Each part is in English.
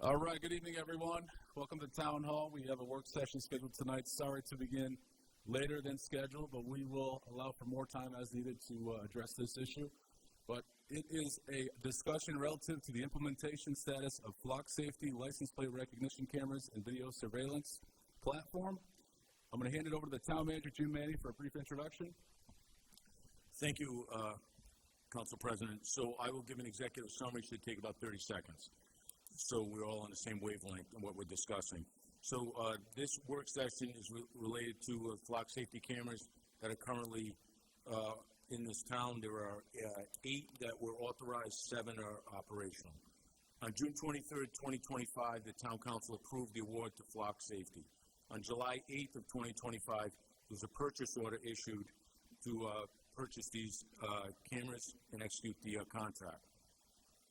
All right, good evening, everyone. Welcome to Town Hall. We have a work session scheduled tonight. Sorry to begin later than scheduled, but we will allow for more time as needed to address this issue. But it is a discussion relative to the implementation status of flock safety, license plate recognition cameras, and video surveillance platform. I'm going to hand it over to the Town Manager, Jim Manny, for a brief introduction. Thank you, Council President. So I will give an executive summary. Should take about 30 seconds. So we're all on the same wavelength in what we're discussing. So this work session is related to flock safety cameras that are currently in this town. There are 8 that were authorized, 7 are operational. On June 23rd, 2025, the Town Council approved the award to Flock Safety. On July 8th of 2025, there was a purchase order issued to purchase these cameras and execute the contract.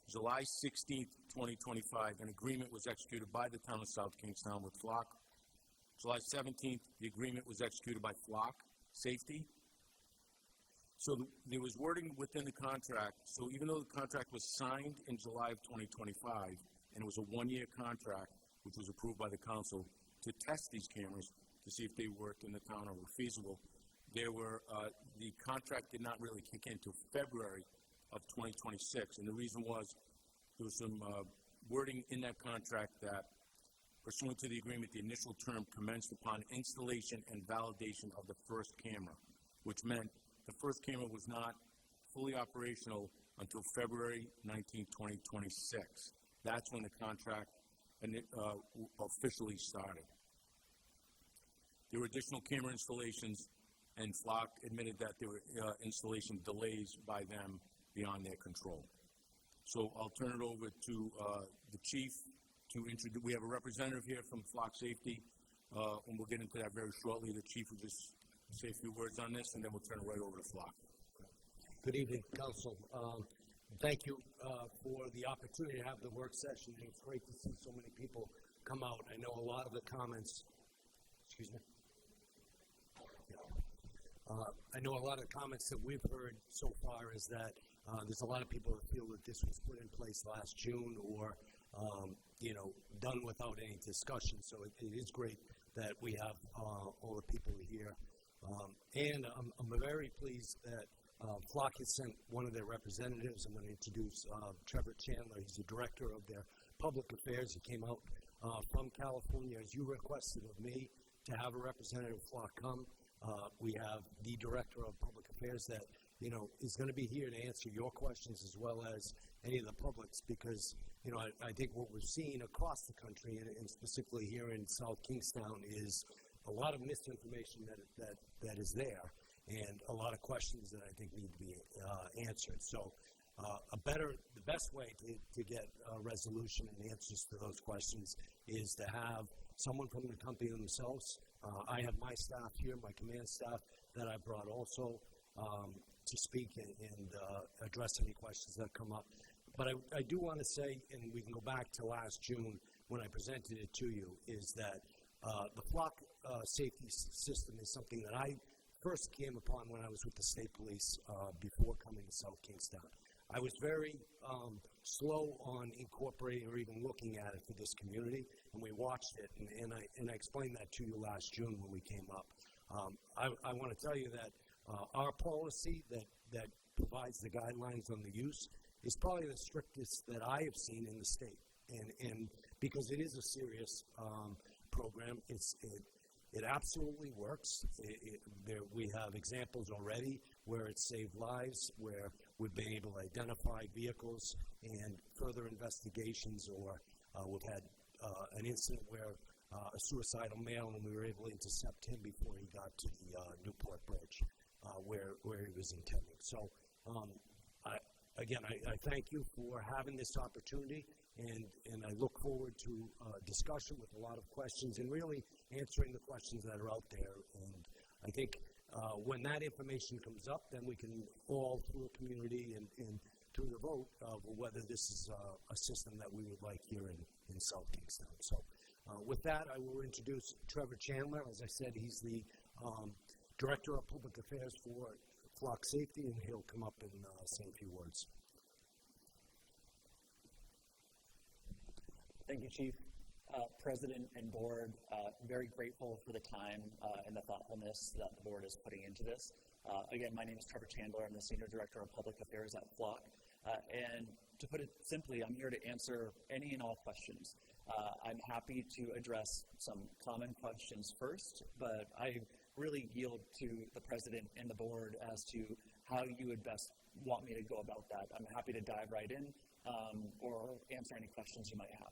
July 16th, 2025, an agreement was executed by the Town of South Kingstown with Flock. July 17th, the agreement was executed by Flock Safety. So there was wording within the contract. So even though the contract was signed in July of 2025, and it was a 1-year contract, which was approved by the council to test these cameras to see if they worked in the town or were feasible, there were the contract did not really kick in until February of 2026, and the reason was there was some wording in that contract that, pursuant to the agreement, the initial term commenced upon installation and validation of the first camera, which meant the first camera was not fully operational until February 19, 2026. That's when the contract officially started. There were additional camera installations, and Flock admitted that there were installation delays by them beyond their control. So I'll turn it over to the chief to introduce. We have a representative here from Flock Safety, and we'll get into that very shortly. The chief will just say a few words on this, and then we'll turn it right over to Flock. Good evening, Council. Thank you for the opportunity to have the work session. It's great to see so many people come out. I know a lot of the comments, excuse me. I know a lot of the comments that we've heard so far is that there's a lot of people that feel that this was put in place last June or, done without any discussion. So it is great that we have all the people here. And I'm very pleased that Flock has sent one of their representatives. I'm going to introduce Trevor Chandler. He's the director of their public affairs. He came out from California, as you requested of me, to have a representative of Flock come. We have the director of public affairs that, is going to be here to answer your questions as well as any of the public's, because, I think what we've seen across the country and specifically here in South Kingstown is a lot of misinformation that is there and a lot of questions that I think need to be answered. So the best way to get a resolution and answers to those questions is to have someone from the company themselves. I have my staff here, my command staff, that I brought also to speak and address any questions that come up. But I do want to say, and we can go back to last June when I presented it to you, is that the flock safety system is something that I first came upon when I was with the state police before coming to South Kingstown. I was very slow on incorporating or even looking at it for this community, and we watched it, and I explained that to you last June when we came up. I want to tell you that our policy that provides the guidelines on the use is probably the strictest that I have seen in the state, and because it is a serious program, it absolutely works. We have examples already where it saved lives, where we've been able to identify vehicles and further investigations, or we've had an incident where a suicidal male, and we were able to intercept him before he got to the Newport Bridge, where he was intending. So, I thank you for having this opportunity, and I look forward to discussion with a lot of questions and really answering the questions that are out there. And I think when that information comes up, then we can all, through a community and through the vote, whether this is a system that we would like here in South Kingstown. So with that, I will introduce Trevor Chandler. As I said, he's the Director of Public Affairs for Flock Safety, and he'll come up and say a few words. Thank you, Chief. President and Board, very grateful for the time and the thoughtfulness that the Board is putting into this. Again, my name is Trevor Chandler. I'm the Senior Director of Public Affairs at Flock. And to put it simply, I'm here to answer any and all questions. I'm happy to address some common questions first, but I really yield to the President and the Board as to how you would best want me to go about that. I'm happy to dive right in or answer any questions you might have.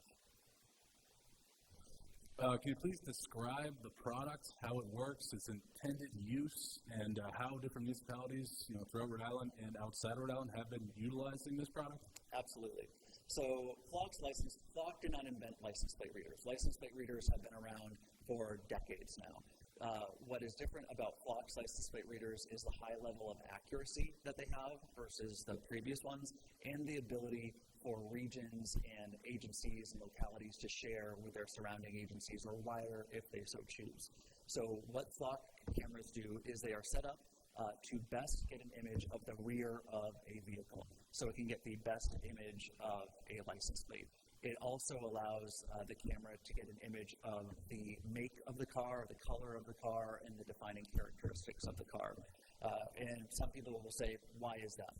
Can you please describe the product, how it works, its intended use, and how different municipalities, throughout Rhode Island and outside Rhode Island have been utilizing this product? Absolutely. So Flock did not invent license plate readers. License plate readers have been around for decades now. What is different about Flock's license plate readers is the high level of accuracy that they have versus the previous ones, and the ability for regions and agencies and localities to share with their surrounding agencies or wider if they so choose. So what Flock cameras do is they are set up to best get an image of the rear of a vehicle, so it can get the best image of a license plate. It also allows the camera to get an image of the make of the car, the color of the car, and the defining characteristics of the car. And some people will say, why is that?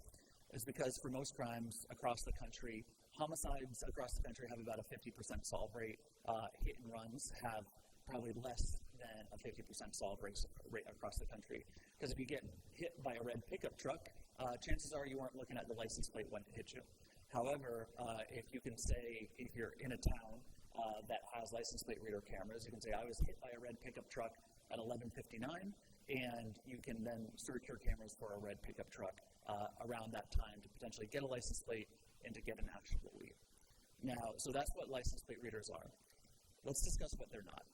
It's because for most crimes across the country, homicides across the country have about a 50% solve rate. Hit and runs have probably less than a 50% solve rate across the country. Because if you get hit by a red pickup truck, chances are you weren't looking at the license plate when it hit you. However, if you can say, if you're in a town that has license plate reader cameras, you can say, I was hit by a red pickup truck at 11:59, and you can then search your cameras for a red pickup truck around that time to potentially get a license plate and to get an actionable lead. Now, so that's what license plate readers are. Let's discuss what they're not.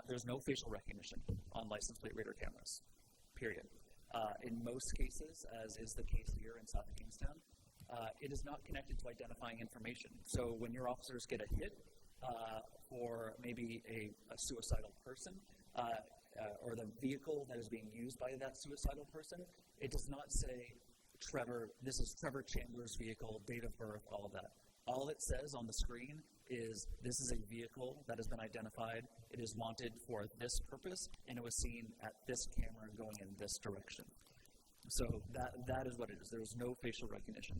There's no facial recognition on license plate reader cameras, period. In most cases, as is the case here in South Kingstown, it is not connected to identifying information. So when your officers get a hit for maybe a suicidal person, or the vehicle that is being used by that suicidal person, it does not say, this is Trevor Chandler's vehicle, date of birth, all of that. All it says on the screen is, this is a vehicle that has been identified, it is wanted for this purpose, and it was seen at this camera going in this direction. So that is what it is. There is no facial recognition.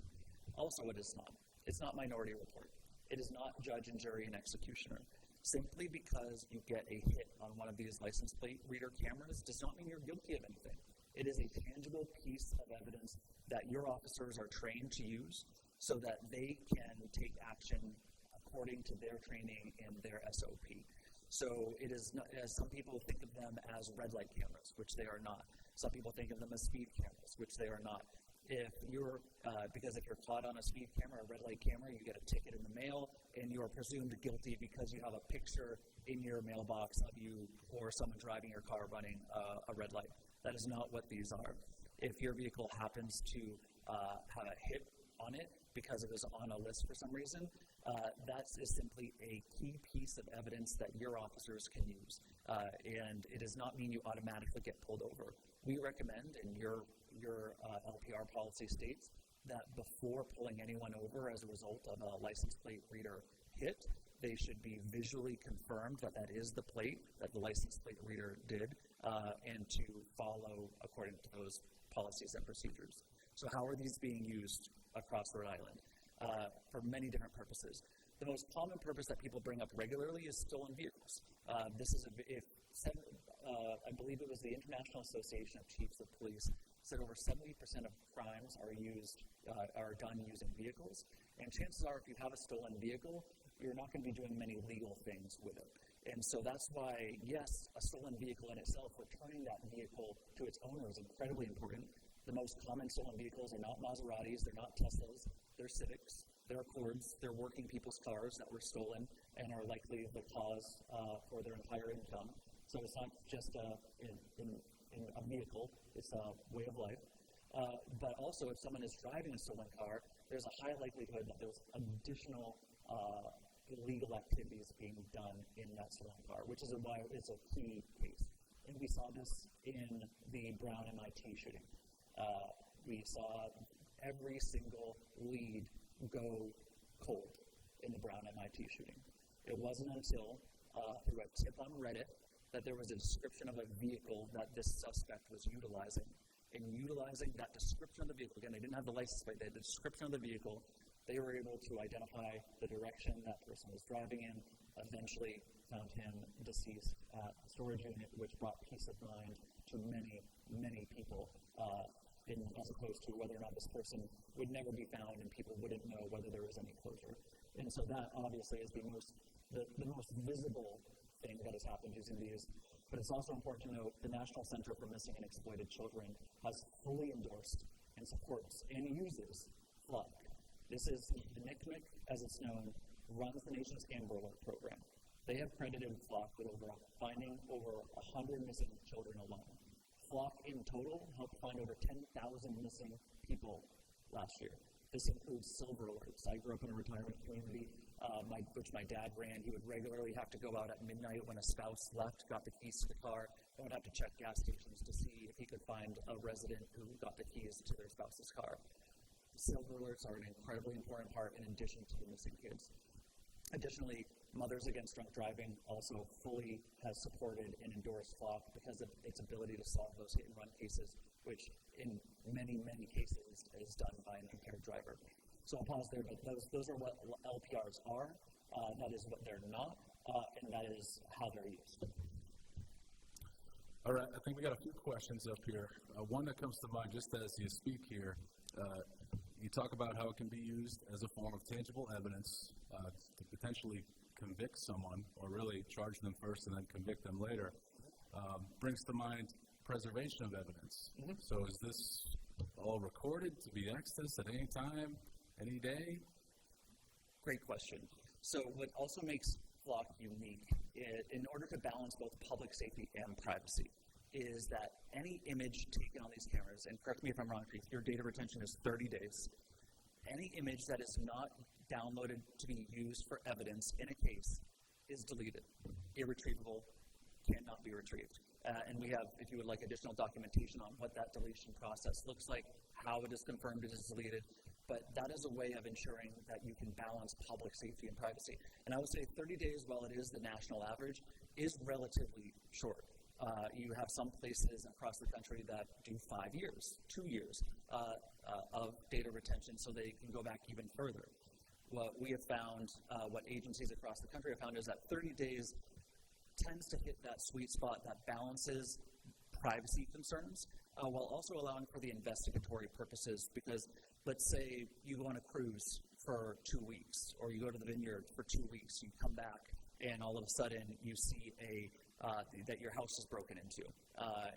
Also, it is not. It's not Minority Report. It is not judge and jury and executioner. Simply because you get a hit on one of these license plate reader cameras does not mean you're guilty of anything. It is a tangible piece of evidence that your officers are trained to use so that they can take action according to their training and their SOP. So it is not, as some people think of them as red light cameras, which they are not. Some people think of them as speed cameras, which they are not. Because if you're caught on a speed camera, a red light camera, you get a ticket in the mail, and you are presumed guilty because you have a picture in your mailbox of you or someone driving your car running a red light. That is not what these are. If your vehicle happens to have a hit on it because it was on a list for some reason, that is simply a key piece of evidence that your officers can use. And it does not mean you automatically get pulled over. We recommend, and your LPR policy states, that before pulling anyone over as a result of a license plate reader hit, they should be visually confirmed that that is the plate that the license plate reader did, and to follow according to those policies and procedures. So how are these being used across Rhode Island? For many different purposes. The most common purpose that people bring up regularly is stolen vehicles. I believe it was the International Association of Chiefs of Police said over 70% of crimes are done using vehicles. And chances are, if you have a stolen vehicle, you're not going to be doing many legal things with it. And so that's why, yes, a stolen vehicle in itself, returning that vehicle to its owner is incredibly important. The most common stolen vehicles are not Maseratis, they're not Teslas, they're Civics, they're Accords, they're working people's cars that were stolen and are likely the cause for their entire income. So it's not just in a vehicle, it's a way of life. But also, if someone is driving a stolen car, there's a high likelihood that there's additional illegal activities being done in that stolen car, which is why it's a key case. And we saw this in the Brown MIT shooting. We saw every single lead go cold in the Brown MIT shooting. It wasn't until through a tip on Reddit that there was a description of a vehicle that this suspect was utilizing. In utilizing that description of the vehicle, again, they didn't have the license plate, they had the description of the vehicle, they were able to identify the direction that person was driving in, eventually found him deceased at a storage unit, which brought peace of mind to many, many people, as opposed to whether or not this person would never be found and people wouldn't know whether there was any closure. And so that obviously is the most visible thing that has happened using these. But it's also important to note the National Center for Missing and Exploited Children has fully endorsed and supports and uses FLOC. This is the NCMEC, as it's known, runs the nation's Amber Alert program. They have credited FLOC with finding over 100 missing children alone. FLOC in total helped find over 10,000 missing people last year. This includes silver alerts. I grew up in a retirement community, which my dad ran. He would regularly have to go out at midnight when a spouse left, got the keys to the car, and would have to check gas stations to see if he could find a resident who got the keys to their spouse's car. Silver alerts are an incredibly important part in addition to the missing kids. Additionally, Mothers Against Drunk Driving also fully has supported and endorsed FLOC because of its ability to solve those hit-and-run cases, which in many, many cases is done by an impaired driver. So I'll pause there, but those are what LPRs are, that is what they're not, and that is how they're used. All right, I think we got a few questions up here. One that comes to mind just as you speak here, you talk about how it can be used as a form of tangible evidence to potentially convict someone, or really charge them first and then convict them later. Brings to mind preservation of evidence. Mm-hmm. So is this all recorded to be accessed at any time, any day? Great question. So what also makes FLOC unique, in order to balance both public safety and privacy, is that any image taken on these cameras, and correct me if I'm wrong, Keith, your data retention is 30 days. Any image that is not downloaded to be used for evidence in a case is deleted, irretrievable, cannot be retrieved. And we have, if you would like, additional documentation on what that deletion process looks like, how it is confirmed it is deleted, but that is a way of ensuring that you can balance public safety and privacy. And I would say 30 days, while it is the national average, is relatively short. You have some places across the country that do 5 years, 2 years of data retention, so they can go back even further. What we have found, what agencies across the country have found, is that 30 days tends to hit that sweet spot that balances privacy concerns while also allowing for the investigatory purposes. Because let's say you go on a cruise for 2 weeks, or you go to the vineyard for 2 weeks, you come back, and all of a sudden you see that your house is broken into,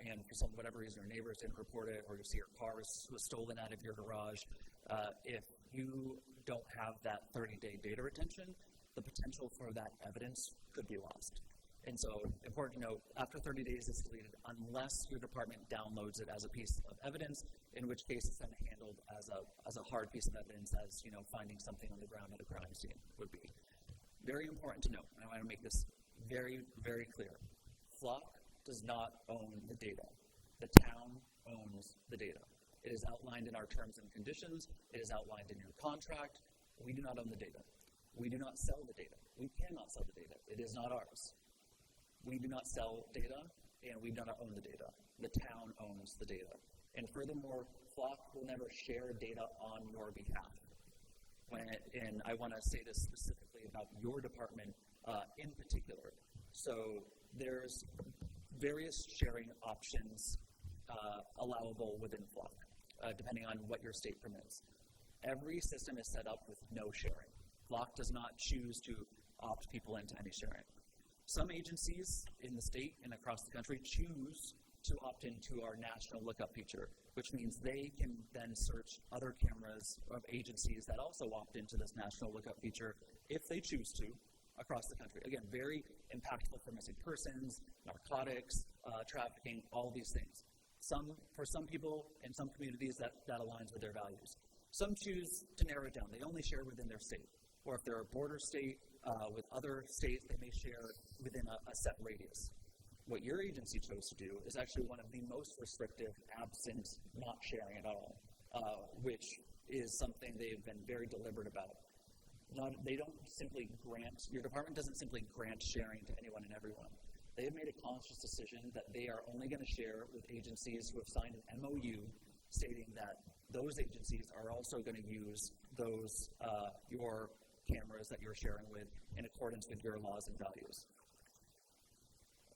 and for whatever reason your neighbors didn't report it, or you see your car was stolen out of your garage. If you don't have that 30-day data retention, the potential for that evidence could be lost. And so, important to note, after 30 days it's deleted unless your department downloads it as a piece of evidence, in which case it's then handled as a hard piece of evidence, as finding something on the ground at a crime scene would be. Very important to note, and I want to make this very, very clear. FLOC does not own the data. The town owns the data. It is outlined in our terms and conditions. It is outlined in your contract. We do not own the data. We do not sell the data. We cannot sell the data. It is not ours. We do not sell data, and we do not own the data. The town owns the data. And furthermore, FLOC will never share data on your behalf. And I want to say this specifically about your department in particular. So there's various sharing options allowable within FLOC, depending on what your state permits. Every system is set up with no sharing. FLOC does not choose to opt people into any sharing. Some agencies in the state and across the country choose to opt into our national lookup feature, which means they can then search other cameras of agencies that also opt into this national lookup feature if they choose to across the country. Again, very impactful for missing persons, narcotics, trafficking, all these things. For some people in some communities, that aligns with their values. Some choose to narrow it down. They only share within their state. Or if they're a border state with other states, they may share within a set radius. What your agency chose to do is actually one of the most restrictive, absent not sharing at all, which is something they've been very deliberate about. They don't simply grant, your department doesn't simply grant sharing to anyone and everyone. They have made a conscious decision that they are only going to share with agencies who have signed an MOU stating that those agencies are also going to use those, your cameras that you're sharing with in accordance with your laws and values.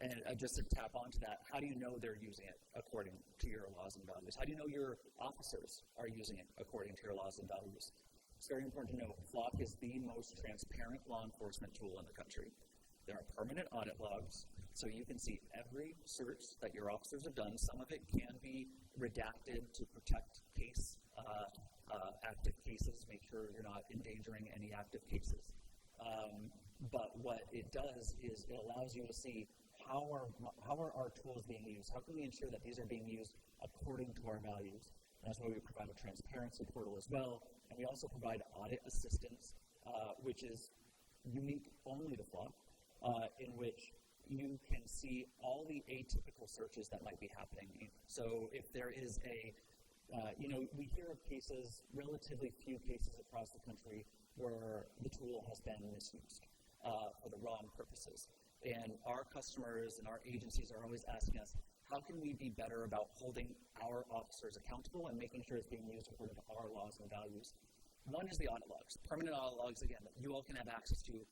And just to tap onto that, how do you know they're using it according to your laws and values? How do you know your officers are using it according to your laws and values? It's very important to know Flock is the most transparent law enforcement tool in the country. There are permanent audit logs, so you can see every search that your officers have done. Some of it can be redacted to protect active cases, make sure you're not endangering any active cases. But what it does is it allows you to see how are our tools being used? How can we ensure that these are being used according to our values? And that's why we provide a transparency portal as well. And we also provide audit assistance, which is unique only to Flock, in which you can see all the atypical searches that might be happening. So if there is we hear of cases, relatively few cases across the country, where the tool has been misused for the wrong purposes. And our customers and our agencies are always asking us, how can we be better about holding our officers accountable and making sure it's being used according to our laws and values? One is the audit logs. Permanent audit logs, again, that you all can have access to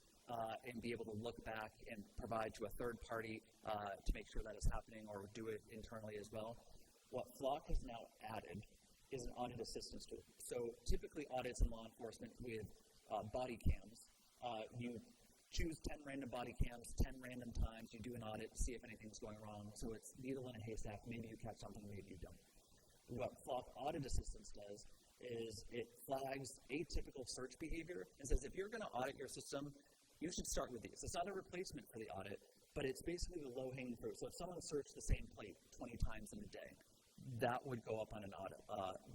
and be able to look back and provide to a third party to make sure that it's happening, or do it internally as well. What Flock has now added is an audit assistance tool. So typically audits in law enforcement with body cams, you choose 10 random body cams, 10 random times, you do an audit, see if anything's going wrong. So it's needle in a haystack, maybe you catch something, maybe you don't. What Flock Audit Assistance does is it flags atypical search behavior and says, if you're going to audit your system, you should start with these. It's not a replacement for the audit, but it's basically the low-hanging fruit. So if someone searched the same plate 20 times in a day, that would go up on an audit,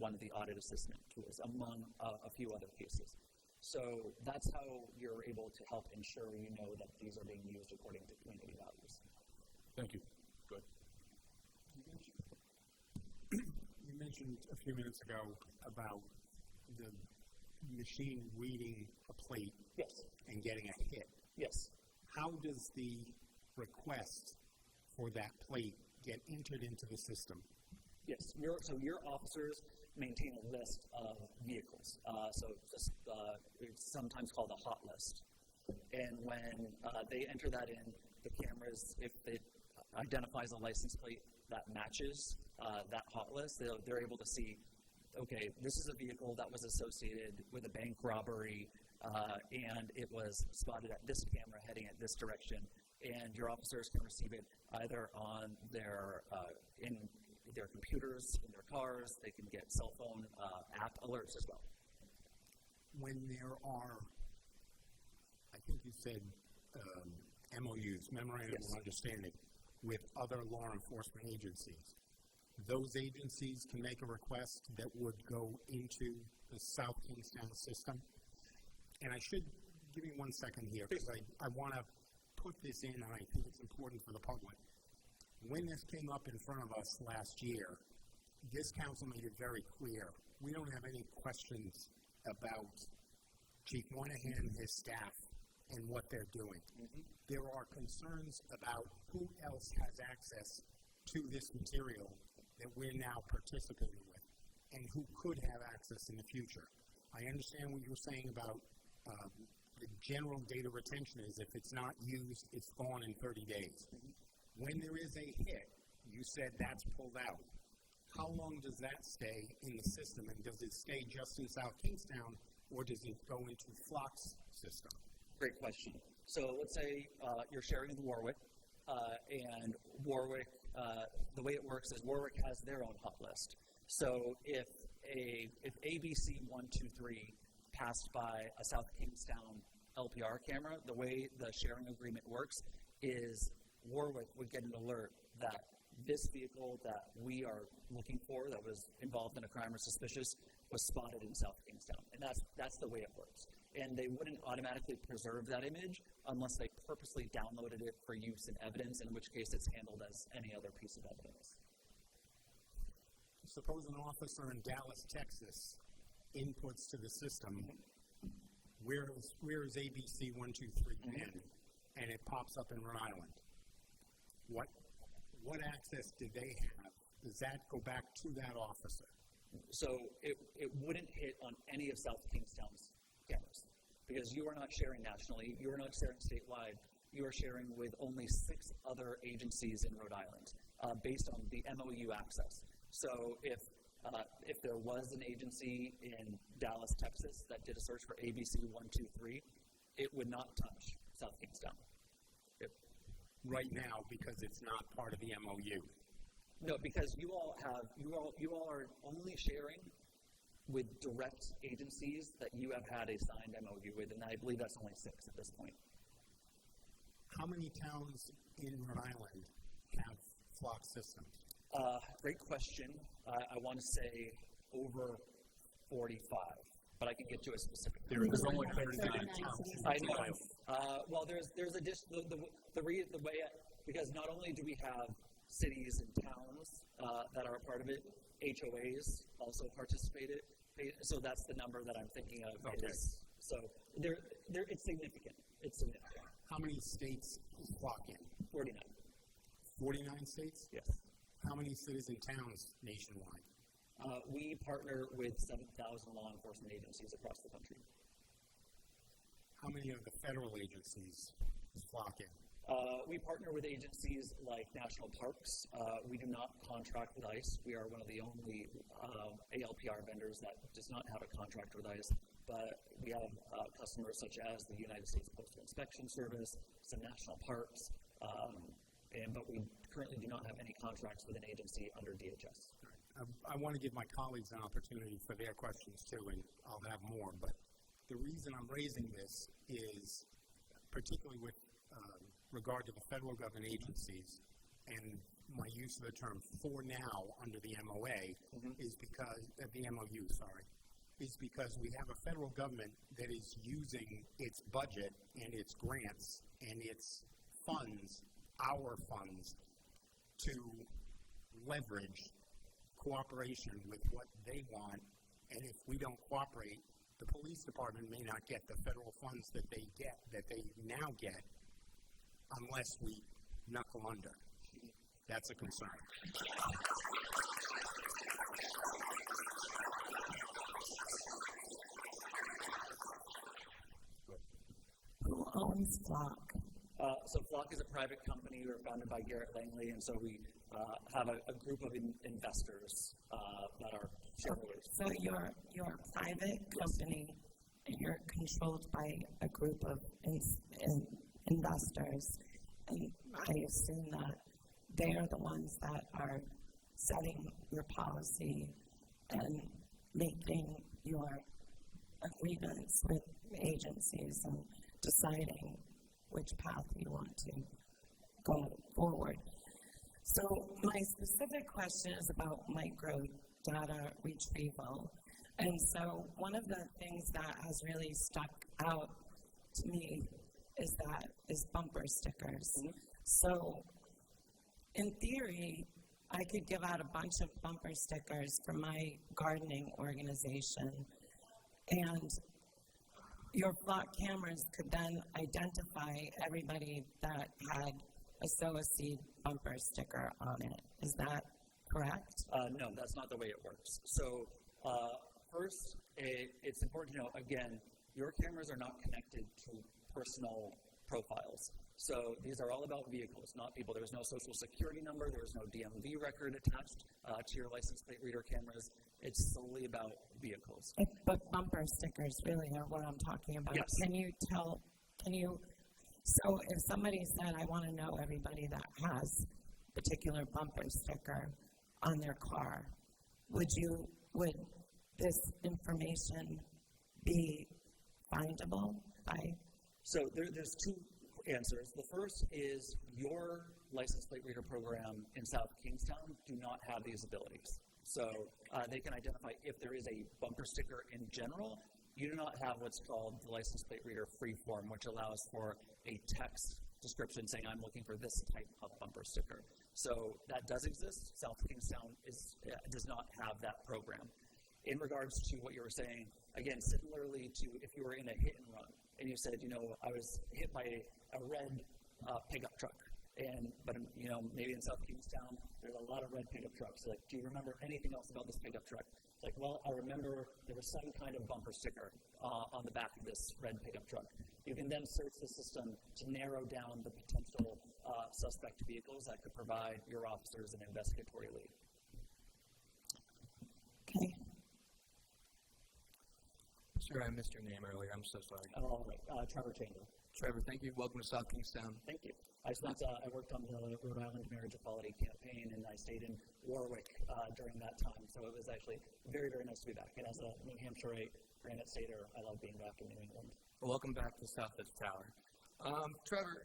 one of the audit assistant tools, among a few other cases. So that's how you're able to help ensure you know that these are being used according to community values. Thank you. Good. You mentioned a few minutes ago about the machine reading a plate Yes. and getting a hit. Yes. How does the request for that plate get entered into the system? Yes. Your officers maintain a list of vehicles. It's sometimes called a hot list. And when they enter that in, the cameras, if it identifies a license plate that matches that hot list, they're able to see, okay, this is a vehicle that was associated with a bank robbery, and it was spotted at this camera heading at this direction. And your officers can receive it either on in their computers, in their cars. They can get cell phone app alerts as well. When there are, I think you said MOUs, Memorandum Yes. of Understanding, with other law enforcement agencies, those agencies can make a request that would go into the South Kingstown system. And I should, give me 1 second here, because I want to put this in, and I think it's important for the public. When this came up in front of us last year, this council made it very clear, we don't have any questions about Chief Moynihan and his staff and what they're doing. Mm-hmm. There are concerns about who else has access to this material that we're now participating with, and who could have access in the future. I understand what you're saying about the general data retention is if it's not used, it's gone in 30 days. When there is a hit, you said that's pulled out. How long does that stay in the system, and does it stay just in South Kingstown, or does it go into Flock's system? Great question. So let's say you're sharing with Warwick, and Warwick, the way it works is Warwick has their own hot list. So if ABC 123 passed by a South Kingstown LPR camera, the way the sharing agreement works is Warwick would get an alert that this vehicle that we are looking for that was involved in a crime or suspicious was spotted in South Kingstown. And that's the way it works. And they wouldn't automatically preserve that image unless they purposely downloaded it for use in evidence, in which case it's handled as any other piece of evidence. Suppose an officer in Dallas, Texas, inputs to the system, where is ABC 123 been, and it pops up in Rhode Island. What access do they have? Does that go back to that officer? So it wouldn't hit on any of South Kingstown's cameras because you are not sharing nationally, you are not sharing statewide, you are sharing with only 6 other agencies in Rhode Island based on the MOU access. So if there was an agency in Dallas, Texas that did a search for ABC 123, it would not touch South Kingstown. Right now, because it's not part of the MOU. No, because you all are only sharing with direct agencies that you have had a signed MOU with, and I believe that's only 6 at this point. How many towns in Rhode Island have flock systems? Great question. I want to say over 45, but I can get to a specific. There's only 39. I know. Well, there's the way because not only do we have cities and towns that are a part of it, HOAs also participated. So that's the number that I'm thinking of. Okay. So it's significant. It's significant. How many states is flock in? 49. 49 states? Yes. How many cities and towns nationwide? We partner with 7,000 law enforcement agencies across the country. How many of the federal agencies is flock in? We partner with agencies like national parks. We do not contract with ICE. We are one of the only ALPR vendors that does not have a contract with ICE. But we have customers such as the United States Postal Inspection Service, some national parks, but we currently do not have any contracts with an agency under DHS. I want to give my colleagues an opportunity for their questions too, and I'll have more. But the reason I'm raising this is, particularly with regard to the federal government agencies, and my use of the term "for now" under the MOA is because the MOU, is because we have a federal government that is using its budget and its grants and its funds, our funds, to leverage cooperation with what they want, and if we don't cooperate, the police department may not get the federal funds that they now get, unless we knuckle under. That's a concern. Who owns Flock? So Flock is a private company. We were founded by Garrett Langley, and so we have a group of investors that are shareholders. So you're a private company, and you're controlled by a group of investors, and I assume that they are the ones that are setting your policy and making your agreements with agencies and deciding which path you want to go forward. So my specific question is about micro data retrieval. And so one of the things that has really stuck out to me is bumper stickers. So in theory, I could give out a bunch of bumper stickers for my gardening organization, and your Flock cameras could then identify everybody that had a SOA Seed bumper sticker on it. Is that correct? No, that's not the way it works. So first, it's important to know, again, your cameras are not connected to personal profiles. So these are all about vehicles, not people. There's no social security number. There's no DMV record attached to your license plate reader cameras. It's solely about vehicles. But bumper stickers really are what I'm talking about. Yes. So if somebody said, I want to know everybody that has a particular bumper sticker on their car, would this information be findable by? So there's two answers. The first is your license plate reader program in South Kingstown do not have these abilities. So they can identify if there is a bumper sticker in general. You do not have what's called the license plate reader free form, which allows for a text description saying I'm looking for this type of bumper sticker. So that does exist. South Kingstown does not have that program. In regards to what you were saying, Again, similarly to if you were in a hit and run and you said, I was hit by a red pickup truck. But maybe in South Kingstown, there's a lot of red pickup trucks. Like, do you remember anything else about this pickup truck? It's like, well, I remember there was some kind of bumper sticker on the back of this red pickup truck. You can then search the system to narrow down the potential suspect vehicles that could provide your officers an investigatory lead. Okay. Sir, I missed your name earlier. I'm so sorry. All right, Trevor Chamber. Trevor, thank you. Welcome to South Kingstown. Thank you. I worked on the Rhode Island Marriage Equality campaign, and I stayed in Warwick during that time. So it was actually very, very nice to be back. And as a New Hampshireite, Granite Stater, I love being back in New England. Well, welcome back to South Edge Tower. Trevor,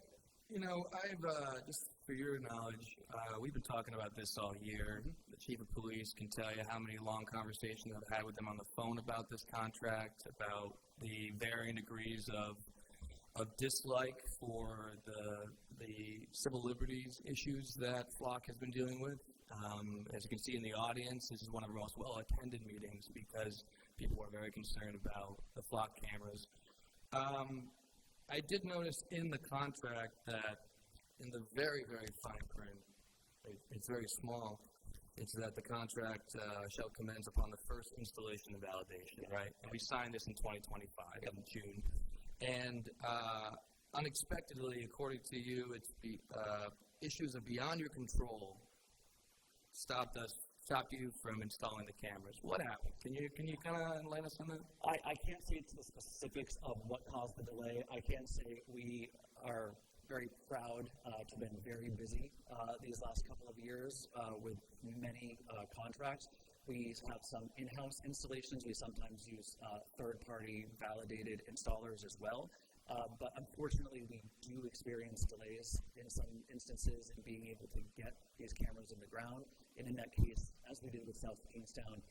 I've, just for your knowledge, we've been talking about this all year. The chief of police can tell you how many long conversations I've had with them on the phone about this contract, about the varying degrees of dislike for the civil liberties issues that Flock has been dealing with. As you can see in the audience, this is one of our most well-attended meetings because people are very concerned about the Flock cameras. I did notice in the contract that in the very, very fine print, it's very small, it's that the contract shall commence upon the first installation and validation, right? And we signed this in 2025 in June. And unexpectedly, according to you, it's issues of beyond your control stopped you from installing the cameras. What happened? Can you kind of enlighten us on that? I can't say to the specifics of what caused the delay. I can say we are very proud to have been very busy these last couple of years with many contracts. We have some in-house installations. We sometimes use third-party validated installers as well. But unfortunately, we do experience delays in some instances in being able to get these cameras in the ground. And in that case, as we did with South Kingstown,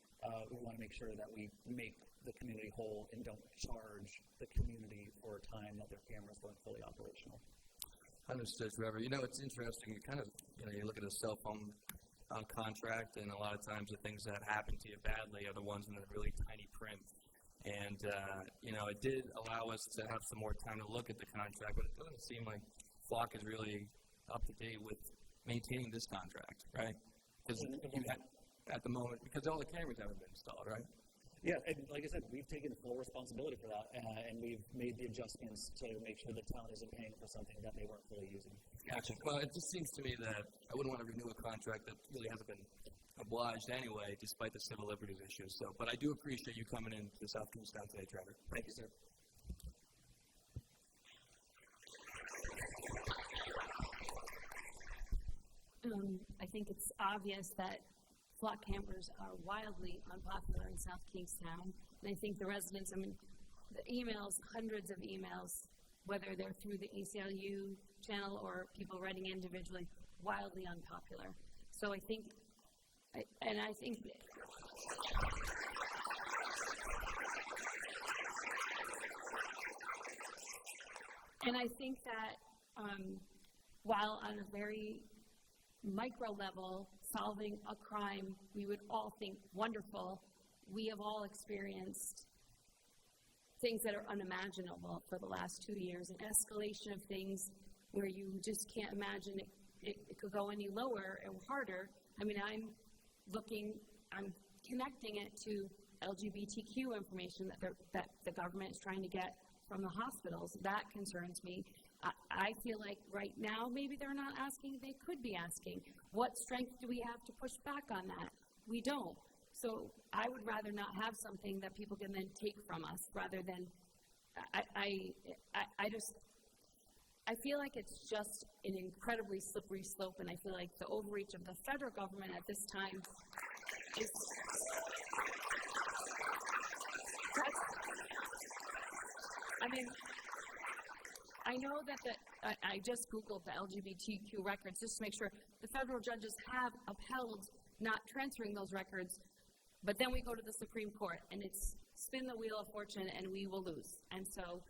we want to make sure that we make the community whole and don't charge the community for a time that their cameras weren't fully operational. Understood, Trevor. It's interesting. You kind of, you look at a cell phone contract, and a lot of times the things that happen to you badly are the ones in the really tiny print. And, it did allow us to have some more time to look at the contract, but it doesn't seem like Flock is really up to date with maintaining this contract, right? Because at the moment, because all the cameras haven't been installed, right? Yeah, and like I said, we've taken full responsibility for that, and we've made the adjustments to make sure the town isn't paying for something that they weren't fully using. Gotcha. Well, it just seems to me that I wouldn't want to renew a contract that really hasn't been obliged anyway, despite the civil liberties issues. So, but I do appreciate you coming in to South Kingstown today, Trevor. Thank you, sir. I think it's obvious that Flock campers are wildly unpopular in South Kingstown. And I think the residents, the emails, hundreds of emails, whether they're through the ACLU channel or people writing individually, wildly unpopular. So I think that while on a very micro level, solving a crime we would all think wonderful, we have all experienced things that are unimaginable for the last 2 years, an escalation of things where you just can't imagine it could go any lower or harder. I'm connecting it to LGBTQ information that the government is trying to get from the hospitals. That concerns me. I feel like right now maybe they're not asking, they could be asking. What strength do we have to push back on that? We don't. So I would rather not have something that people can then take from us rather than, I feel like it's just an incredibly slippery slope, and I feel like the overreach of the federal government at this time is, I know that I just Googled the LGBTQ records just to make sure the federal judges have upheld not transferring those records, but then we go to the Supreme Court and it's spin the wheel of fortune and we will lose. And so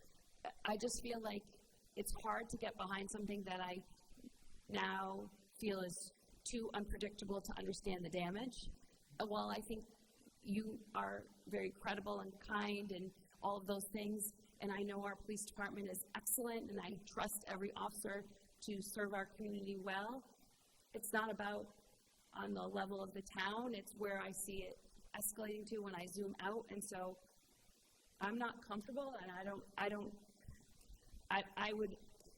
I just feel like it's hard to get behind something that I now feel is too unpredictable to understand the damage. While I think you are very credible and kind and all of those things. And I know our police department is excellent, and I trust every officer to serve our community well. It's not about on the level of the town. It's where I see it escalating to when I zoom out. And so I'm not comfortable, and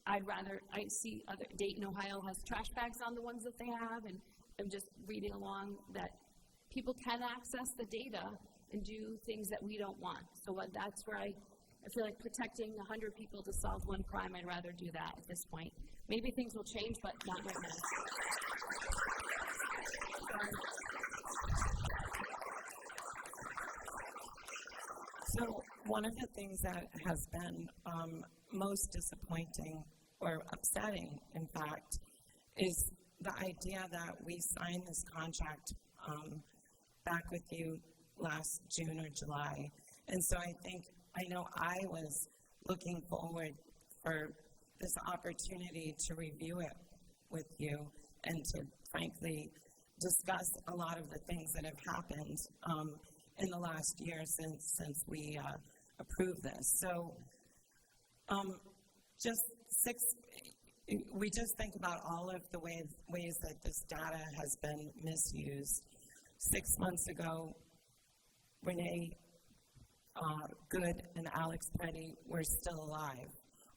I'd rather, I see other, Dayton, Ohio has trash bags on the ones that they have, and I'm just reading along that people can access the data and do things that we don't want. So that's where I feel like protecting 100 people to solve one crime, I'd rather do that at this point. Maybe things will change, but not right now. So one of the things that has been most disappointing or upsetting, in fact, is the idea that we signed this contract back with you last June or July. And so I know I was looking forward for this opportunity to review it with you and to frankly discuss a lot of the things that have happened in the last year since we approved this. So we just think about all of the ways that this data has been misused. 6 months ago, Renee Good and Alex Petty were still alive.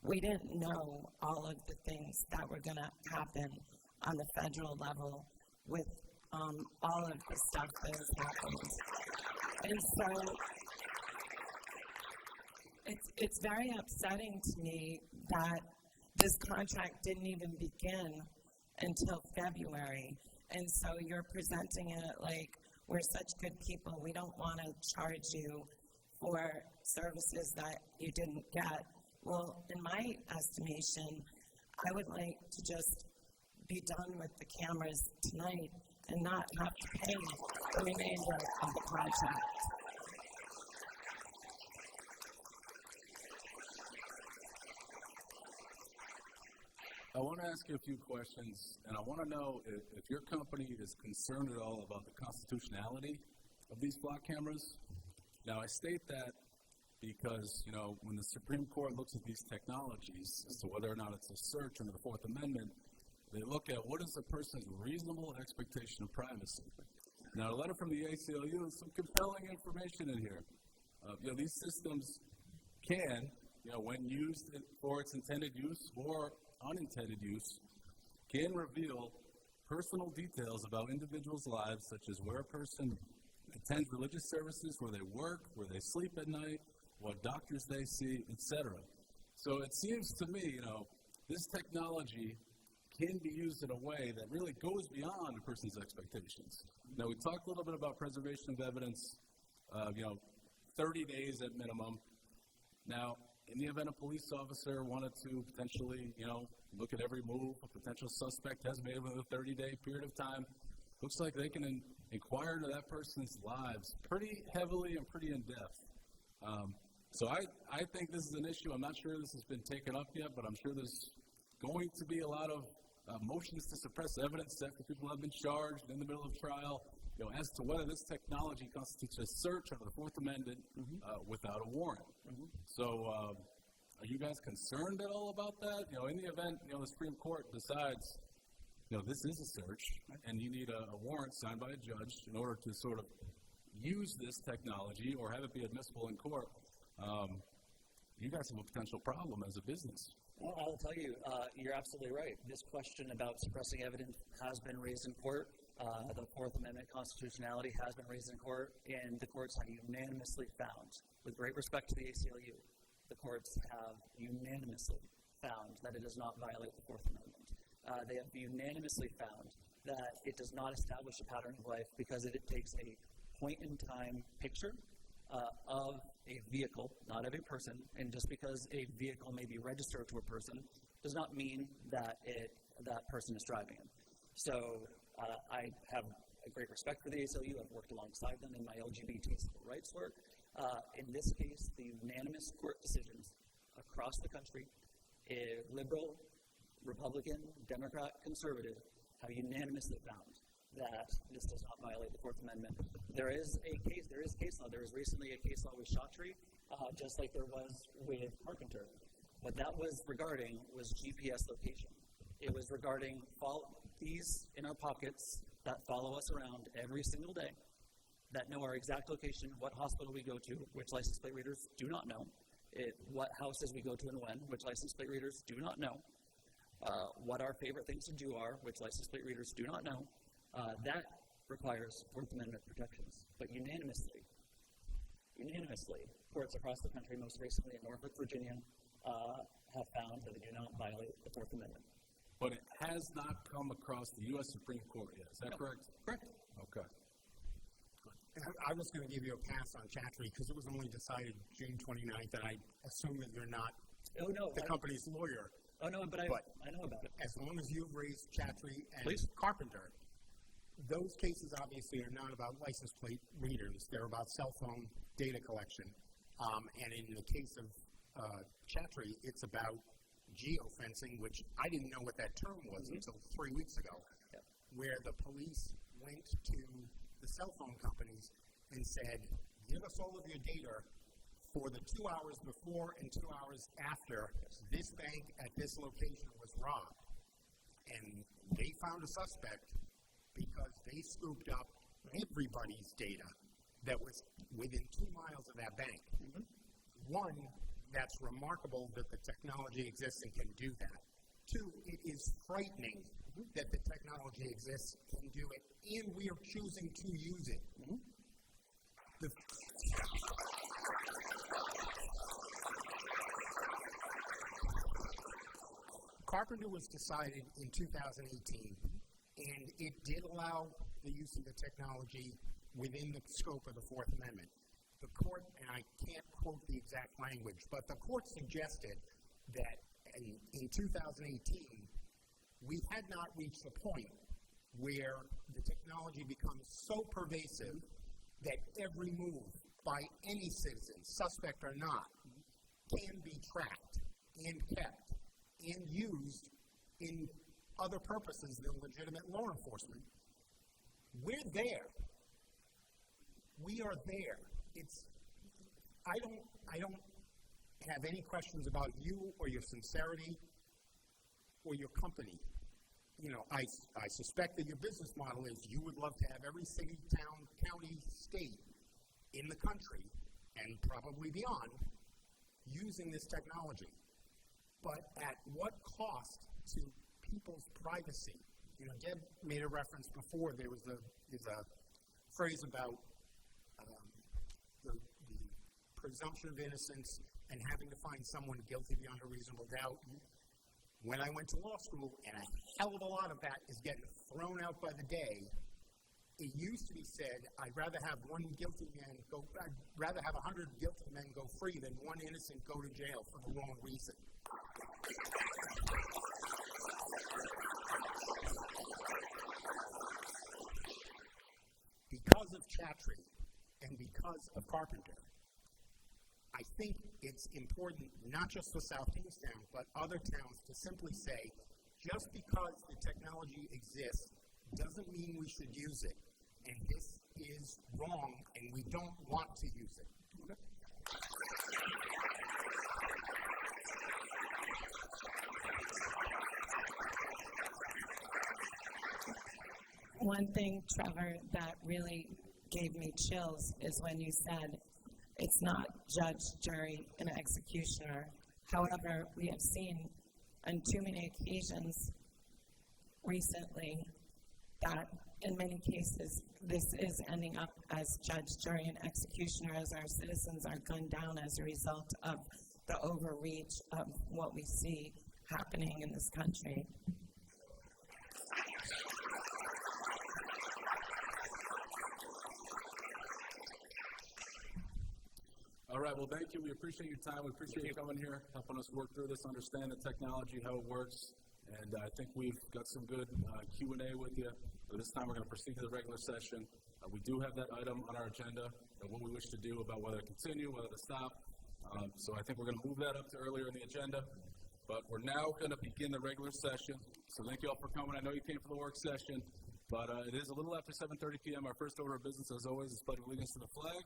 We didn't know all of the things that were going to happen on the federal level with all of the stuff that has happened. And so it's very upsetting to me that this contract didn't even begin until February. And so you're presenting it like we're such good people. We don't want to charge you for services that you didn't get. Well, in my estimation, I would like to just be done with the cameras tonight and not have to pay the remainder of the contract. I want to ask you a few questions, and I want to know if your company is concerned at all about the constitutionality of these block cameras. Now, I state that because, when the Supreme Court looks at these technologies as to whether or not it's a search under the Fourth Amendment, they look at what is a person's reasonable expectation of privacy. Now, a letter from the ACLU has some compelling information in here. These systems can, when used for its intended use or unintended use, can reveal personal details about individuals' lives, such as where a person attends religious services, where they work, where they sleep at night, what doctors they see, etc. So it seems to me, this technology can be used in a way that really goes beyond a person's expectations. Now, we talked a little bit about preservation of evidence, 30 days at minimum. Now, in the event a police officer wanted to potentially, look at every move a potential suspect has made within a 30-day period of time, looks like they can inquire into that person's lives pretty heavily and pretty in-depth. So I think this is an issue. I'm not sure this has been taken up yet, but I'm sure there's going to be a lot of motions to suppress evidence after people have been charged in the middle of trial, as to whether this technology constitutes a search under the Fourth Amendment without a warrant. So are you guys concerned at all about that? In the event, the Supreme Court decides, this is a search, and you need a warrant signed by a judge in order to sort of use this technology or have it be admissible in court, you guys have a potential problem as a business. Well, I'll tell you, you're absolutely right. This question about suppressing evidence has been raised in court. The Fourth Amendment constitutionality has been raised in court, and the courts have unanimously found, with great respect to the ACLU, the courts have unanimously found that it does not violate the Fourth Amendment. They have unanimously found that it does not establish a pattern of life because it takes a point-in-time picture of a vehicle, not of a person, and just because a vehicle may be registered to a person does not mean that that person is driving it. So I have a great respect for the ACLU. I've worked alongside them in my LGBT civil rights work. In this case, the unanimous court decisions across the country, liberal, Republican, Democrat, conservative, have unanimously found that this does not violate the Fourth Amendment. There is case law. There was recently a case law with Chaudhry, just like there was with Carpenter. What that was regarding was GPS location. It was regarding these in our pockets that follow us around every single day, that know our exact location, what hospital we go to, which license plate readers do not know, what houses we go to and when, which license plate readers do not know, what our favorite things to do are, which license plate readers do not know. That requires Fourth Amendment protections. But unanimously, courts across the country, most recently in Norfolk, Virginia, have found that they do not violate the Fourth Amendment. But it has not come across the U.S. Supreme Court yet. Is that correct? Correct. Okay. I was going to give you a pass on Chaudhry because it was only decided June 29th, and I assume that you're not Oh, no. the company's lawyer. Oh, no, but I know about it. As long as you've raised Chaudhry and Please. Carpenter, those cases obviously are not about license plate readers. They're about cell phone data collection. And in the case of Chaudhry, it's about geofencing, which I didn't know what that term was until 3 weeks ago, where the police went to the cell phone companies and said, give us all of your data for the 2 hours before and 2 hours after this bank at this location was robbed. And they found a suspect because they scooped up everybody's data that was within 2 miles of that bank. One, that's remarkable that the technology exists and can do that. Two, it is frightening that the technology exists, can do it, and we are choosing to use it. Carpenter was decided in 2018, and it did allow the use of the technology within the scope of the Fourth Amendment. The court, and I can't quote the exact language, but the court suggested that in 2018, we had not reached the point where the technology becomes so pervasive that every move by any citizen, suspect or not, can be tracked and kept and used in other purposes than legitimate law enforcement. We're there. We are there. I don't have any questions about you or your sincerity or your company. You know, I suspect that your business model is you would love to have every city, town, county, state in the country, and probably beyond, using this technology. But at what cost to people's privacy? You know, Deb made a reference before. There's a phrase about the presumption of innocence and having to find someone guilty beyond a reasonable doubt. When I went to law school, and a hell of a lot of that is getting thrown out by the day, it used to be said, I'd rather have 100 guilty men go free than one innocent go to jail for the wrong reason. Because of Chaudhry and because of Carpenter, I think it's important, not just for South Kingstown, but other towns, to simply say, just because the technology exists doesn't mean we should use it. And this is wrong, and we don't want to use it. One thing, Trevor, that really gave me chills is when you said it's not judge, jury, and executioner. However, we have seen on too many occasions recently that in many cases this is ending up as judge, jury, and executioner as our citizens are gunned down as a result of the overreach of what we see happening in this country. All right, well, thank you. We appreciate your time. We appreciate you coming here, helping us work through this, understand the technology, how it works. And I think we've got some good Q&A with you. But this time we're going to proceed to the regular session. We do have that item on our agenda and what we wish to do about whether to continue, whether to stop. So I think we're going to move that up to earlier in the agenda. But we're now going to begin the regular session. So thank you all for coming. I know you came for the work session. But it is a little after 7:30 p.m. Our first order of business, as always, is pledge allegiance to the flag.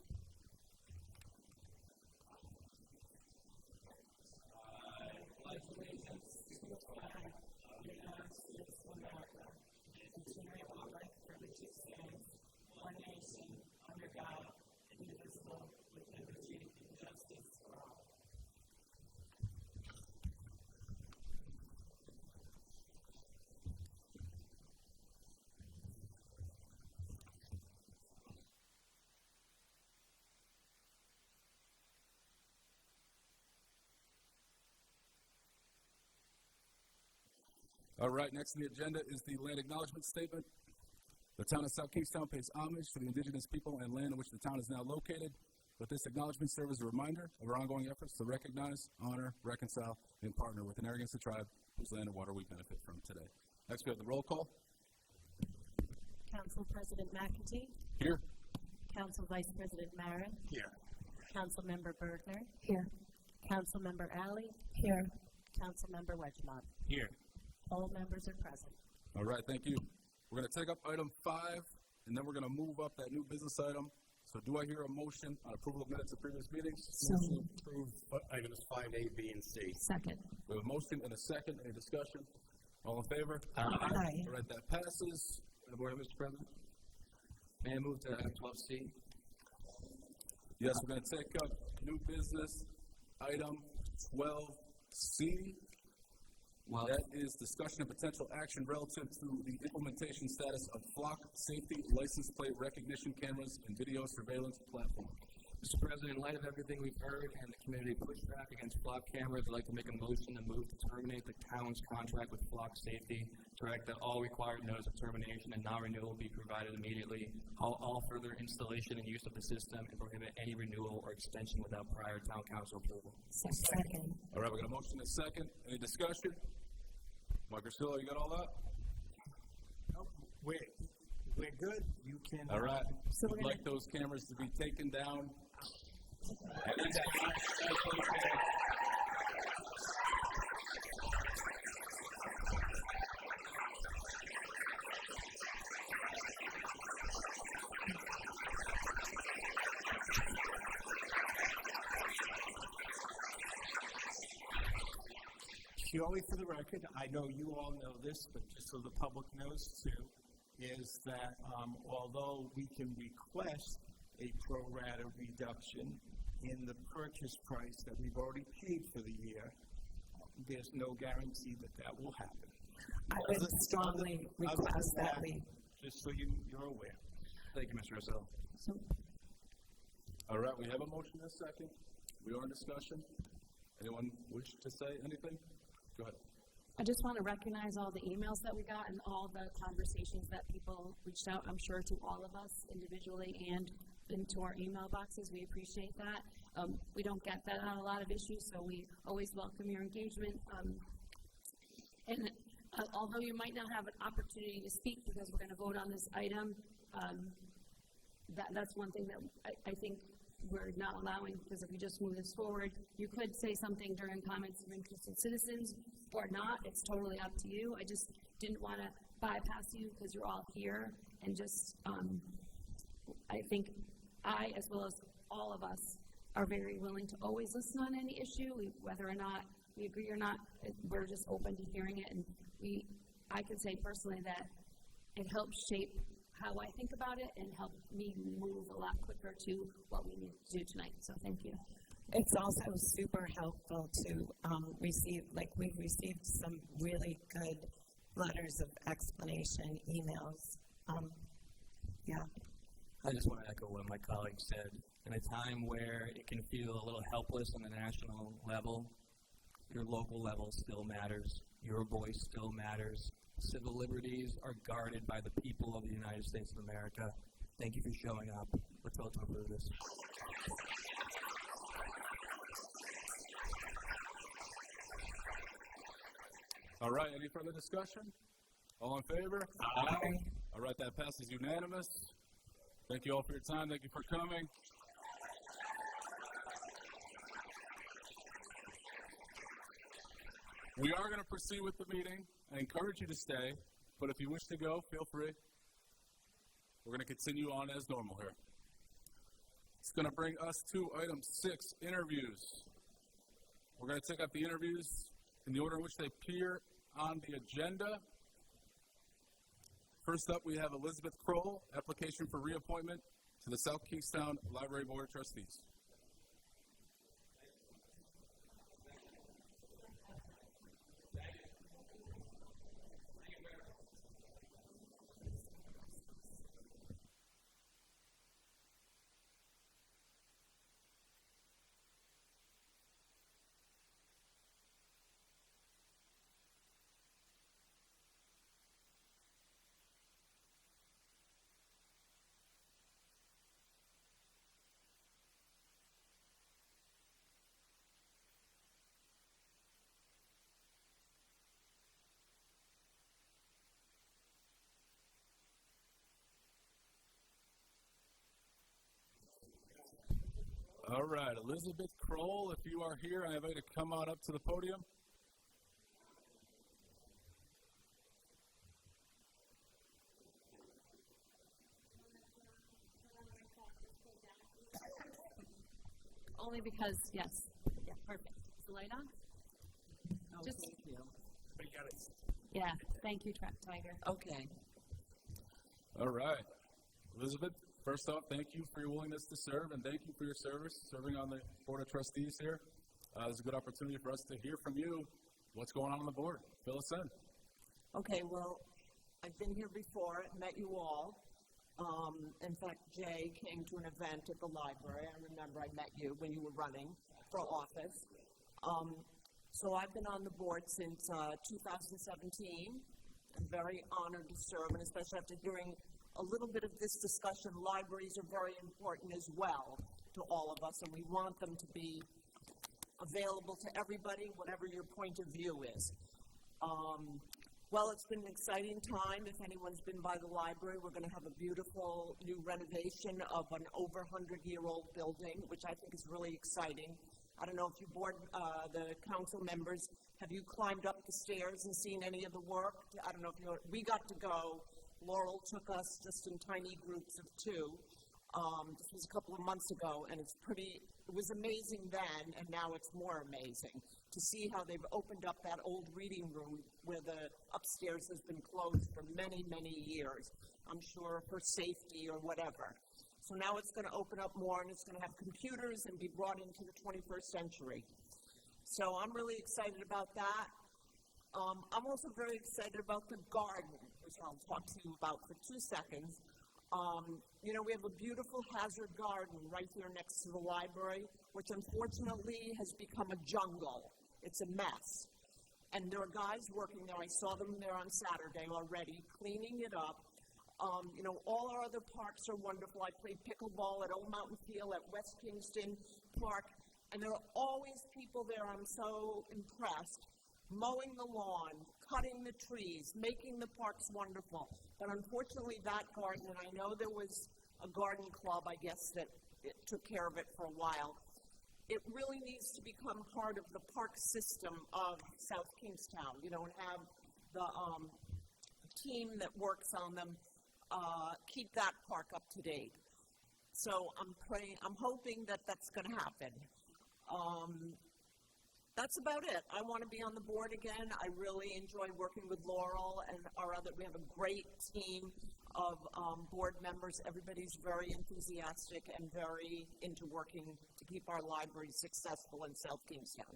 All right, next on the agenda is the land acknowledgement statement. The town of South Kingstown pays homage to the indigenous people and land in which the town is now located. But this acknowledgement serves as a reminder of our ongoing efforts to recognize, honor, reconcile, and partner with the Narragansett tribe whose land and water we benefit from today. Next, we have the roll call. Council President McEntee, Here. Council Vice President Mara, Here. Council Member Bergner, Here. Council Member Alley, Here. Council Member Wedgemont. Here. All members are present. All right, thank you. We're going to take up item 5, and then we're going to move up that new business item. So do I hear a motion on approval of minutes of previous meetings? So, Approve items 5A, B, and C. Second. We have a motion and a second. Any discussion? All in favor? aye. All right, that passes. Point of order, Mr. President. May I move to item 12C? Yes, we're going to take up new business item 12C. Well, That is discussion and potential action relative to the implementation status of flock safety license plate recognition cameras and video surveillance platform. Mr. President, in light of everything we've heard and the community pushback against flock cameras, I'd like to make a motion to move to terminate the town's contract with Flock Safety, direct that all required notice of termination and non-renewal be provided immediately, all further installation and use of the system, and prohibit any renewal or extension without prior town council approval. Second. All right, we got a motion and a second. Any discussion? Mike Ursillo, you got all that? Nope, we're good. You can. All right. So we're We'd gonna- like those cameras to be taken down. Purely for the record, I know you all know this, but just so the public knows too, is that although we can request a pro rata reduction in the purchase price that we've already paid for the year, there's no guarantee that that will happen. I would strongly request that we, Just so you're aware. Thank you, Mr. Russell. so, All right, we have a motion and a second. We are in discussion. Anyone wish to say anything? Go ahead. I just want to recognize all the emails that we got and all the conversations that people reached out, I'm sure, to all of us individually and into our email boxes. We appreciate that. We don't get that on a lot of issues, so we always welcome your engagement. Although you might not have an opportunity to speak because we're going to vote on this item, that's one thing that I think we're not allowing, because if we just move this forward, you could say something during comments of interested citizens or not. It's totally up to you. I just didn't want to bypass you because you're all here, and just I think I, as well as all of us, are very willing to always listen on any issue, whether or not we agree or not. We're just open to hearing it, and I can say personally that it helps shape how I think about it and help me move a lot quicker to what we need to do tonight. So thank you. it's also super helpful to receive, like we've received some really good letters of explanation, emails. Yeah. I just want to echo what my colleague said. In a time where it can feel a little helpless on the national level, your local level still matters. Your voice still matters. Civil liberties are guarded by the people of the United States of America. Thank you for showing up. Let's vote to approve this. All right, any further discussion? All in favor? Aye. All right, that passes unanimous. Thank you all for your time. Thank you for coming. We are going to proceed with the meeting. I encourage you to stay, but if you wish to go, feel free. we're going to continue on as normal here. It's going to bring us to item 6, interviews. We're going to take up the interviews in the order in which they appear on the agenda. First up, we have Elizabeth Kroll, application for reappointment to the South Kingstown Library Board of Trustees. All right, Elizabeth Kroll, if you are here, I invite you to come on up to the podium. Only because, yes. Yeah, perfect. Is the light on? Just, Thank you. yeah, thank you, Tiger. Okay. All right. Elizabeth, first off, thank you for your willingness to serve, and thank you for your service, serving on the Board of Trustees here. It's a good opportunity for us to hear from you what's going on the board. Fill us in. Okay, well, I've been here before, met you all. In fact, Jay came to an event at the library. I remember I met you when you were running for office. So I've been on the board since 2017. I'm very honored to serve, and especially after hearing a little bit of this discussion, libraries are very important as well to all of us, and we want them to be available to everybody, whatever your point of view is. Well, it's been an exciting time. If anyone's been by the library, we're going to have a beautiful new renovation of an over 100-year-old building, which I think is really exciting. I don't know if you the council members, have you climbed up the stairs and seen any of the work? I don't know if we got to go. Laurel took us just in tiny groups of 2. This was a couple of months ago, and it was amazing then, and now it's more amazing to see how they've opened up that old reading room where the upstairs has been closed for many, many years, I'm sure for safety or whatever. So now it's going to open up more, and it's going to have computers and be brought into the 21st century. So I'm really excited about that. I'm also very excited about the garden, which I'll talk to you about for 2 seconds. You know, we have a beautiful hazard garden right here next to the library, which unfortunately has become a jungle. It's a mess. And there are guys working there. I saw them there on Saturday already, cleaning it up. You know, all our other parks are wonderful. I played pickleball at Old Mountain Field, at West Kingston Park, and there are always people there. I'm so impressed. Mowing the lawn, cutting the trees, making the parks wonderful. But unfortunately, that garden, and I know there was a garden club, I guess, that it took care of it for a while. It really needs to become part of the park system of South Kingstown, you know, and have the team that works on them keep that park up to date. So I'm hoping that that's going to happen. That's about it. I want to be on the board again. I really enjoy working with Laurel and we have a great team of board members. Everybody's very enthusiastic and very into working to keep our library successful in South Kingstown.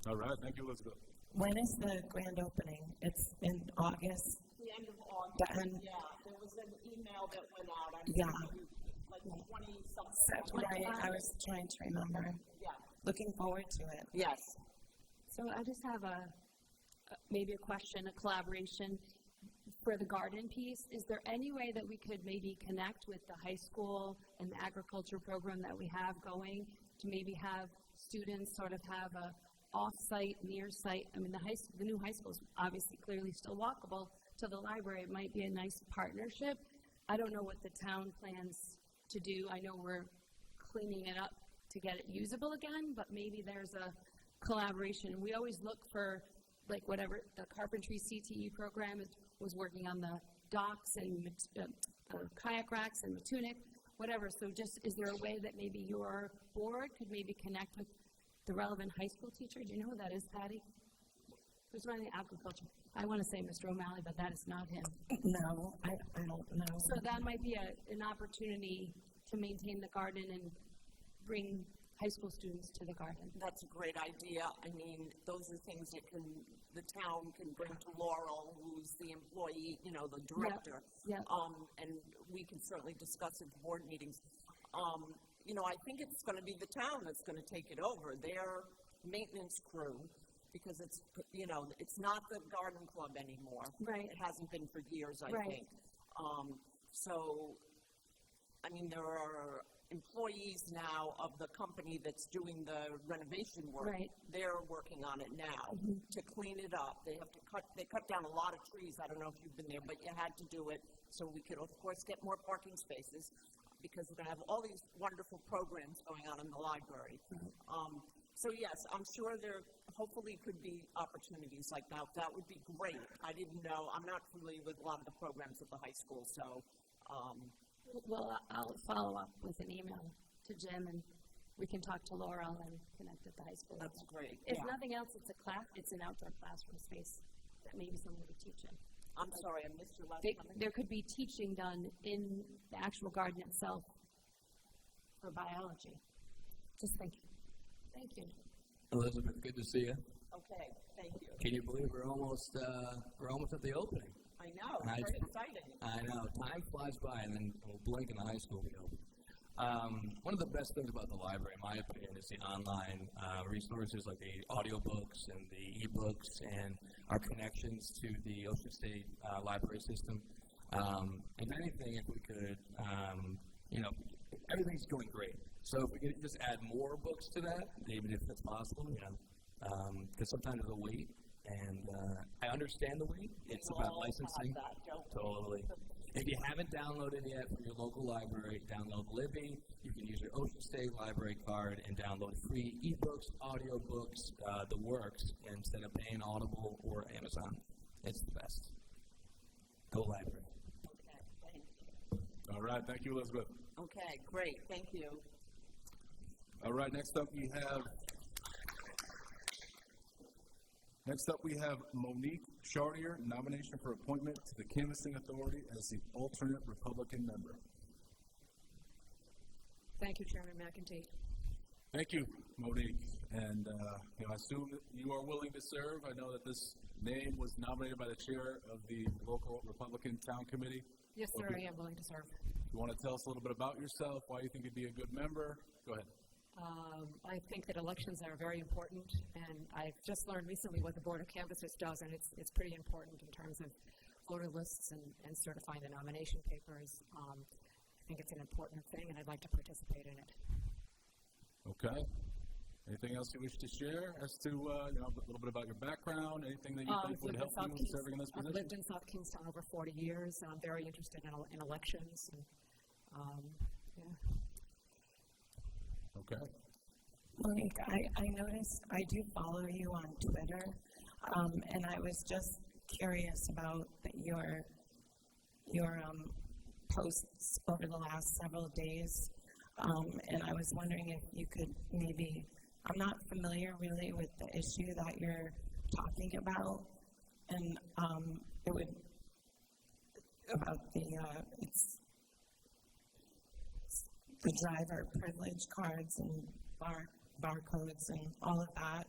All right. Thank you, Elizabeth. When is the grand opening? It's in August. The end of August. And yeah, there was an email that went out. Like 20-something. Right, I was trying to remember. Yeah. Looking forward to it. Yes. So I just have maybe a question, a collaboration for the garden piece. Is there any way that we could maybe connect with the high school and the agriculture program that we have going to maybe have students sort of have a off-site, near-site? I mean, the new high school is obviously clearly still walkable to the library. It might be a nice partnership. I don't know what the town plans to do. I know we're cleaning it up to get it usable again, but maybe there's a collaboration. We always look for, like, whatever the carpentry CTE program was working on the docks and kayak racks in Matunic, whatever. So just, is there a way that maybe your board could maybe connect with the relevant high school teacher? Do you know who that is, Patty? Who's running agriculture? I want to say Mr. O'Malley, but that is not him. No, I don't know. So that might be an opportunity to maintain the garden and bring high school students to the garden. That's a great idea. I mean, those are things that the town can bring to Laurel, who's the employee, the director. Yeah. And we can certainly discuss at the board meetings. I think it's going to be the town that's going to take it over. Their maintenance crew, because it's not the garden club anymore. Right. It hasn't been for years, I Right. think. There are employees now of the company that's doing the renovation work. Right. They're working on it now to clean it up. They cut down a lot of trees. I don't know if you've been there, but you had to do it so we could, of course, get more parking spaces, because we're going to have all these wonderful programs going on in the library. So yes, I'm sure there hopefully could be opportunities like that. That would be great. I didn't know. I'm not familiar with a lot of the programs at the high school, so. Well, I'll follow up with an email to Jim, and we can talk to Laurel and connect at the high school. That's great. If yeah. nothing else, it's an outdoor classroom space that maybe someone would teach in. I'm sorry, I missed your last comment. There could be teaching done in the actual garden itself for biology. Just thinking. Thank you. Elizabeth, good to see you. Okay, thank you. Can you believe we're almost at the opening? I know, it's very exciting. I know. Time flies by, and then we'll blink and the high school will be open. One of the best things about the library, in my opinion, is the online resources like the audiobooks and the ebooks and our connections to the Ocean State library system. If anything, if we could, everything's going great. So if we could just add more books to that, even if that's possible, because sometimes there's a wait. And I understand the wait. It's about licensing. Totally. If you haven't downloaded yet from your local library, download Libby. You can use your Ocean State library card and download free ebooks, audiobooks, the works, instead of paying Audible or Amazon. It's the best. Go library. Okay, thank you. All right, thank you, Elizabeth. Okay, great, thank you. All right, next up we have Monique Chartier, nomination for appointment to the Canvassing Authority as the alternate Republican member. Thank you, Chairman McEntee. Thank you, Monique. And I assume that you are willing to serve. I know that this name was nominated by the chair of the local Republican Town Committee. Yes, sir, I am willing to serve. You want to tell us a little bit about yourself, why you think you'd be a good member? Go ahead. I think that elections are very important, and I've just learned recently what the Board of Canvassers does, and it's pretty important in terms of voter lists and certifying the nomination papers. I think it's an important thing, and I'd like to participate in it. Okay. Anything else you wish to share as to a little bit about your background, anything that you think would help you in serving in this position? I've lived in South Kingstown over 40 years, and I'm very interested in elections. And, yeah. Okay. Monique, I noticed, I do follow you on Twitter, and I was just curious about your posts over the last several days, and I was wondering if you could maybe, I'm not familiar really with the issue that you're talking about, and it would, about it's the driver privilege cards and barcodes and all of that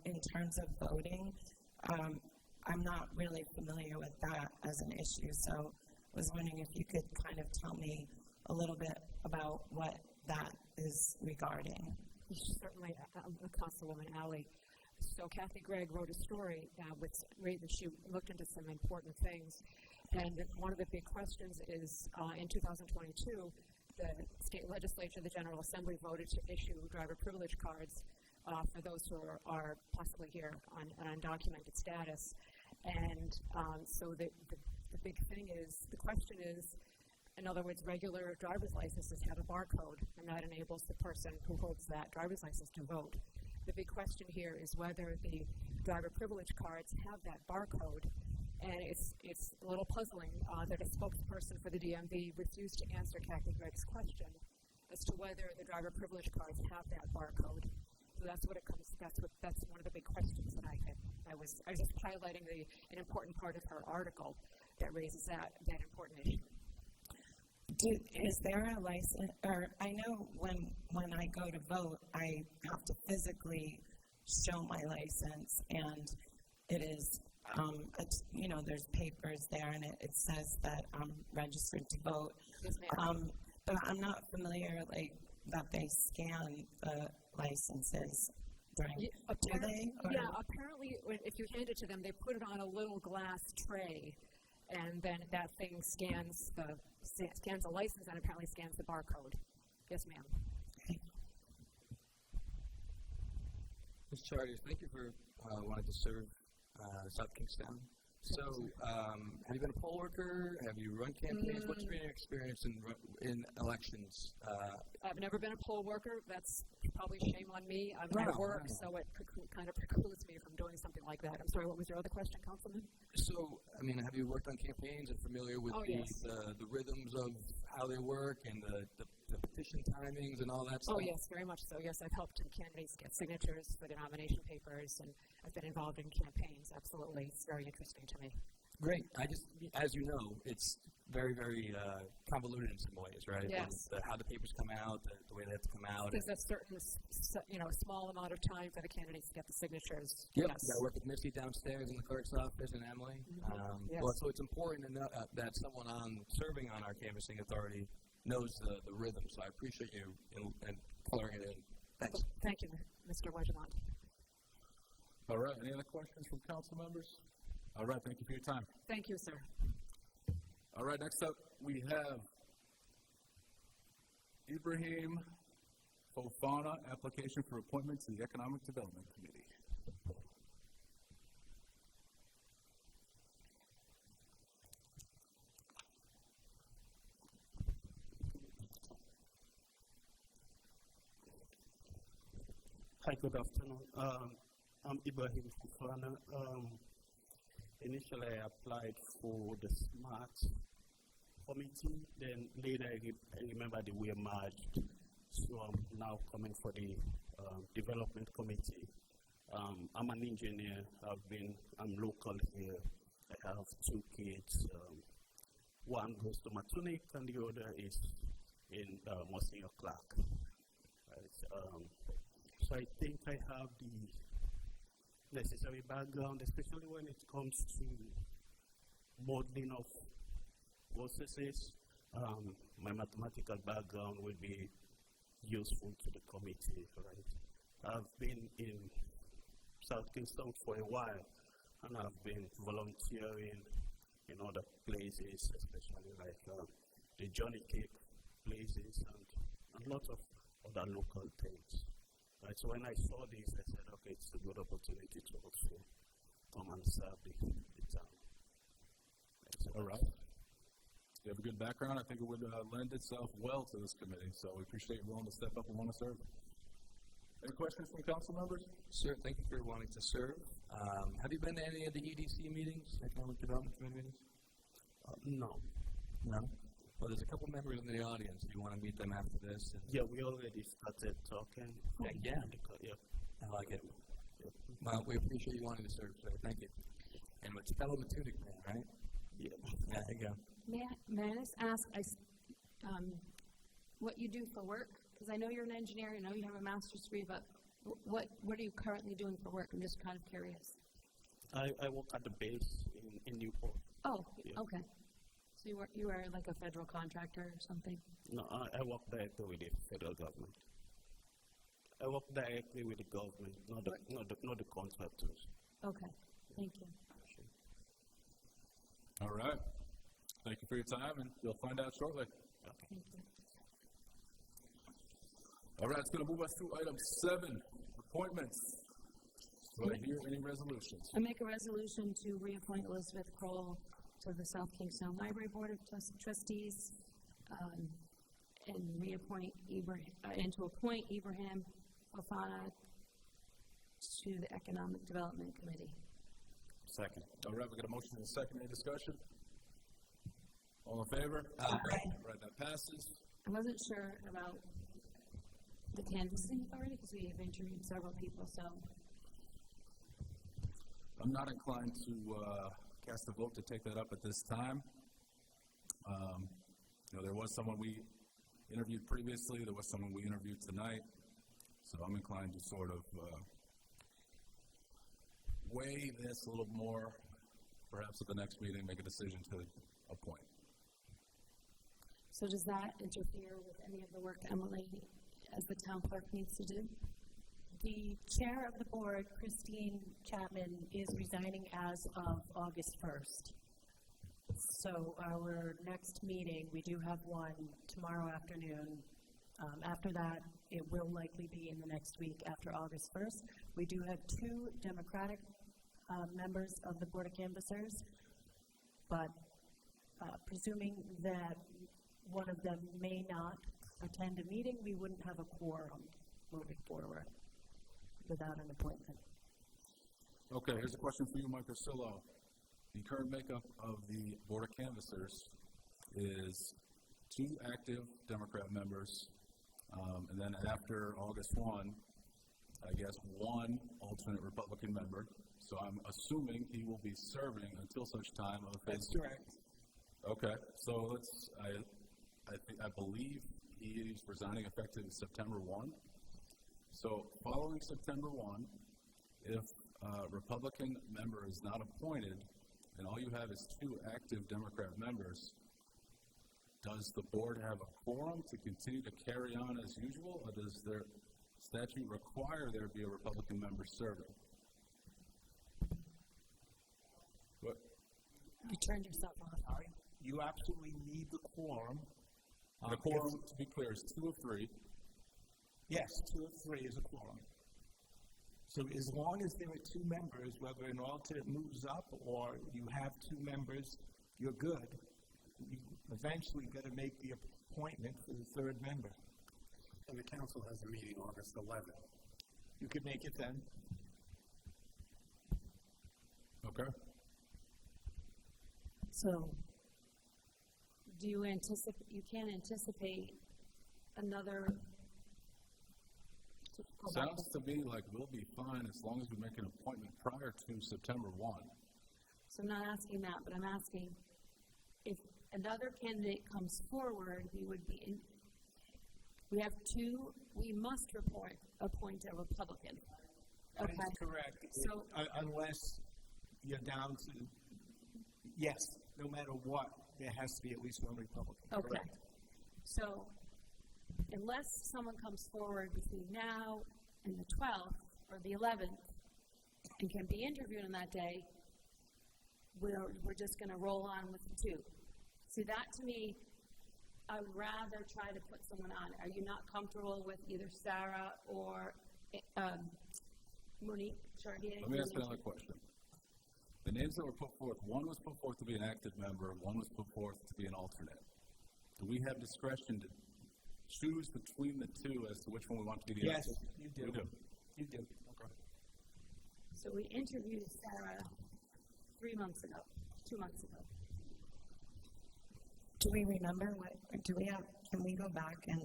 in terms of voting. I'm not really familiar with that as an issue, so I was wondering if you could kind of tell me a little bit about what that is regarding. Certainly, Councilwoman Alley. So Kathy Gregg wrote a story with she looked into some important things, and one of the big questions is in 2022, the state legislature, the General Assembly, voted to issue driver privilege cards for those who are possibly here on undocumented status. And so the big thing is, the question is, in other words, regular driver's licenses have a barcode, and that enables the person who holds that driver's license to vote. The big question here is whether the driver privilege cards have that barcode, And it's a little puzzling that a spokesperson for the DMV refused to answer Kathy Gregg's question as to whether the driver privilege cards have that barcode. So that's what it comes. That's one of the big questions that I had. I was just highlighting an important part of her article that raises that important issue. Is there a license, or I know when I go to vote, I have to physically show my license, and it is, there's papers there, and it says that I'm registered to vote. Yes, ma'am. But I'm not familiar, that they scan the licenses during, do they? Or? Yeah, apparently, if you hand it to them, they put it on a little glass tray, and then that thing scans the license and apparently scans the barcode. Yes, ma'am. Ms. Charters, thank you for wanting to serve South Kingstown. So, have you been a poll worker? Have you run campaigns? What's been your experience in elections? I've never been a poll worker. That's probably shame on me. I'm out of work, so it kind of precludes me from doing something like that. I'm sorry, what was your other question, Councilman? So, have you worked on campaigns and familiar with the rhythms of how they work and the petition timings and all that stuff? Oh, yes, very much so. Yes, I've helped candidates get signatures for the nomination papers, and I've been involved in campaigns. Absolutely. It's very interesting to me. Great. As you know, it's very, very convoluted in some ways, right? Yes. How the papers come out, the way they have to come out. There's a certain, small amount of time for the candidates to get the signatures. Yep. Yes. I work with Misty downstairs in the clerk's office and Emily. Yes. Well, so it's important to know that someone serving on our canvassing authority knows the rhythm. So I appreciate you and coloring it in. Thanks. Thank you, Mr. Wedgemont. All right, any other questions from council members? All right, thank you for your time. Thank you, sir. All right, next up we have Ibrahim Fofana, application for appointment to the Economic Development Committee. Hi, good afternoon. I'm Ibrahim Fofana. Initially, I applied for the SMART committee, then later I remember they were merged. So I'm now coming for the development committee. I'm an engineer. I'm local here. I have 2 kids. One goes to Matunic and the other is in Monsignor Clark. Right. So I think I have the necessary background, especially when it comes to modeling of processes. My mathematical background will be useful to the committee, right? I've been in South Kingston for a while, and I've been volunteering in other places, especially like the Johnny Cake places and a lot of other local things. Right, so when I saw this, I said, okay, it's a good opportunity to also come and serve the town. All right. You have a good background. I think it would lend itself well to this committee, so we appreciate you willing to step up and want to serve. Any questions from council members? Sir, thank you for wanting to serve. Have you been to any of the EDC meetings, Economic Development Committee meetings? No. No? Well, there's a couple members in the audience. Do you want to meet them after this? Yeah, we already started talking. Yeah. Yeah. I like it. Yeah. Well, we appreciate you wanting to serve, sir. Thank you. And it's fellow Matunic man, right? Yeah. Yeah, there you go. May I just ask what you do for work? Because I know you're an engineer, I know you have a master's degree, but what are you currently doing for work? I'm just kind of curious. I work at the base in Newport. Oh, yeah. Okay. So you are like a federal contractor or something? No, I work directly with the federal government. I work directly with the government, not the contractors. Okay, thank you. All right. Thank you for your time, and you'll find out shortly. Thank you. All right, it's going to move us to item 7, appointments. Do I hear any resolutions? I make a resolution to reappoint Elizabeth Kroll to the South Kingstown Library Board of Trustees, and reappoint and to appoint Ibrahim Fofana to the Economic Development Committee. Second. All right, we got a motion and a second. Any discussion? All in favor? Aye. Right, that passes. I wasn't sure about the canvassing authority because we have interviewed several people, so I'm not inclined to cast a vote to take that up at this time. There was someone we interviewed previously. There was someone we interviewed tonight. So I'm inclined to sort of weigh this a little more, perhaps at the next meeting, make a decision to appoint. so does that interfere with any of the work Emily, as the town clerk, needs to do? The chair of the board, Christine Chapman, is resigning as of August 1st. So our next meeting, we do have one tomorrow afternoon. After that, it will likely be in the next week after August 1st. We do have 2 Democratic members of the Board of Canvassers, but presuming that one of them may not attend a meeting, we wouldn't have a quorum moving forward without an appointment. Okay, here's a question for you, Mike Ursillo. The current makeup of the Board of Canvassers is 2 active Democrat members, and then after August 1, I guess 1 alternate Republican member. So I'm assuming he will be serving until such time of his... That's correct. Okay, so I believe he is resigning effective September 1. So following September 1, if a Republican member is not appointed, and all you have is 2 active Democrat members, does the board have a quorum to continue to carry on as usual, or does their statute require there be a Republican member serving? What? You turned yourself off. Sorry. You absolutely need the quorum. The quorum, to be clear, is 2 of 3. Yes, 2 of 3 is a quorum. So as long as there are 2 members, whether an alternate moves up or you have 2 members, you're good. You eventually got to make the appointment for the 3rd member. And the council has a meeting August 11th. You could make it then. Okay. So, do you anticipate, you can't anticipate another... Sounds to me like we'll be fine as long as we make an appointment prior to September 1. So I'm not asking that, but I'm asking if another candidate comes forward, we would be in, we have 2, we must appoint a Republican. That is correct. So, unless you're down to, yes, no matter what, there has to be at least 1 Republican. okay. Correct. So, unless someone comes forward between now and the 12th or the 11th and can be interviewed on that day, we're just going to roll on with the 2. See, that to me, I would rather try to put someone on. Are you not comfortable with either Sarah or Monique Chartier? Let me ask another question. The names that were put forth, one was put forth to be an active member, one was put forth to be an alternate. Do we have discretion to choose between the 2 as to which one we want to be the Yes, alternate? you do. We do. You do. Okay. So we interviewed Sarah 3 months ago, 2 months ago. Do we remember can we go back and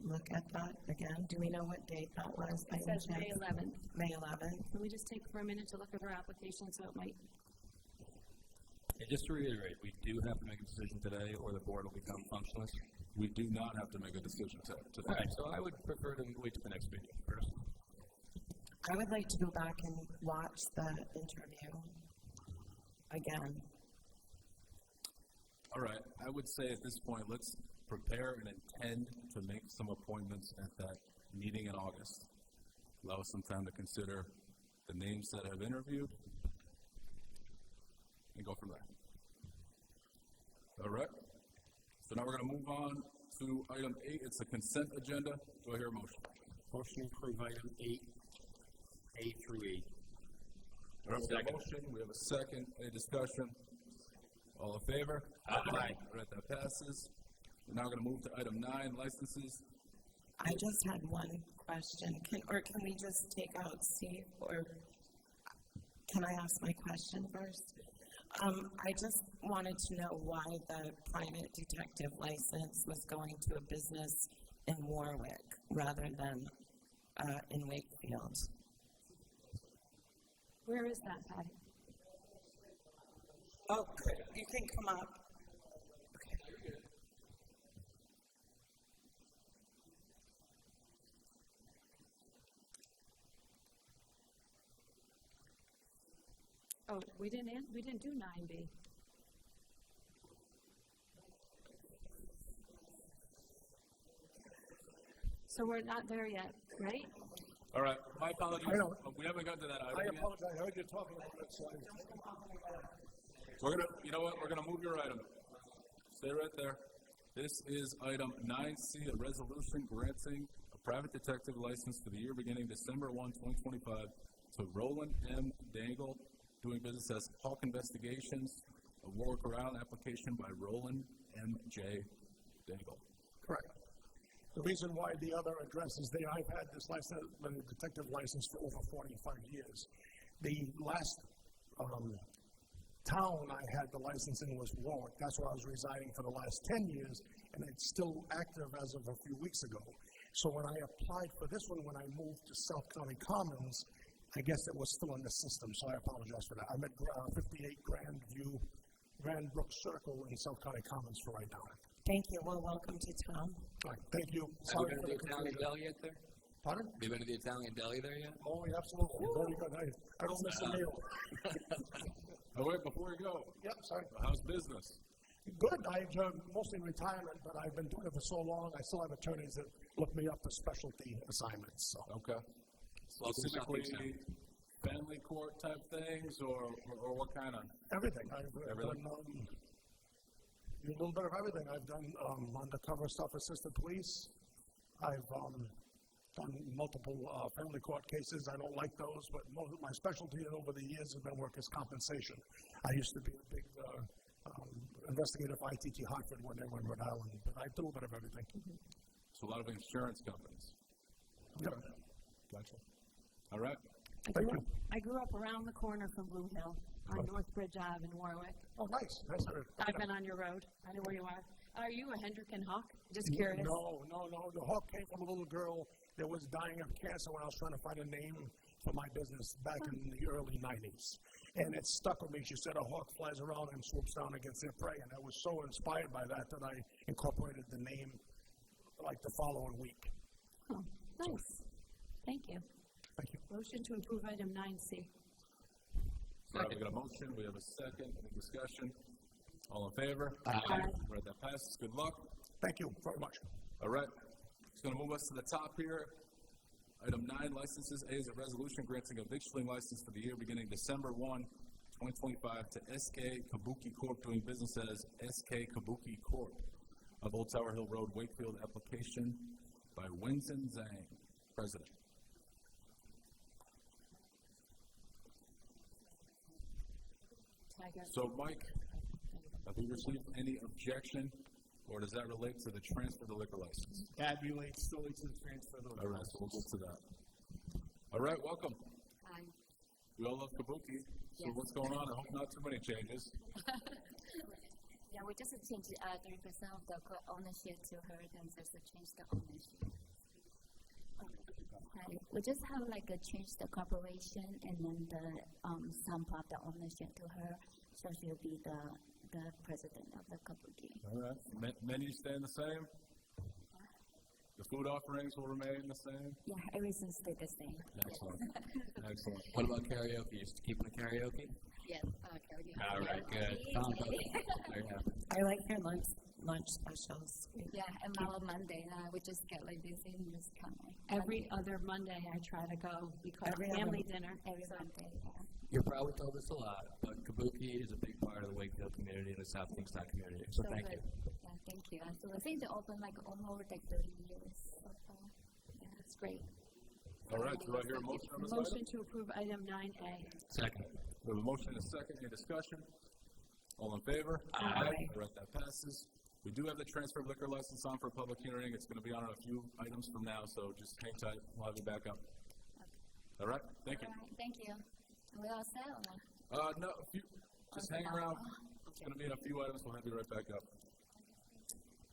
look at that again? Do we know what date that was? It says May 11th. May 11th. Can we just take for a minute to look at her application so it might... And just to reiterate, we do have to make a decision today or the board will become functionless. We do not have to make a decision today. All right, so I would prefer to wait to the next meeting first. I would like to go back and watch the interview again. All right. I would say at this point, let's prepare and intend to make some appointments at that meeting in August. Allow us some time to consider the names that have interviewed and go from there. All right. So now we're going to move on to item 8. It's the consent agenda. Do I hear a motion? Motion to approve item 8, A through E. All right, we have a motion. We have a second. Any discussion? All in favor? Aye. All right, that passes. We're now going to move to item 9, licenses. I just had one question. Can we just take out C, or can I ask my question first? I just wanted to know why the private detective license was going to a business in Warwick rather than in Wakefield. Where is that, Patty? Oh, good. You can come up. Oh, we didn't do 9B. So we're not there yet, right? All right, my apologies. I know. We haven't gotten to that item I yet. apologize, I heard you talking about it, so We're gonna, you know what, we're gonna move your item. Stay right there. This is item 9C, a resolution granting a private detective license for the year beginning December 1, 2025 to Roland M. Dangle, doing business as Hawk Investigations, a Warwick, Rhode Island application by Roland M. J. Dangle. Correct. The reason why the other address is there, I've had this license, the detective license for over 45 years. The last town I had the license in was Warwick. That's where I was residing for the last 10 years, and it's still active as of a few weeks ago. So when I applied for this one, when I moved to South County Commons, I guess it was still in the system, so I apologize for that. I'm at 58 Grand Brook Circle in South County Commons for right now. Thank you. Well, welcome to town. All right, thank you. Have you been to the Italian deli yet there? Pardon? Have you been to the Italian deli there yet? Oh, yeah, absolutely. Very good. I don't miss a meal. Oh, wait, before we go. Yep, sorry. How's business? Good. I've mostly retirement, but I've been doing it for so long. I still have attorneys that look me up for specialty assignments. So. Okay. Specifically, family court type things, or what kind of? Everything. I've Everything? done a little bit of everything. I've done undercover stuff, assisted police. I've done multiple family court cases. I don't like those, but my specialty over the years has been workers' compensation. I used to be a big investigator for ITT Hartford when they were in Rhode Island, but I do a bit of everything. So a lot of insurance companies. Yep. Gotcha. All right. I grew up around the corner from Blue Hill on Northbridge Ave in Warwick. Oh, nice. Nice. I've been on your road. I know where you are. Are you a Hendrick and Hawk? Just curious. No. The Hawk came from a little girl that was dying of cancer when I was trying to find a name for my business back in the early 90s. And it stuck with me. She said a hawk flies around and swoops down against their prey. And I was so inspired by that that I incorporated the name like the following week. Oh, nice. Thank you. Thank you. Motion to approve item 9C. All right, we got a motion. We have a second. Any discussion? All in favor? Aye. All right, that passes. Good luck. Thank you very much. All right. It's going to move us to the top here. Item 9, licenses. A is a resolution granting a victualling license for the year beginning December 1, 2025 to SK Kabuki Corp. Doing business as SK Kabuki Corp. of Old Tower Hill Road, Wakefield, application by Winston Zhang, President. So, Mike, have we received any objection, or does that relate to the transfer of the liquor license? That relates solely to the transfer of the liquor All right, so we'll get to that. All right, welcome. Hi. We all love Kabuki. So Yes. what's going on? I hope not too many changes. Yeah, we just changed 30% of the ownership to her, then just change the ownership. Hi. We just have like a change the corporation and then the some part the ownership to her, so she'll be the president of the Kabuki. All right. Menu staying the same? The food offerings will remain the same? Yeah, everything stayed the same. Excellent. Excellent. What about karaoke? You keeping the karaoke? Yes, karaoke. All right, good. Very happy. I like your lunch specials. Yeah, and our Monday, we just get like this in this coming. Every other Monday I try to go because Every family other- dinner. Every Monday, yeah. You're probably told this a lot, but Kabuki is a big part of the Wakefield community and the South Kingstown community. So thank you. Yeah, thank you. So I think they opened like almost like 30 years so far. Yeah, it's great. All right, do I hear a motion on this item? Motion to approve item 9A. Second. We have a motion and a second. Any discussion? All in favor? Aye. All right, that passes. We do have the transfer of liquor license on for a public hearing. It's going to be on in a few items from now, so just hang tight. We'll have you back up. All right, thank you. All right, thank you. Are we all set or not? No, just hang around. It's going to be in a few items. We'll have you right back up.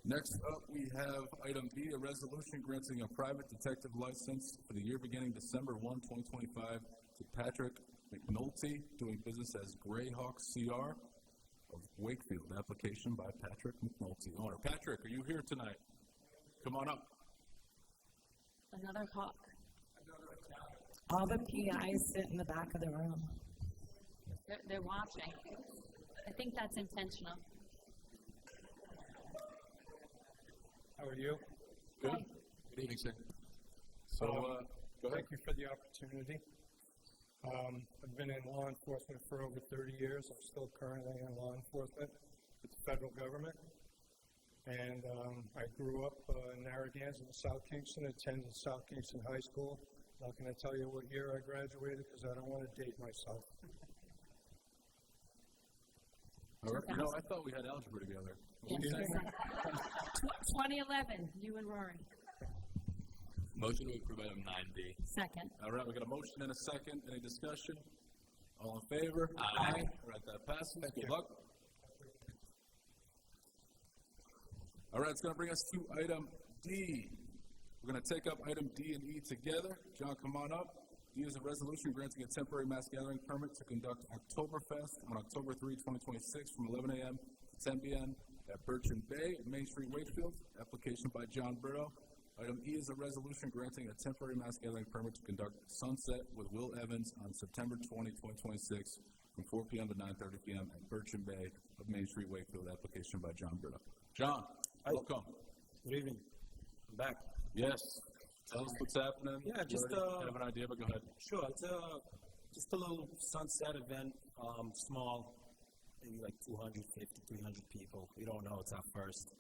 Next up, we have item B, a resolution granting a private detective license for the year beginning December 1, 2025 to Patrick McNulty, doing business as Greyhawk CR of Wakefield. Application by Patrick McNulty, owner. Patrick, are you here tonight? Come on up. Another hawk. All the PIs sit in the back of the room. They're watching. I think that's intentional. How are you? Good. Hi. Good evening, sir. So, go ahead. Thank you for the opportunity. I've been in law enforcement for over 30 years. I'm still currently in law enforcement with the federal government. And I grew up in Narragansett, South Kingston, attended South Kingston High School. Not going to tell you what year I graduated because I don't want to date myself. All right. You know, I thought we had algebra together. What were you saying? 2011, you and Rory. Motion to approve item 9B. Second. All right, we got a motion and a second. Any discussion? All in favor? Aye. All right, that passes. Good luck. All right, it's going to bring us to item D. We're going to take up item D and E together. John, come on up. D is a resolution granting a temporary mass gathering permit to conduct Oktoberfest on October 3, 2026 from 11 a.m. to 10 p.m. at Birchen Bay, Main Street, Wakefield. Application by John Burrow. Item E is a resolution granting a temporary mass gathering permit to conduct Sunset with Will Evans on September 20, 2026 from 4 p.m. to 9:30 p.m. at Birchen Bay of Main Street, Wakefield. Application by John Burrow. John, welcome. Good evening. I'm back. Yes. Tell us what's happening. Yeah, just You already have an idea, but go ahead. Sure, it's just a little sunset event, small, maybe like 250, 300 people. We don't know, it's our first.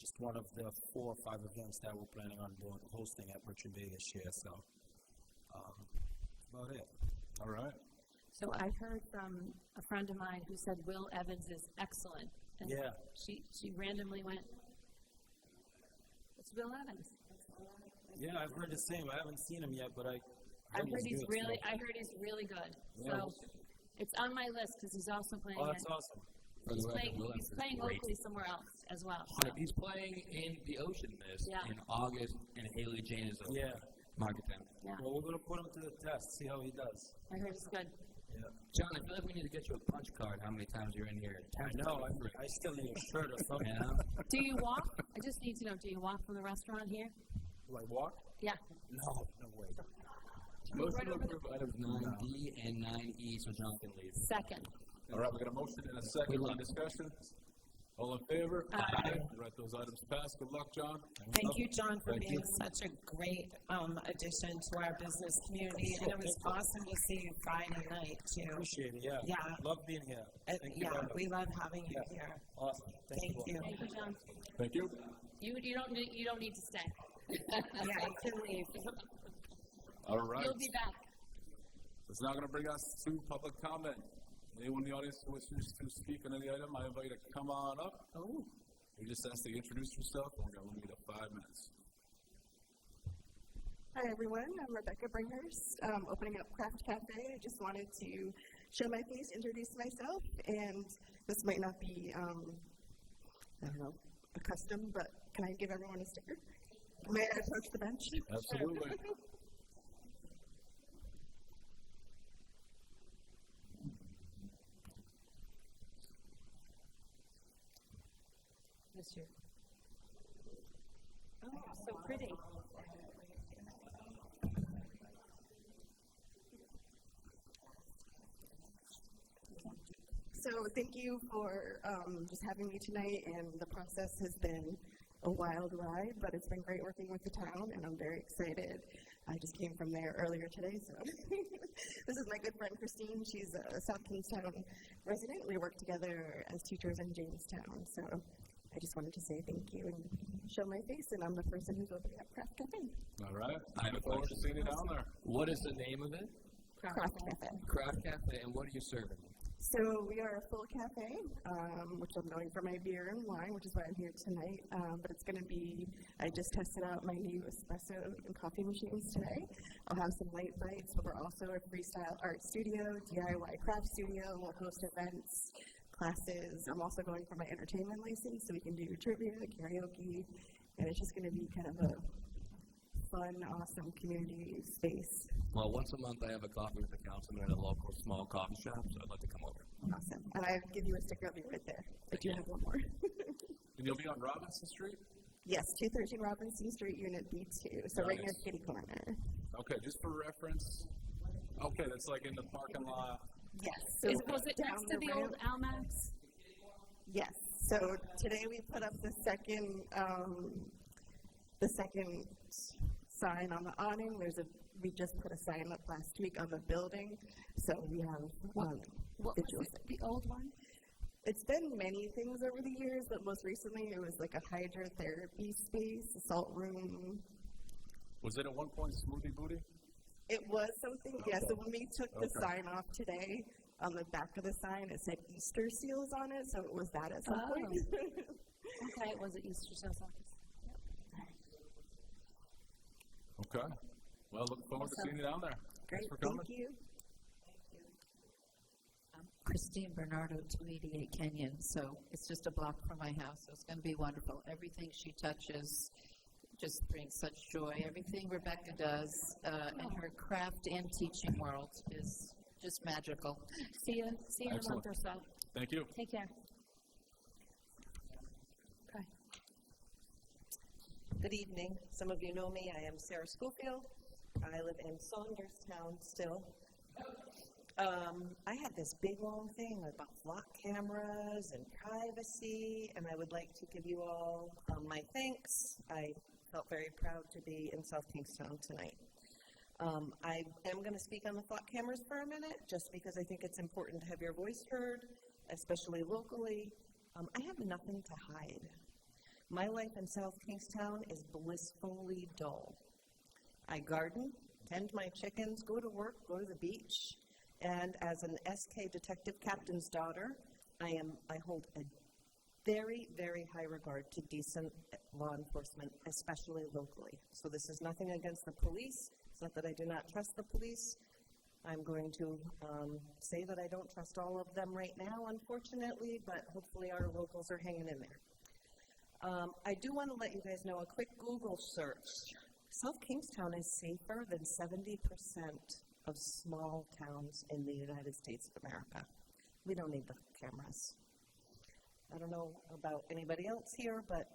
Just one of the 4 or 5 events that we're planning on hosting at Birchen Bay this year, so that's about it. All right. So I heard from a friend of mine who said Will Evans is excellent. And Yeah. She randomly went, it's Will Evans. Yeah, I've heard the same. I haven't seen him yet, but I I heard he's good, really, so. I heard he's really good. Yeah. So it's on my list because he's also playing. Oh, that's awesome. For the record, Will He's Evans is playing great. locally somewhere else as well. So. He's playing in the Ocean Mist Yeah. in August, and Haley Jane is over. Yeah. Marketing. Yeah. Well, we're going to put him to the test, see how he does. I heard it's good. Yeah. John, I feel like we need to get you a punch card. How many times you're in here? I know. I still need a shirt or something. Yeah. Do you walk? I just need to know, do you walk from the restaurant here? Do I walk? Yeah. No way. Motion to approve items 9D and 9E so John can leave. Second. All right, we got a motion and a second on discussion. All in favor? Aye. All right, those items pass. Good luck, John. Thank you, John, for Thank being you. such a great addition to our business community. And it was awesome to see you Friday night, too. Appreciate it, yeah. Yeah. Love being here. Thank you Yeah, very much. we love having you Yeah. here. Awesome. Thank you. Thank you, John. Thank you. You don't need to stay. Yeah, you can leave. All right. You'll be back. It's now going to bring us to public comment. Anyone in the audience who wishes to speak on any item, I invite you to come on up. Oh. We just ask that you introduce yourself, and we're going to limit it to 5 minutes. Hi everyone, I'm Rebecca Bringhurst, opening up Craft Cafe. I just wanted to show my face, introduce myself, and this might not be, I don't know, a custom, but can I give everyone a sticker? May I approach the bench? Absolutely. This year. Oh, so pretty. So thank you for just having me tonight, and the process has been a wild ride, but it's been great working with the town, and I'm very excited. I just came from there earlier today, so this is my good friend Christine. She's a South Kingstown resident. We work together as teachers in Jamestown, so I just wanted to say thank you and show my face, and I'm the person who's opening up Craft Cafe. All right. I have a Look forward to seeing you down there. What is the name of it? Craft Cafe. Craft Cafe, and what are you serving? So we are a full cafe, which I'm known for my beer and wine, which is why I'm here tonight. But it's going to be, I just tested out my new espresso and coffee machines today. I'll have some late nights, but we're also a freestyle art studio, DIY craft studio. We'll host events, classes. I'm also going for my entertainment license, so we can do trivia, karaoke, and it's just going to be kind of a fun, awesome community space. Well, once a month I have a coffee with the councilman at a local small coffee shop, so I'd like to come over. Awesome. And I'll give you a sticker, I'll be right there. I do have one more. And you'll be on Robinson Street? Yes, 213 Robinson Street, Unit B2, so right near Nice. Kitty Corner. Okay, just for reference. Okay, that's like in the parking lot. Yes. So Was it down next to the old ramp- Almax? Yes. So today we put up the second sign on the awning. We just put a sign up last week on the building, so we have What was visuals. it, the old one? It's been many things over the years, but most recently it was like a hydrotherapy space, a salt room. Was it at one point Smoothie Booty? It was something, yeah. Okay. So when we took the Okay. sign off today, on the back of the sign it said Easter seals on it, so it was that at some point. Okay, it was at Easter Sales Office. Okay. Well, look forward to seeing you down there. Great, Thanks for coming. thank you. Christine Bernardo, 288 Kenyon. So it's just a block from my house. So it's going to be wonderful. Everything she touches just brings such joy. Everything Rebecca does in her craft and teaching world is just magical. See you in a month or so. Thank you. Take care. Okay. Good evening. Some of you know me. I am Sarah Schofield. I live in Saunderstown still. I had this big long thing about flock cameras and privacy, and I would like to give you all my thanks. I felt very proud to be in South Kingstown tonight. I am going to speak on the flock cameras for a minute, just because I think it's important to have your voice heard, especially locally. I have nothing to hide. My life in South Kingstown is blissfully dull. I garden, tend my chickens, go to work, go to the beach, and as an SK detective captain's daughter, I hold a very, very high regard to decent law enforcement, especially locally. So this is nothing against the police. It's not that I do not trust the police. I'm going to say that I don't trust all of them right now, unfortunately, but hopefully our locals are hanging in there. I do want to let you guys know a quick Google search. South Kingstown is safer than 70% of small towns in the United States of America. We don't need the cameras. I don't know about anybody else here, but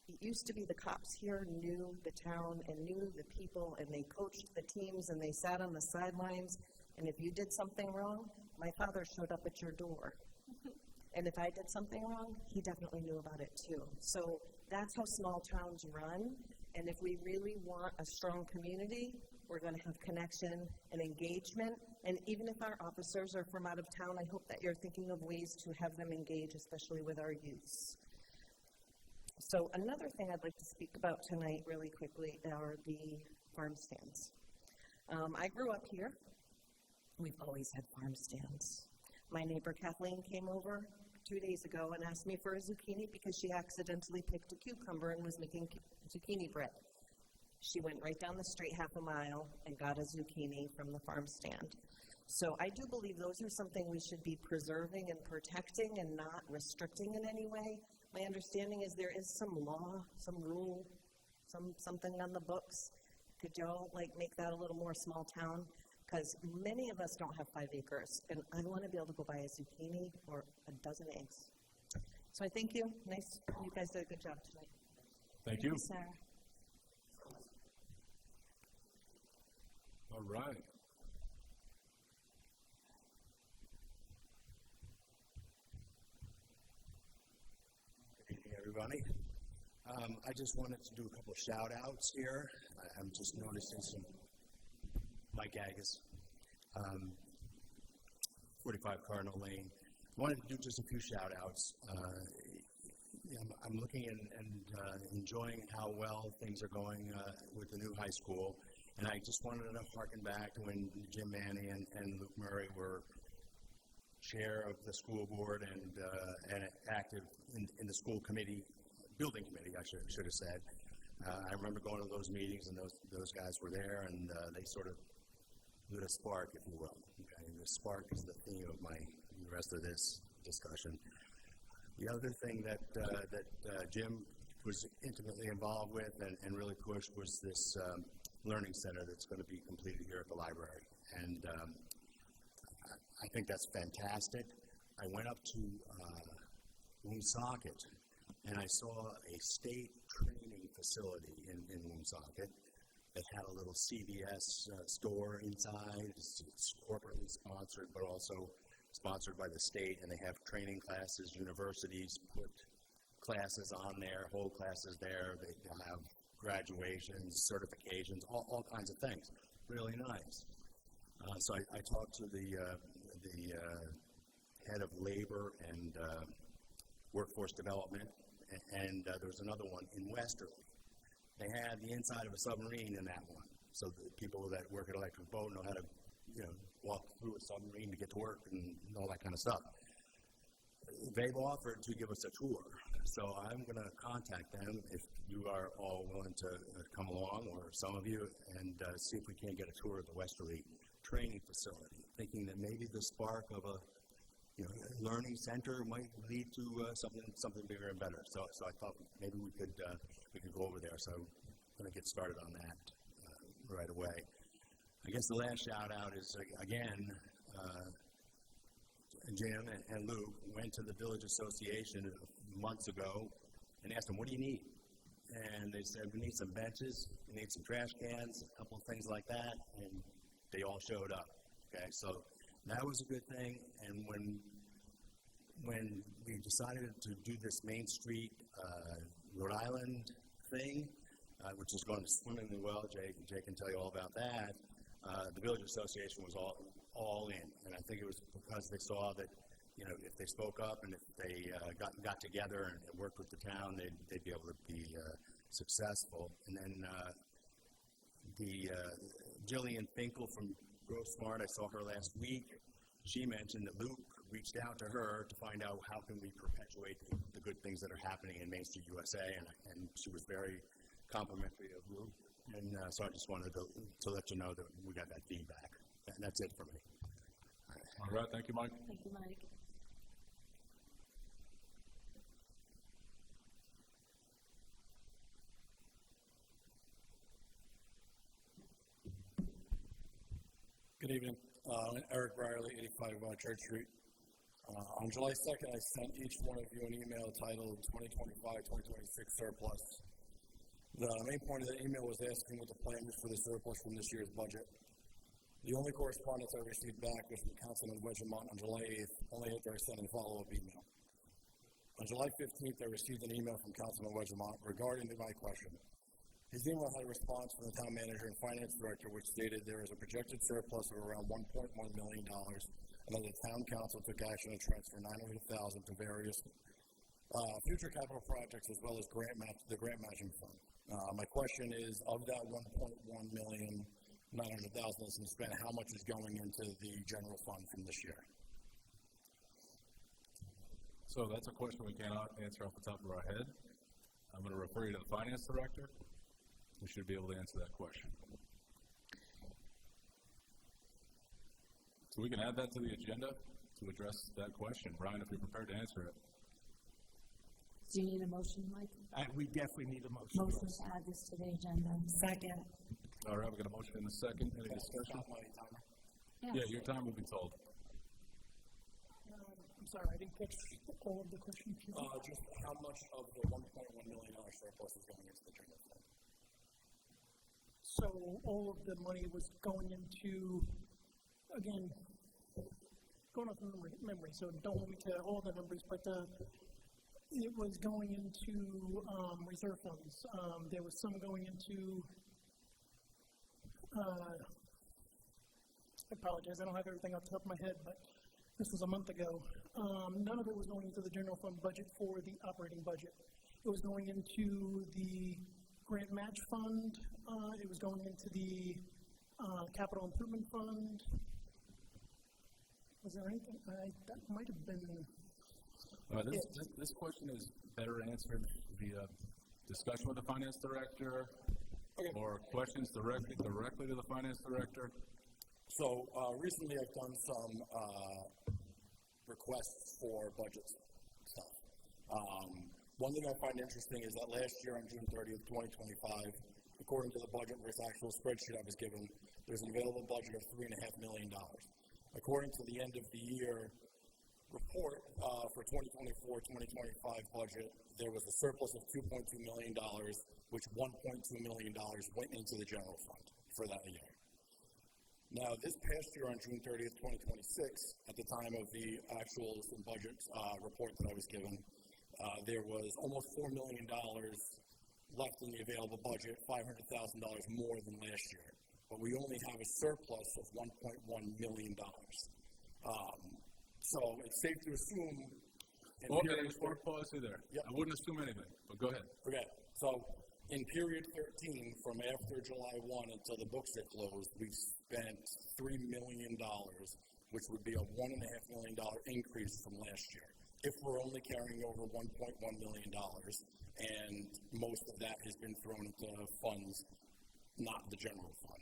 it used to be the cops here knew the town and knew the people, and they coached the teams, and they sat on the sidelines, and if you did something wrong, my father showed up at your door. And if I did something wrong, he definitely knew about it too. So that's how small towns run, and if we really want a strong community, we're going to have connection and engagement, and even if our officers are from out of town, I hope that you're thinking of ways to have them engage, especially with our youths. So another thing I'd like to speak about tonight really quickly are the farm stands. I grew up here. We've always had farm stands. My neighbor Kathleen came over 2 days ago and asked me for a zucchini because she accidentally picked a cucumber and was making zucchini bread. She went right down the street half a mile and got a zucchini from the farm stand. So I do believe those are something we should be preserving and protecting and not restricting in any way. My understanding is there is some law, some rule, something on the books. Could y'all make that a little more small town? Because many of us don't have 5 acres, and I want to be able to go buy a zucchini or a dozen eggs. So I thank you. Nice. You guys did a good job tonight. Thank you. Sarah. All right. Good evening, everybody. I just wanted to do a couple of shout outs here. I'm just noticing some Mike Agus, 45 Cardinal Lane. I wanted to do just a few shout outs. I'm looking and enjoying how well things are going with the new high school. And I just wanted to harken back to when Jim Manny and Luke Murray were chair of the school board and active in the school committee, building committee, I should have said. I remember going to those meetings, and those guys were there, and they sort of lit a spark, if you will. Okay? The spark is the theme of the rest of this discussion. The other thing that Jim was intimately involved with and really pushed was this learning center that's going to be completed here at the library. And I think that's fantastic. I went up to Woonsocket, and I saw a state training facility in Woonsocket that had a little CVS store inside. It's corporately sponsored, but also sponsored by the state, and they have training classes. Universities put classes on there, whole classes there. They have graduations, certifications, all kinds of things. Really nice. So I talked to the head of labor and workforce development, and there was another one in Westerly. They had the inside of a submarine in that one, so the people that work at Electric Boat know how to, walk through a submarine to get to work and all that kind of stuff. They've offered to give us a tour, so I'm going to contact them if you are all willing to come along, or some of you, and see if we can't get a tour of the Westerly training facility, thinking that maybe the spark of a learning center might lead to something bigger and better. So I thought maybe we could go over there. So I'm going to get started on that right away. I guess the last shout out is again, Jim and Luke went to the Village Association months ago and asked them, "What do you need?" And they said, "We need some benches, we need some trash cans, a couple of things like that," and they all showed up. Okay, so that was a good thing. And when we decided to do this Main Street Rhode Island thing, which is going swimmingly well, Jay can tell you all about that. The Village Association was all in, and I think it was because they saw that if they spoke up and if they got together and worked with the town, they'd be able to be successful. And then Jillian Finkel from Grow Smart, I saw her last week. She mentioned that Luke reached out to her to find out how can we perpetuate the good things that are happening in Main Street USA, and she was very complimentary of Luke. And so I just wanted to let you know that we got that feedback. And that's it for me. All right, thank you, Mike. Thank you, Mike. Good evening. Eric Brierly, 85 Church Street. On July 2nd, I sent each one of you an email titled 2025-2026 surplus. The main point of the email was asking what the plan was for the surplus from this year's budget. The only correspondence I received back was from Councilman Wedgemont on July 8th, only after I sent a follow-up email. On July 15th, I received an email from Councilman Wedgemont regarding my question. His email had a response from the town manager and finance director, which stated there is a projected surplus of around $1.1 million, and that the town council took action to transfer $900,000 to various future capital projects as well as the grant matching fund. My question is, of that $1.1 million, $900,000 that's been spent, how much is going into the general fund from this year? So that's a question we cannot answer off the top of our head. I'm going to refer you to the finance director. We should be able to answer that question. So we can add that to the agenda to address that question. Brian, if you're prepared to answer it. Do you need a motion, Mike? We definitely need a motion. Motion to add this to the agenda. Second. All right, we've got a motion in a second. Any discussion? Yeah, your time will be told. I'm sorry, I didn't catch all of the questions. Just how much of the $1.1 million surplus is going into the general fund? So all of the money was going into, again, going off memory, so don't hold me to all the numbers, but it was going into reserve funds. There was some going into, I apologize, I don't have everything off the top of my head, but this was a month ago. None of it was going into the general fund budget for the operating budget. It was going into the grant match fund. It was going into the capital improvement fund. Was there anything, that might have been, This question is better answered via discussion with the finance director or questions directly to the finance director. So recently I've done some requests for budget stuff. One thing I find interesting is that last year on June 30th, 2025, according to the budget versus actual spreadsheet I was given, there's an available budget of $3.5 million. According to the end of the year report for 2024-2025 budget, there was a surplus of $2.2 million, which $1.2 million went into the general fund for that year. Now, this past year on June 30th, 2026, at the time of the actuals and budget report that I was given, there was almost $4 million left in the available budget, $500,000 more than last year. But we only have a surplus of $1.1 million. So it's safe to assume... Pause you there. Yep. I wouldn't assume anything, but go ahead. Okay. So in period 13, from after July 1 until the books are closed, we've spent $3 million, which would be a $1.5 million increase from last year, if we're only carrying over $1.1 million, and most of that has been thrown into funds, not the general fund.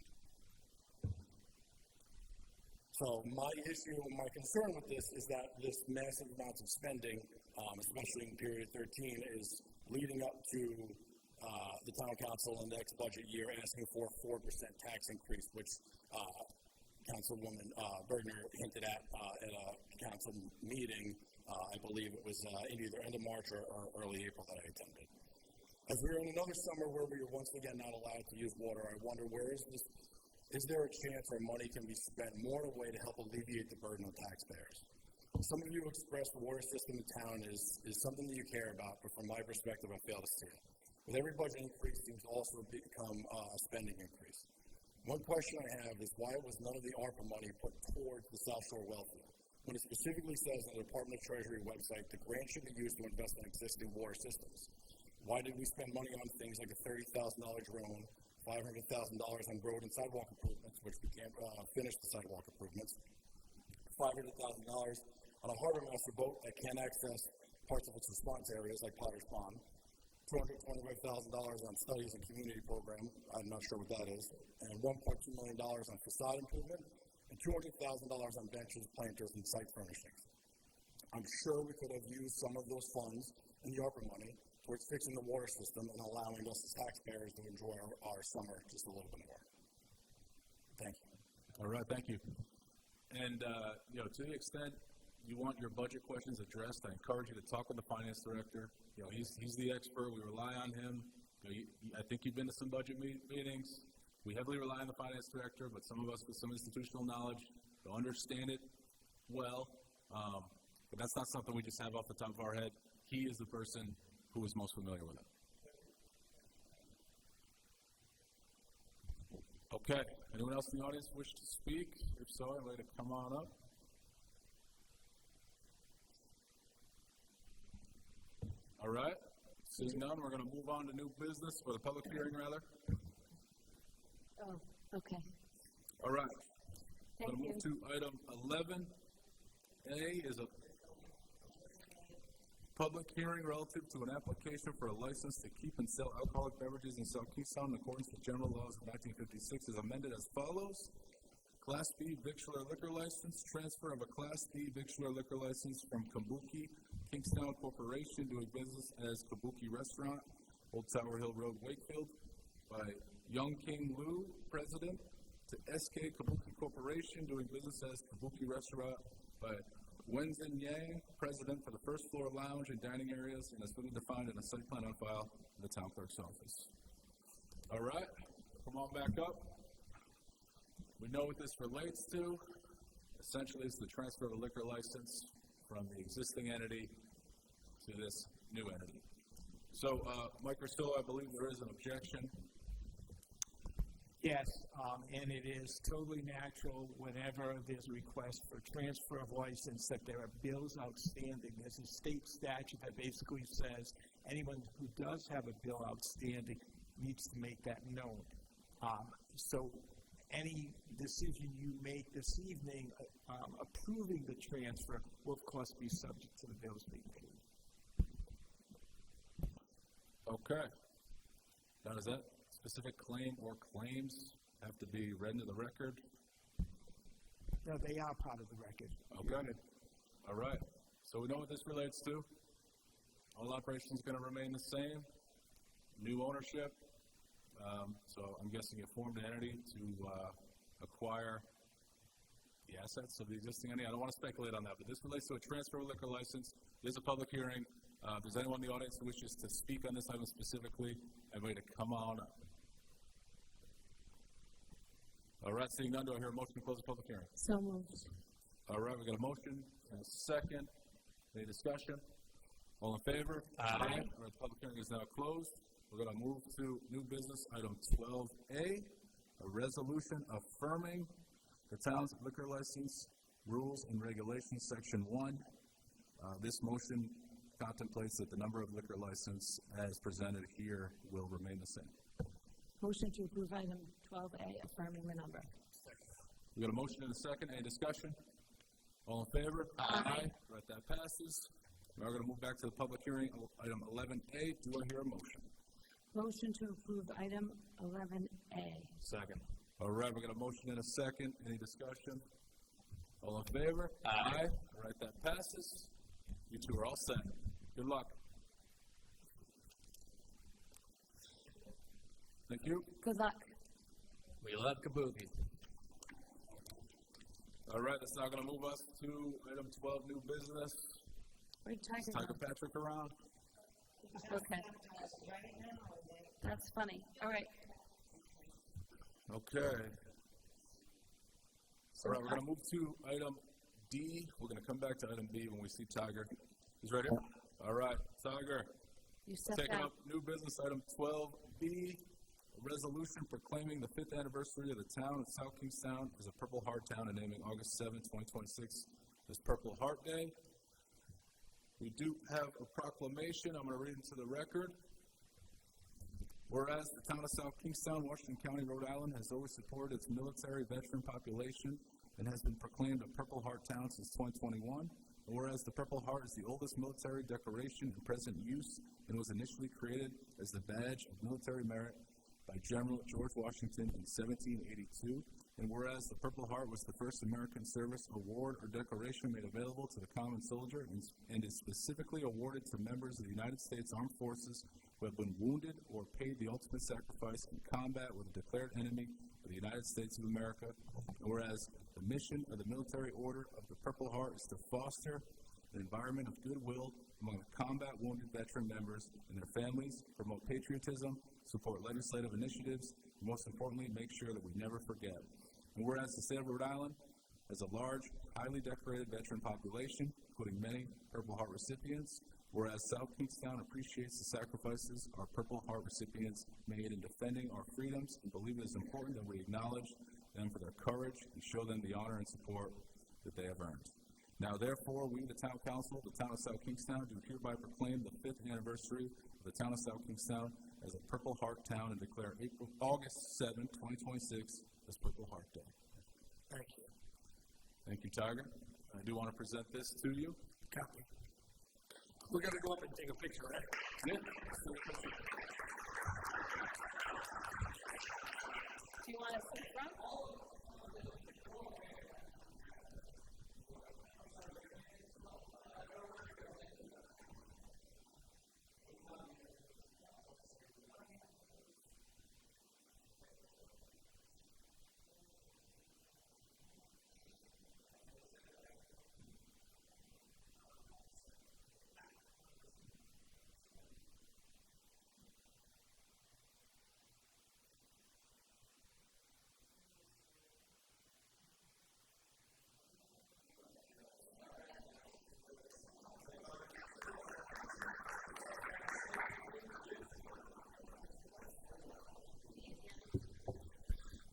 So my concern with this is that this massive amounts of spending, especially in period 13, is leading up to the town council in the next budget year asking for a 4% tax increase, which Councilwoman Bergner hinted at a council meeting. I believe it was in either end of March or early April that I attended. As we're in another summer where we are once again not allowed to use water, I wonder is there a chance our money can be spent more in a way to help alleviate the burden on taxpayers? Some of you expressed the water system in town is something that you care about, but from my perspective, I fail to see it. With every budget increase, seems to also become a spending increase. One question I have is why was none of the ARPA money put towards the South Shore Wellfield? When it specifically says on the Department of Treasury website, the grant should be used to invest in existing water systems. Why did we spend money on things like a $30,000 drone, $500,000 on road and sidewalk improvements, which we can't finish the sidewalk improvements, $500,000 on a harbor master boat that can't access parts of its response areas like Potter's Pond, $225,000 on studies and community program, I'm not sure what that is, and $1.2 million on facade improvement, and $200,000 on benches, planters, and site furnishings. I'm sure we could have used some of those funds in the ARPA money towards fixing the water system and allowing us as taxpayers to enjoy our summer just a little bit more. Thank you. All right, thank you. And, to the extent you want your budget questions addressed, I encourage you to talk with the finance director. He's the expert. We rely on him. I think you've been to some budget meetings. We heavily rely on the finance director, but some of us with some institutional knowledge will understand it well. But that's not something we just have off the top of our head. He is the person who is most familiar with it. Okay. Anyone else in the audience wish to speak? If so, I'd like to come on up. All right. Seeing none, we're going to move on to new business, or the public hearing, rather. Oh, okay. All right. Thank I'm going to move to item 11A is a public hearing relative to an application for a license to keep and sell alcoholic beverages in South Keystone in accordance with general laws of 1956 is amended as follows. Class B victualler liquor license, transfer of a Class B victualler liquor license from Kabuki Kingstown Corporation doing business as Kabuki Restaurant, Old Tower Hill Road, Wakefield, by Young King Lu, President, to SK Kabuki Corporation doing business as Kabuki Restaurant, by Wenzin Yang, President, for the first floor lounge and dining areas, and as fully defined in a site plan on file in the town clerk's office. All right, come on back up. We know what this relates to. Essentially, it's the transfer of a liquor license from the existing entity to this new entity. So, Mike Rustillo, I believe there is an objection. yes, and it is totally natural whenever there's a request for transfer of license that there are bills outstanding. There's a state statute that basically says anyone who does have a bill outstanding needs to make that known. So any decision you make this evening approving the transfer will, of course, be subject to the bills being paid. Okay. Now, does that specific claim or claims have to be read into the record? No, they are part of the record. Okay. All right. So we know what this relates to. All operations going to remain the same. New ownership. So I'm guessing you formed an entity to acquire the assets of the existing entity. I don't want to speculate on that, but this relates to a transfer of liquor license. There's a public hearing. If there's anyone in the audience who wishes to speak on this item specifically, everybody to come on up. All right, seeing none, do I hear a motion to close the public hearing? So moved. All right, we got a motion and a second. Any discussion? All in favor? Aye. All right, the public hearing is now closed. We're going to move to new business item 12A, a resolution affirming the town's liquor license rules and regulations, section 1. This motion contemplates that the number of liquor license as presented here will remain the same. Motion to approve item 12A, affirming the number. We got a motion and a second. Any discussion? All in favor? Aye. Right, that passes. Now we're going to move back to the public hearing, item 11A. Do I hear a motion? Motion to approve item 11A. Second. All right, we got a motion and a second. Any discussion? All in favor? Aye. All right, that passes. You two are all set. Good luck. Thank you. Good luck. We love kabuki. All right, that's now going to move us to item 12, new business. Where'd Is Tiger Tiger go? Patrick around? Okay. That's funny. All right. Okay. All right, we're going to move to item D. We're going to come back to item B when we see Tiger. He's ready? All right, Tiger. You set Taking that. up new business item 12B, a resolution proclaiming the 5th anniversary of the town of South Kingstown as a Purple Heart town and naming August 7, 2026 as Purple Heart Day. We do have a proclamation. I'm going to read into the record. Whereas the town of South Kingstown, Washington County, Rhode Island, has always supported its military veteran population and has been proclaimed a Purple Heart town since 2021. And whereas the Purple Heart is the oldest military decoration in present use and was initially created as the badge of military merit by General George Washington in 1782. And whereas the Purple Heart was the first American service award or decoration made available to the common soldier and is specifically awarded to members of the United States Armed Forces who have been wounded or paid the ultimate sacrifice in combat with a declared enemy of the United States of America. And whereas the mission of the military order of the Purple Heart is to foster an environment of goodwill among the combat wounded veteran members and their families, promote patriotism, support legislative initiatives, and most importantly, make sure that we never forget. And whereas the state of Rhode Island has a large, highly decorated veteran population, including many Purple Heart recipients, whereas South Kingstown appreciates the sacrifices our Purple Heart recipients made in defending our freedoms and believe it is important that we acknowledge them for their courage and show them the honor and support that they have earned. Now, therefore, we, the Town Council of the Town of South Kingstown, do hereby proclaim the 5th anniversary of the Town of South Kingstown as a Purple Heart town and declare August 7, 2026 as Purple Heart Day. Thank you. Thank you, Tiger. I do want to present this to you. Copy. We're going to go up and take a picture, right? Yeah. Do you want to sit front?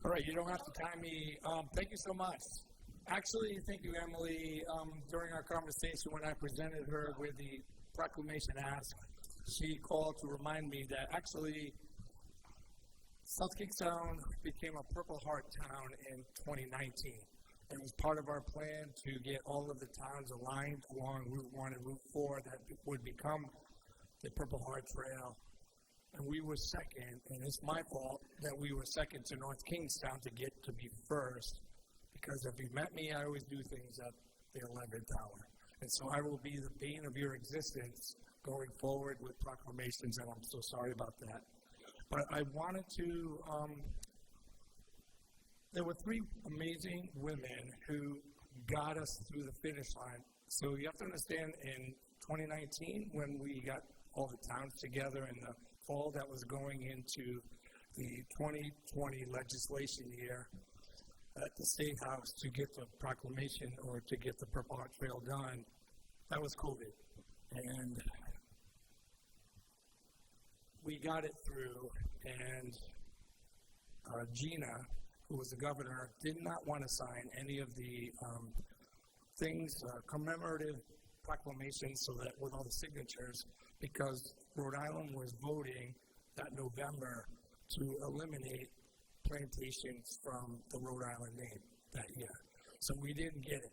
All right, you don't have to time me. Thank you so much. Actually, thank you, Emily. During our conversation, when I presented her with the proclamation ask, she called to remind me that actually South Kingstown became a Purple Heart town in 2019. It was part of our plan to get all of the towns aligned along Route 1 and Route 4 that would become the Purple Heart Trail. And we were second, and it's my fault that we were second to North Kingstown to get to be first. Because if you met me, I always do things at the 11th hour. And so I will be the bane of your existence going forward with proclamations, and I'm so sorry about that. But I wanted to, there were 3 amazing women who got us through the finish line. So you have to understand, in 2019, when we got all the towns together in the fall that was going into the 2020 legislation year at the State House to get the proclamation or to get the Purple Heart Trail done, that was COVID. And we got it through, and Gina, who was the governor, did not want to sign any of the commemorative proclamations so that with all the signatures, because Rhode Island was voting that November to eliminate plantations from the Rhode Island name that year. So we didn't get it.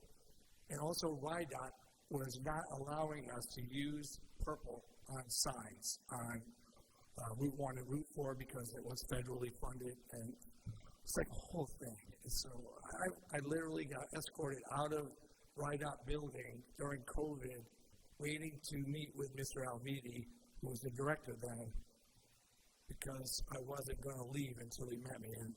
And also RIDOT was not allowing us to use purple on signs on Route 1 and Route 4 because it was federally funded, and it's like a whole thing. And so I literally got escorted out of RIDOT building during COVID, waiting to meet with Mr. Alviti, who was the director then, because I wasn't going to leave until he met me. And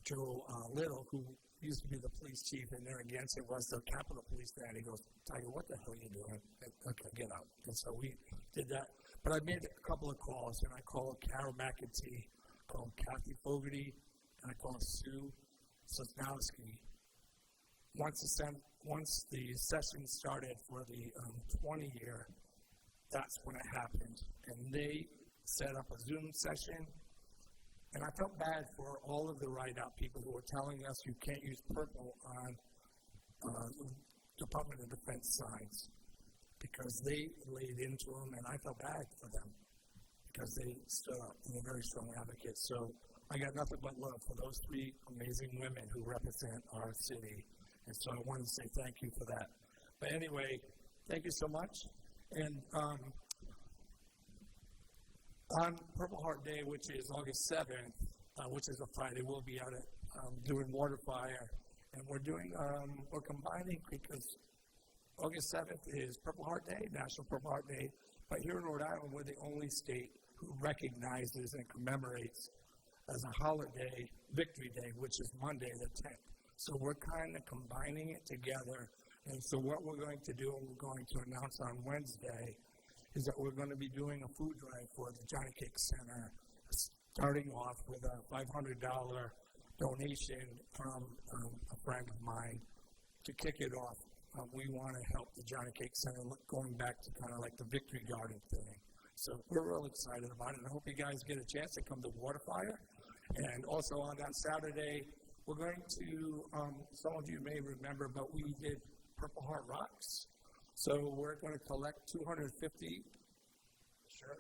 Joe Little, who used to be the police chief in Narragansett, was the Capitol Police there, and he goes, Tiger, what the hell are you doing? Okay, get out. And so we did that. But I made a couple of calls, and I called Carol McEntee, called Kathy Fogarty, and I called Sue Sosnowski. Once the session started for the 20 year, that's when it happened. And they set up a Zoom session, and I felt bad for all of the RIDOT people who were telling us you can't use purple on Department of Defense signs, because they laid into them, and I felt bad for them because they stood up and were very strong advocates. So I got nothing but love for those 3 amazing women who represent our city. And so I wanted to say thank you for that. But anyway, thank you so much. And on Purple Heart Day, which is August 7th, which is a Friday, we'll be out at doing water fire. And we're combining, because August 7th is Purple Heart Day, National Purple Heart Day. But here in Rhode Island, we're the only state who recognizes and commemorates as a holiday Victory Day, which is Monday the 10th. So we're kind of combining it together. And so what we're going to do, and we're going to announce on Wednesday, is that we're going to be doing a food drive for the Johnny Cake Center, starting off with a $500 donation from a friend of mine. To kick it off, we want to help the Johnny Cake Center, going back to kind of like the Victory Garden thing. So we're real excited about it, and I hope you guys get a chance to come to Waterfire. And also on that Saturday, we're going to, some of you may remember, but we did Purple Heart Rocks. So we're going to collect 250. Sure.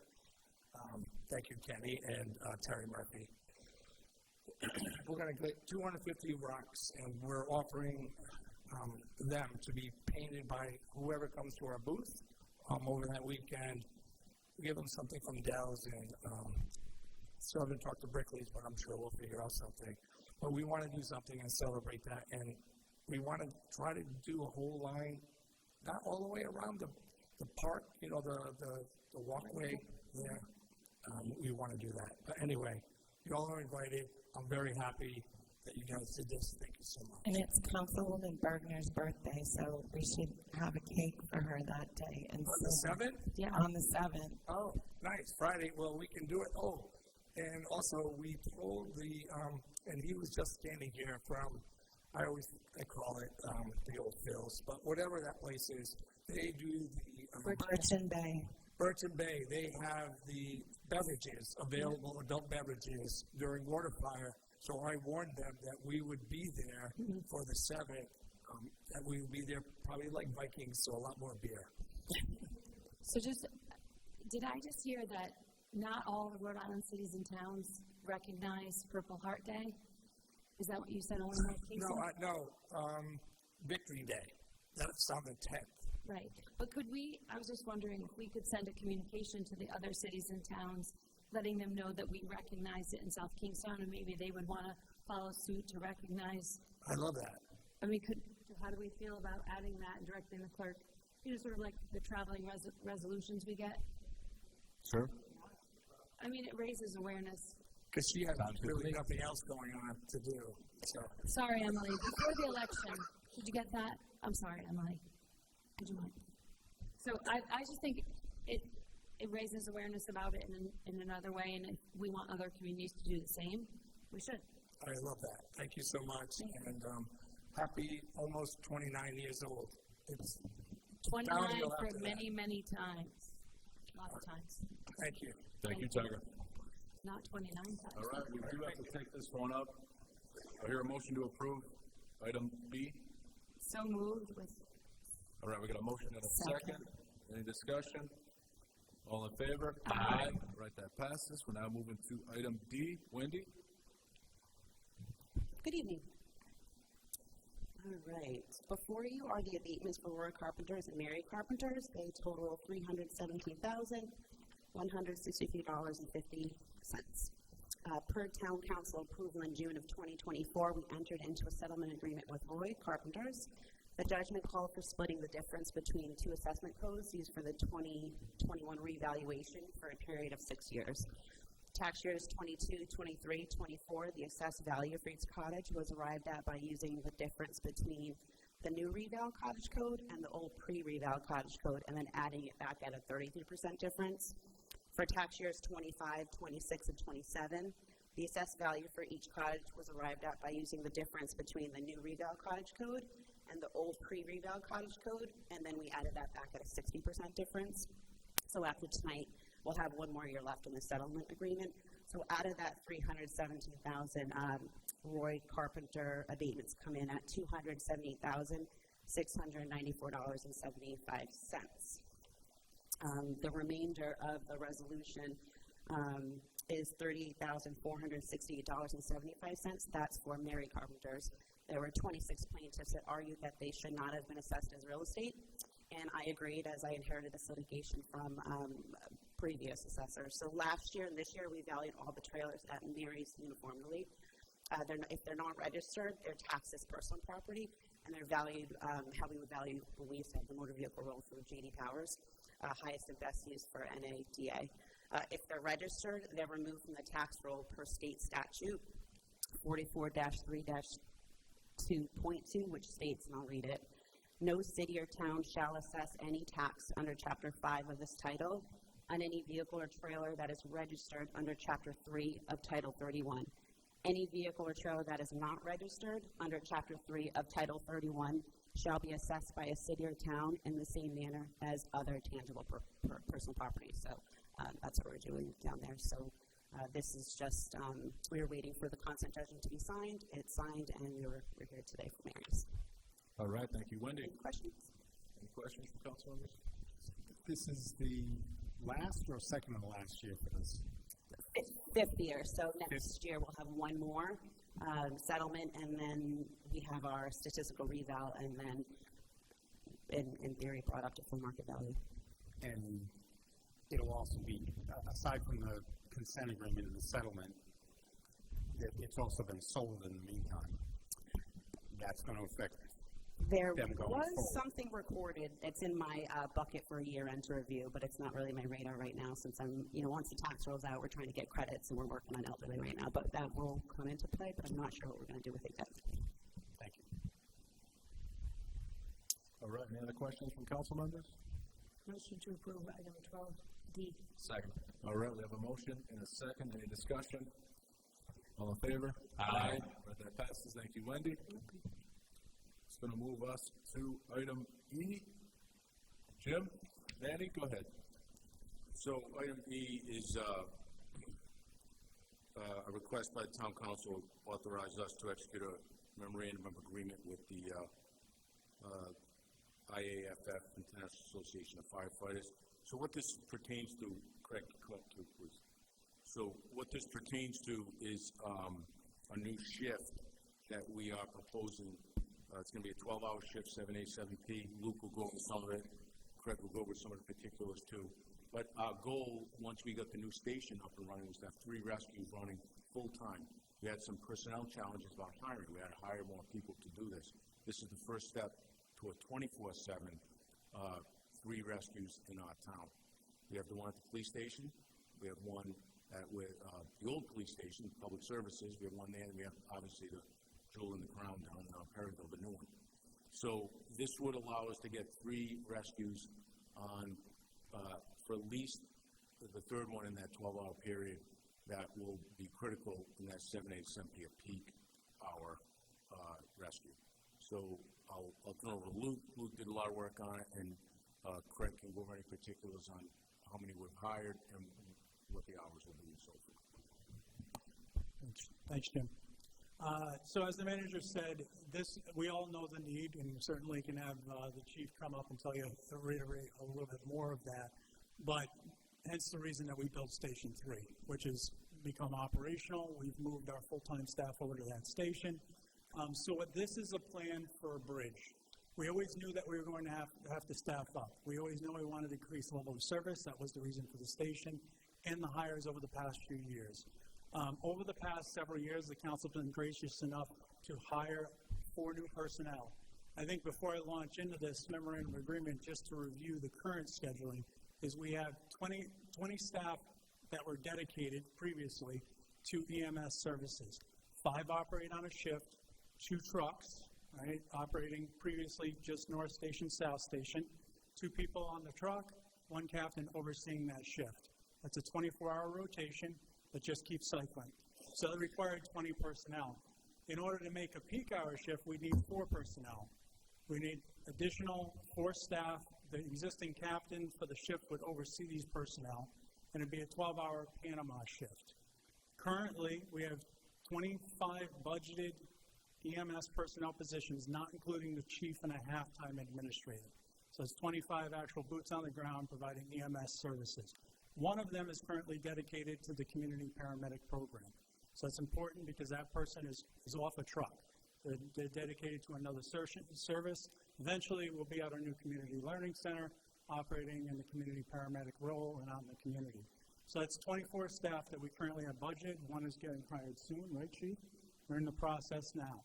Thank you, Kenny and Terry Murphy. We're going to collect 250 rocks, and we're offering them to be painted by whoever comes to our booth over that weekend. We give them something from Dell's, and still haven't talked to Brickley's, but I'm sure we'll figure out something. But we want to do something and celebrate that, and we want to try to do a whole line, not all the way around the park, you know, the walkway there. We want to do that. But anyway, you all are invited. I'm very happy that you guys did this. Thank you so much. And it's Councilwoman Bergner's birthday, so we should have a cake for her that day. And on the 7th? Yeah, on the 7th. Oh, nice. Friday. Well, we can do it. Oh, and also we told and he was just standing here from, I call it the Old Phil's, but whatever that place is, they do the Birchen Bay. Birchen Bay. They have the beverages available, adult beverages during Waterfire. So I warned them that we would be there for the 7th, that we would be there probably like Vikings, so a lot more beer. So did I just hear that not all the Rhode Island cities and towns recognize Purple Heart Day? Is that what you said on Kingston? Victory Day. That's on the 10th. Right. But could we, I was just wondering if we could send a communication to the other cities and towns letting them know that we recognize it in South Kingstown and maybe they would want to follow suit to recognize. I love that. I mean, how do we feel about adding that and directing the clerk, sort of like the traveling resolutions we get? Sure. I mean, it raises awareness. Because she has really nothing else going on to do. So. Sorry, Emily. Before the election, did you get that? I'm sorry, Emily. Did you mind? So I just think it raises awareness about it in another way, and if we want other communities to do the same, we should. I love that. Thank you so much. And happy almost 29 years old. It's 29 for many, many times. Lots of times. Thank you. Thank you, Tiger. Not 29 times. All right, we do have to take this one up. I hear a motion to approve item B. So moved with. All right, we got a motion and a second. Any discussion? All in favor? Aye. All right, that passes. We're now moving to item D. Wendy? Good evening. All right. Before you are the abatements for Roy Carpenters and Mary Carpenters. They total $317,163.50. Per Town Council approval in June of 2024, we entered into a settlement agreement with Roy Carpenters. The judgment called for splitting the difference between two assessment codes used for the 2021 revaluation for a period of 6 years. Tax years 22, 23, 24, the assessed value for each cottage was arrived at by using the difference between the new reval cottage code and the old pre-reval cottage code, and then adding it back at a 33% difference. For tax years 25, 26, and 27, the assessed value for each cottage was arrived at by using the difference between the new reval cottage code and the old pre-reval cottage code, and then we added that back at a 60% difference. So after tonight, we'll have one more year left in the settlement agreement. So out of that $317,000, Roy Carpenter abatements come in at $278,694.75. The remainder of the resolution is $38,468.75. That's for Mary Carpenters. There were 26 plaintiffs that argued that they should not have been assessed as real estate, and I agreed as I inherited this litigation from previous assessors. So last year and this year, we valued all the trailers at Mary's uniformly. If they're not registered, they're taxed as personal property, and they're valued how we would value when we used to have the motor vehicle roll through J.D. Powers, highest and best use for NADA. If they're registered, they're removed from the tax roll per state statute 44-3-2.2, which states, and I'll read it, no city or town shall assess any tax under Chapter 5 of this title on any vehicle or trailer that is registered under Chapter 3 of Title 31. Any vehicle or trailer that is not registered under Chapter 3 of Title 31 shall be assessed by a city or town in the same manner as other tangible personal property. So that's what we're doing down there. So this is just, we were waiting for the consent judgment to be signed. It's signed, and we're here today for Mary's. All right, thank you, Wendy. Any questions? Any questions from council members? This is the last or second to the last year for this? Fifth year. So next year we'll have one more settlement, and then we have our statistical reval, and then in theory brought up to full market value. And it'll also be, aside from the consent agreement and the settlement, it's also been sold in the meantime. That's going to affect there them going was forward. Something recorded that's in my bucket for a year-end to review, but it's not really my radar right now since I'm, once the tax rolls out, we're trying to get credits, and we're working on elderly right now, but that will come into play, but I'm not sure what we're going to do with it yet. Thank you. All right, any other questions from council members? Motion to approve item 12D. Second. All right, we have a motion and a second. Any discussion? All in favor? Aye. All right, that passes. Thank you, Wendy. It's going to move us to item E. Jim, Danny, go ahead. So item E is a request by the town council authorize us to execute a memorandum of agreement with the IAFF, International Association of Firefighters. So what this pertains to, Craig, please. So what this pertains to is a new shift that we are proposing. It's going to be a 12-hour shift, 7A, 7P. Luke will go over some of it. Craig will go over some of the particulars too. But our goal, once we got the new station up and running, was to have 3 rescues running full-time. We had some personnel challenges about hiring. We had to hire more people to do this. This is the first step to a 24/7 3 rescues in our town. We have the one at the police station. We have one at the old police station, Public Services. We have one there, and we have obviously the jewel in the crown down in Perryville, the new one. So this would allow us to get 3 rescues on for at least the third one in that 12-hour period that will be critical in that 7A, 7P, a peak hour rescue. So I'll turn over to Luke. Luke did a lot of work on it, and Craig can go over any particulars on how many we've hired and what the hours will be and so forth. Thanks, Jim. So as the manager said, we all know the need, and certainly can have the chief come up and tell you, reiterate a little bit more of that. But hence the reason that we built Station 3, which has become operational. We've moved our full-time staff over to that station. So this is a plan for a bridge. We always knew that we were going to have to staff up. We always knew we wanted to increase level of service. That was the reason for the station and the hires over the past few years. Over the past several years, the council's been gracious enough to hire 4 new personnel. I think before I launch into this memorandum of agreement, just to review the current scheduling, is we have 20 staff that were dedicated previously to EMS services. 5 operate on a shift, 2 trucks, right, operating previously just North Station, South Station, 2 people on the truck, 1 captain overseeing that shift. That's a 24-hour rotation that just keeps cycling. So it required 20 personnel. In order to make a peak hour shift, we need 4 personnel. We need additional 4 staff. The existing captain for the shift would oversee these personnel, and it'd be a 12-hour Panama shift. Currently, we have 25 budgeted EMS personnel positions, not including the chief and a half-time administrator. So it's 25 actual boots on the ground providing EMS services. One of them is currently dedicated to the community paramedic program. So it's important because that person is off a truck. They're dedicated to another service. Eventually, we'll be at our new community learning center, operating in the community paramedic role and out in the community. So that's 24 staff that we currently have budgeted. 1 is getting hired soon, right, Chief? We're in the process now.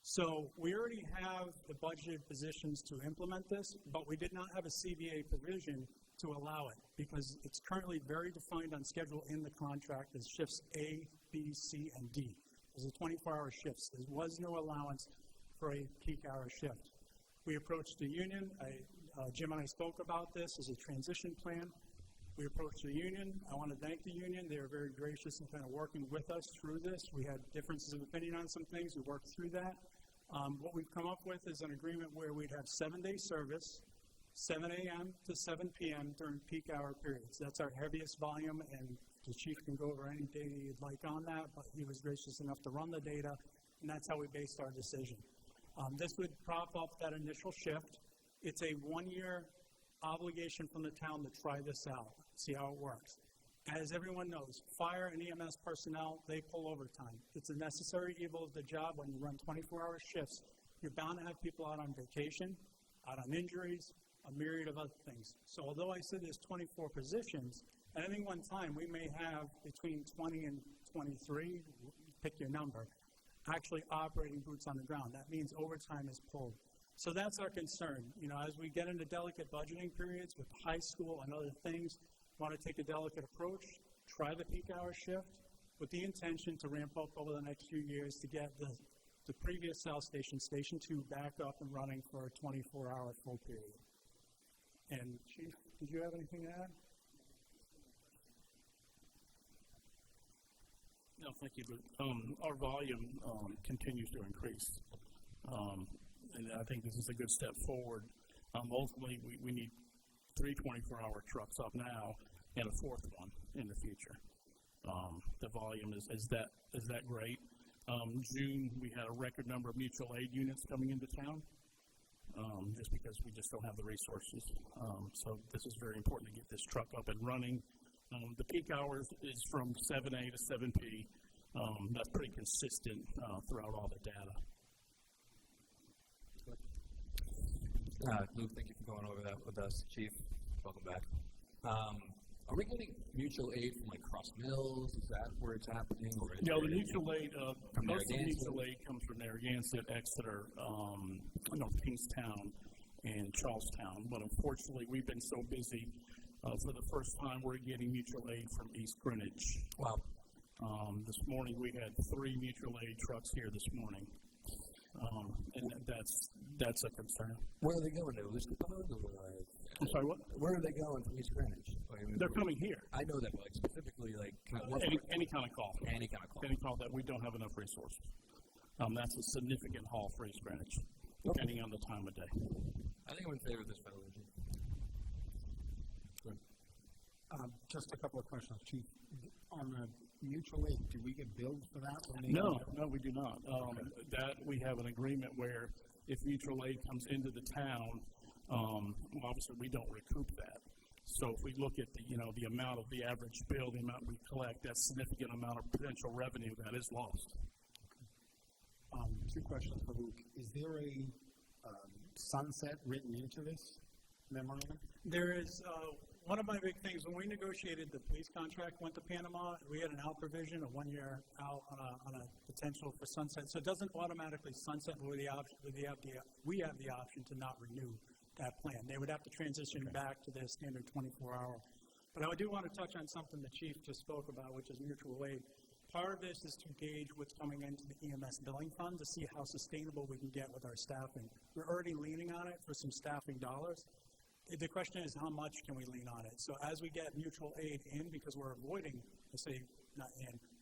So we already have the budgeted positions to implement this, but we did not have a CBA provision to allow it because it's currently very defined on schedule in the contract as shifts A, B, C, and D. Those are 24-hour shifts. There was no allowance for a peak hour shift. We approached the union. Jim and I spoke about this as a transition plan. We approached the union. I want to thank the union. They were very gracious in kind of working with us through this. We had differences of opinion on some things. We worked through that. What we've come up with is an agreement where we'd have 7-day service, 7 a.m. to 7 p.m. during peak hour periods. That's our heaviest volume, and the chief can go over any data you'd like on that, but he was gracious enough to run the data, and that's how we based our decision. This would prop up that initial shift. It's a 1-year obligation from the town to try this out, see how it works. As everyone knows, fire and EMS personnel, they pull overtime. It's a necessary evil of the job when you run 24-hour shifts. You're bound to have people out on vacation, out on injuries, a myriad of other things. So although I said there's 24 positions, at any one time we may have between 20 and 23, pick your number, actually operating boots on the ground. That means overtime is pulled. So that's our concern. You know, as we get into delicate budgeting periods with high school and other things, want to take a delicate approach, try the peak hour shift with the intention to ramp up over the next few years to get the previous South Station, Station 2, back up and running for a 24-hour full period. And Chief, did you have anything to add? No, thank you. Our volume continues to increase, and I think this is a good step forward. Ultimately, we need 3 24-hour trucks up now and a 4th one in the future. The volume is that great. June, we had a record number of mutual aid units coming into town, just because we just don't have the resources. So this is very important to get this truck up and running The peak hours is from 7A to 7P. That's pretty consistent throughout all the data. Luke, thank you for going over that with us. Chief, welcome back. Are we getting mutual aid from like Cross Mills? Is that where it's happening? Or is No, there the mutual aid, from most of the Narragansett? mutual aid comes from Narragansett, Exeter, Kingstown, and Charlestown. But unfortunately, we've been so busy. For the first time, we're getting mutual aid from East Greenwich. Wow. This morning, we had 3 mutual aid trucks here this morning. And that's a concern. Where are they going to? Episcopal? I'm sorry, what? Where are they going from East Greenwich? They're coming here. I know that, but like specifically, like Any kind of call. Any kind of call. Any call that we don't have enough resources. That's a significant haul for East Greenwich, depending on the time of day. I think I'm in favor of this resolution. Just a couple of questions, Chief. On the mutual aid, do we get billed for that? No, we do not. That we have an agreement where if mutual aid comes into the town, obviously we don't recoup that. So if we look at the amount of the average bill, the amount we collect, that's a significant amount of potential revenue that is lost. 2 questions for Luke. Is there a sunset written into this memorandum? There is, one of my big things, when we negotiated the police contract, went to Panama, we had an out provision, a 1 year out on a potential for sunset. So it doesn't automatically sunset, but we have the option to not renew that plan. They would have to transition back to their standard 24-hour. But I do want to touch on something the chief just spoke about, which is mutual aid. Part of this is to gauge what's coming into the EMS billing fund to see how sustainable we can get with our staffing. We're already leaning on it for some staffing dollars. The question is, how much can we lean on it? So as we get mutual aid in, because we're avoiding,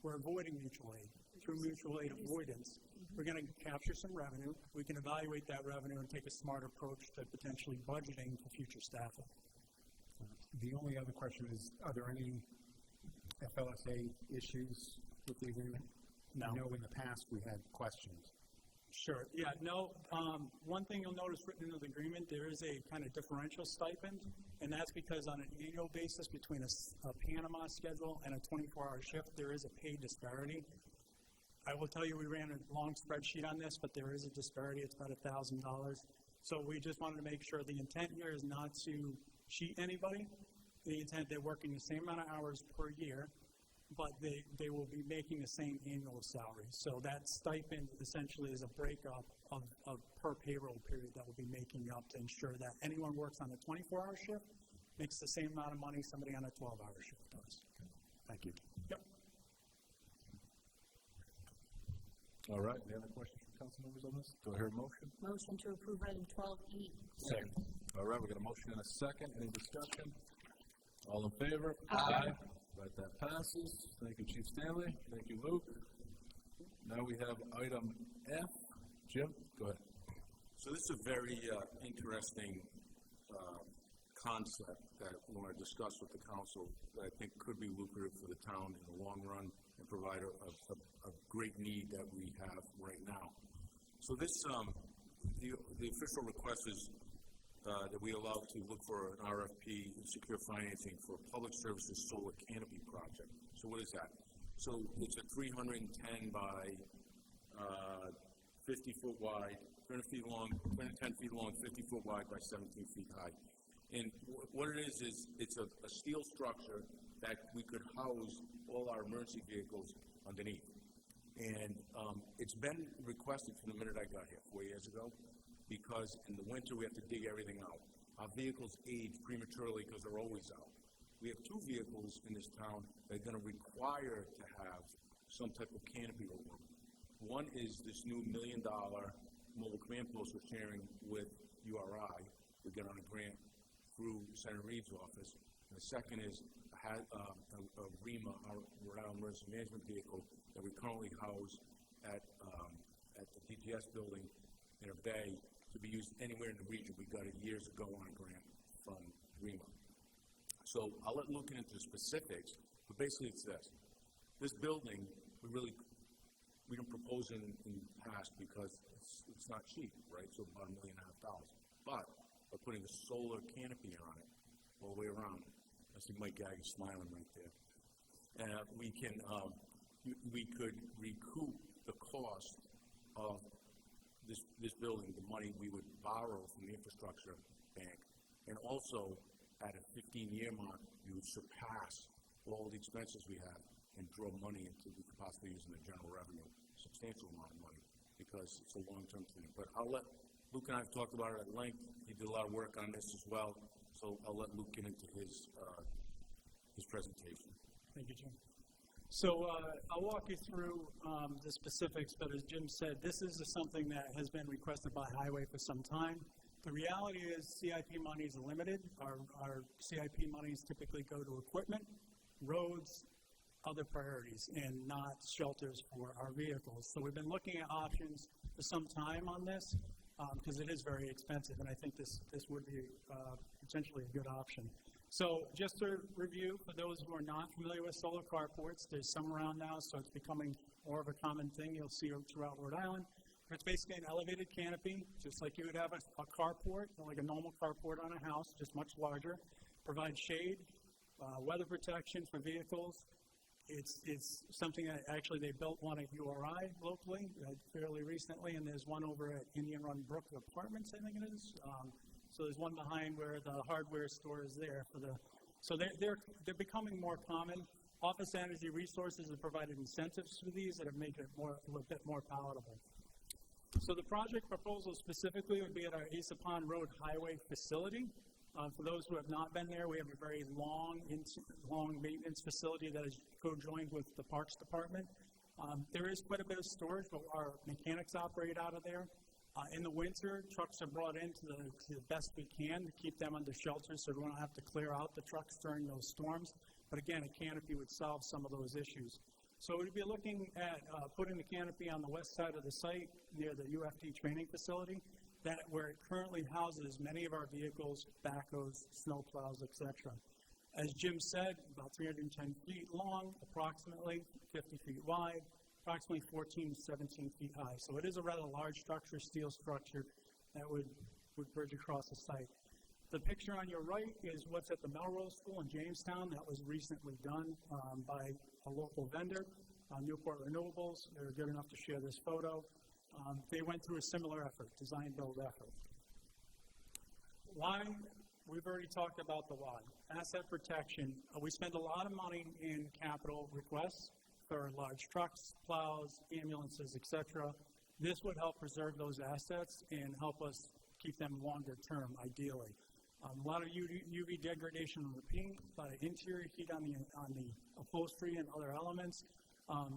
we're avoiding mutual aid. Through mutual aid avoidance, we're going to capture some revenue. We can evaluate that revenue and take a smart approach to potentially budgeting for future staffing. The only other question is, are there any FLSA issues with the agreement? No. I know in the past we had questions. Sure. Yeah, no. One thing you'll notice written into the agreement, there is a kind of differential stipend, and that's because on an annual basis between a Panama schedule and a 24-hour shift, there is a pay disparity. I will tell you we ran a long spreadsheet on this, but there is a disparity. It's about $1,000. So we just wanted to make sure the intent here is not to cheat anybody. The intent, they're working the same amount of hours per year, but they will be making the same annual salary. So that stipend essentially is a breakup of per payroll period that will be making up to ensure that anyone works on a 24-hour shift makes the same amount of money somebody on a 12-hour shift does. Thank you. Yep. All right, any other questions from council members on this? Do I hear a motion? Motion to approve item 12E. Second. All right, we got a motion and a second. Any discussion? All in favor? Aye. Right, that passes. Thank you, Chief Stanley. Thank you, Luke. Now we have item F. Jim, go ahead. So this is a very interesting concept that we want to discuss with the council that I think could be lucrative for the town in the long run and provide a great need that we have right now. So this, the official request is that we allow to look for an RFP and secure financing for a public services solar canopy project. So what is that? So it's a 310 by 50 foot wide, 310 feet long, 50 foot wide by 17 feet high. And what it is it's a steel structure that we could house all our emergency vehicles underneath. And it's been requested from the minute I got here 4 years ago, because in the winter we have to dig everything out. Our vehicles age prematurely because they're always out. We have 2 vehicles in this town that are going to require to have some type of canopy over them. One is this new $1 million mobile command post we're sharing with URI. We get on a grant through Senator Reed's office. And the second is a REMA, our Rhode Island Emergency Management Vehicle, that we currently house at the DPS building in a bay to be used anywhere in the region. We got it years ago on a grant from REMA. So I'll let Luke get into the specifics, but basically it's this. This building, we didn't propose in the past because it's not cheap, right? So about $1.5 million. But by putting a solar canopy on it all the way around, I see Mike Gagg is smiling right there. We could recoup the cost of this building, the money we would borrow from the infrastructure bank, and also at a 15-year mark, you would surpass all the expenses we have and draw money into we could possibly use in the general revenue, substantial amount of money, because it's a long-term thing. But I'll let Luke and I have talked about it at length. He did a lot of work on this as well, so I'll let Luke get into his presentation. Thank you, Jim. So I'll walk you through the specifics, but as Jim said, this is something that has been requested by Highway for some time. The reality is CIP money is limited. Our CIP monies typically go to equipment, roads, other priorities, and not shelters for our vehicles. So we've been looking at options for some time on this because it is very expensive, and I think this would be potentially a good option. So just to review, for those who are not familiar with solar carports, there's some around now, so it's becoming more of a common thing you'll see throughout Rhode Island. It's basically an elevated canopy, just like you would have a carport, like a normal carport on a house, just much larger. Provides shade, weather protection for vehicles. It's something that actually they built one at URI locally fairly recently, and there's one over at Indian Run Brook Apartments, I think it is. So there's one behind where the hardware store is there for the. So they're becoming more common. Office Energy Resources have provided incentives for these that have made it a bit more palatable. So the project proposal specifically would be at our Asapon Road Highway facility. For those who have not been there, we have a very long maintenance facility that is co-joined with the Parks Department. There is quite a bit of storage, but our mechanics operate out of there. In the winter, trucks are brought in to the best we can to keep them under shelter so we don't have to clear out the trucks during those storms. But again, a canopy would solve some of those issues. So we'd be looking at putting the canopy on the west side of the site near the UFT training facility, where it currently houses many of our vehicles, backhoes, snowplows, etc. As Jim said, about 310 feet long, approximately 50 feet wide, approximately 14 to 17 feet high. So it is a rather large structure, steel structure, that would bridge across the site. The picture on your right is what's at the Melrose School in Jamestown. That was recently done by a local vendor, Newport Renewables. They were good enough to share this photo. They went through a similar effort, design-build effort. Why? We've already talked about the why. Asset protection. We spend a lot of money in capital requests for large trucks, plows, ambulances, etc. This would help preserve those assets and help us keep them longer term, ideally. A lot of UV degradation on the paint, a lot of interior heat on the upholstery and other elements.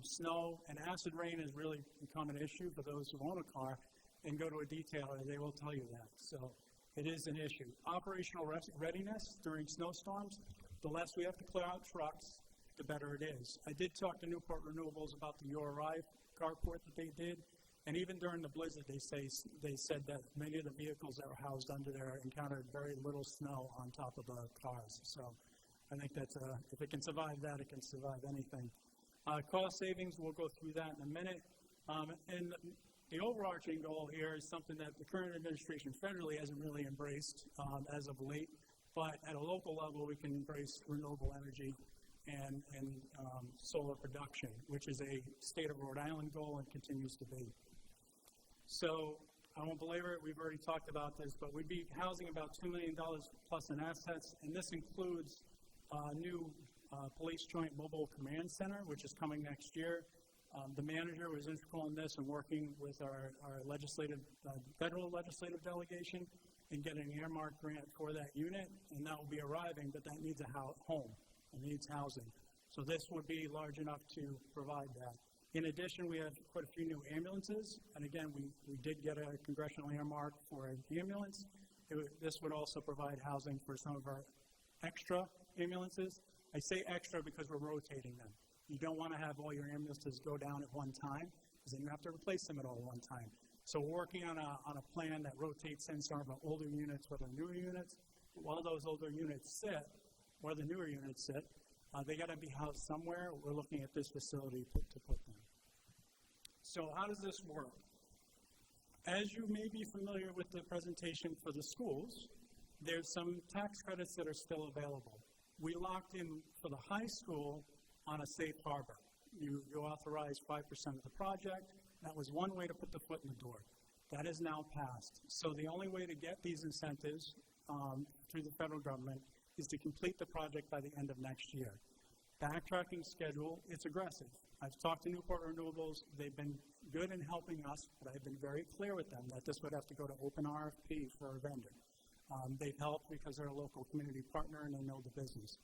Snow and acid rain has really become an issue for those who own a car, and go to a detailer, they will tell you that. So it is an issue. Operational readiness during snowstorms, the less we have to clear out trucks, the better it is. I did talk to Newport Renewables about the URI carport that they did, and even during the blizzard, they said that many of the vehicles that were housed under there encountered very little snow on top of the cars. So I think that's if it can survive that, it can survive anything. Cost savings, we'll go through that in a minute. And the overarching goal here is something that the current administration federally hasn't really embraced as of late, but at a local level, we can embrace renewable energy and solar production, which is a state of Rhode Island goal and continues to be. So I won't belabor it, we've already talked about this, but we'd be housing about $2 million plus in assets, and this includes new Police Joint Mobile Command Center, which is coming next year. The manager was integral in this and working with our federal legislative delegation in getting an earmark grant for that unit, and that will be arriving, but that needs a home. It needs housing. So this would be large enough to provide that. In addition, we have quite a few new ambulances, and again, we did get a congressional earmark for an ambulance. This would also provide housing for some of our extra ambulances. I say extra because we're rotating them. You don't want to have all your ambulances go down at one time, because then you have to replace them at all one time. So we're working on a plan that rotates in some of our older units with our newer units. While those older units sit, where the newer units sit, they got to be housed somewhere. We're looking at this facility to put them. So how does this work? As you may be familiar with the presentation for the schools, there's some tax credits that are still available. we locked in for the high school on a safe harbor. You authorized 5% of the project. That was one way to put the foot in the door. That is now passed. So the only way to get these incentives through the federal government is to complete the project by the end of next year. Backtracking schedule, it's aggressive. I've talked to Newport Renewables. They've been good in helping us, but I've been very clear with them that this would have to go to open RFP for a vendor. They've helped because they're a local community partner and they know the business.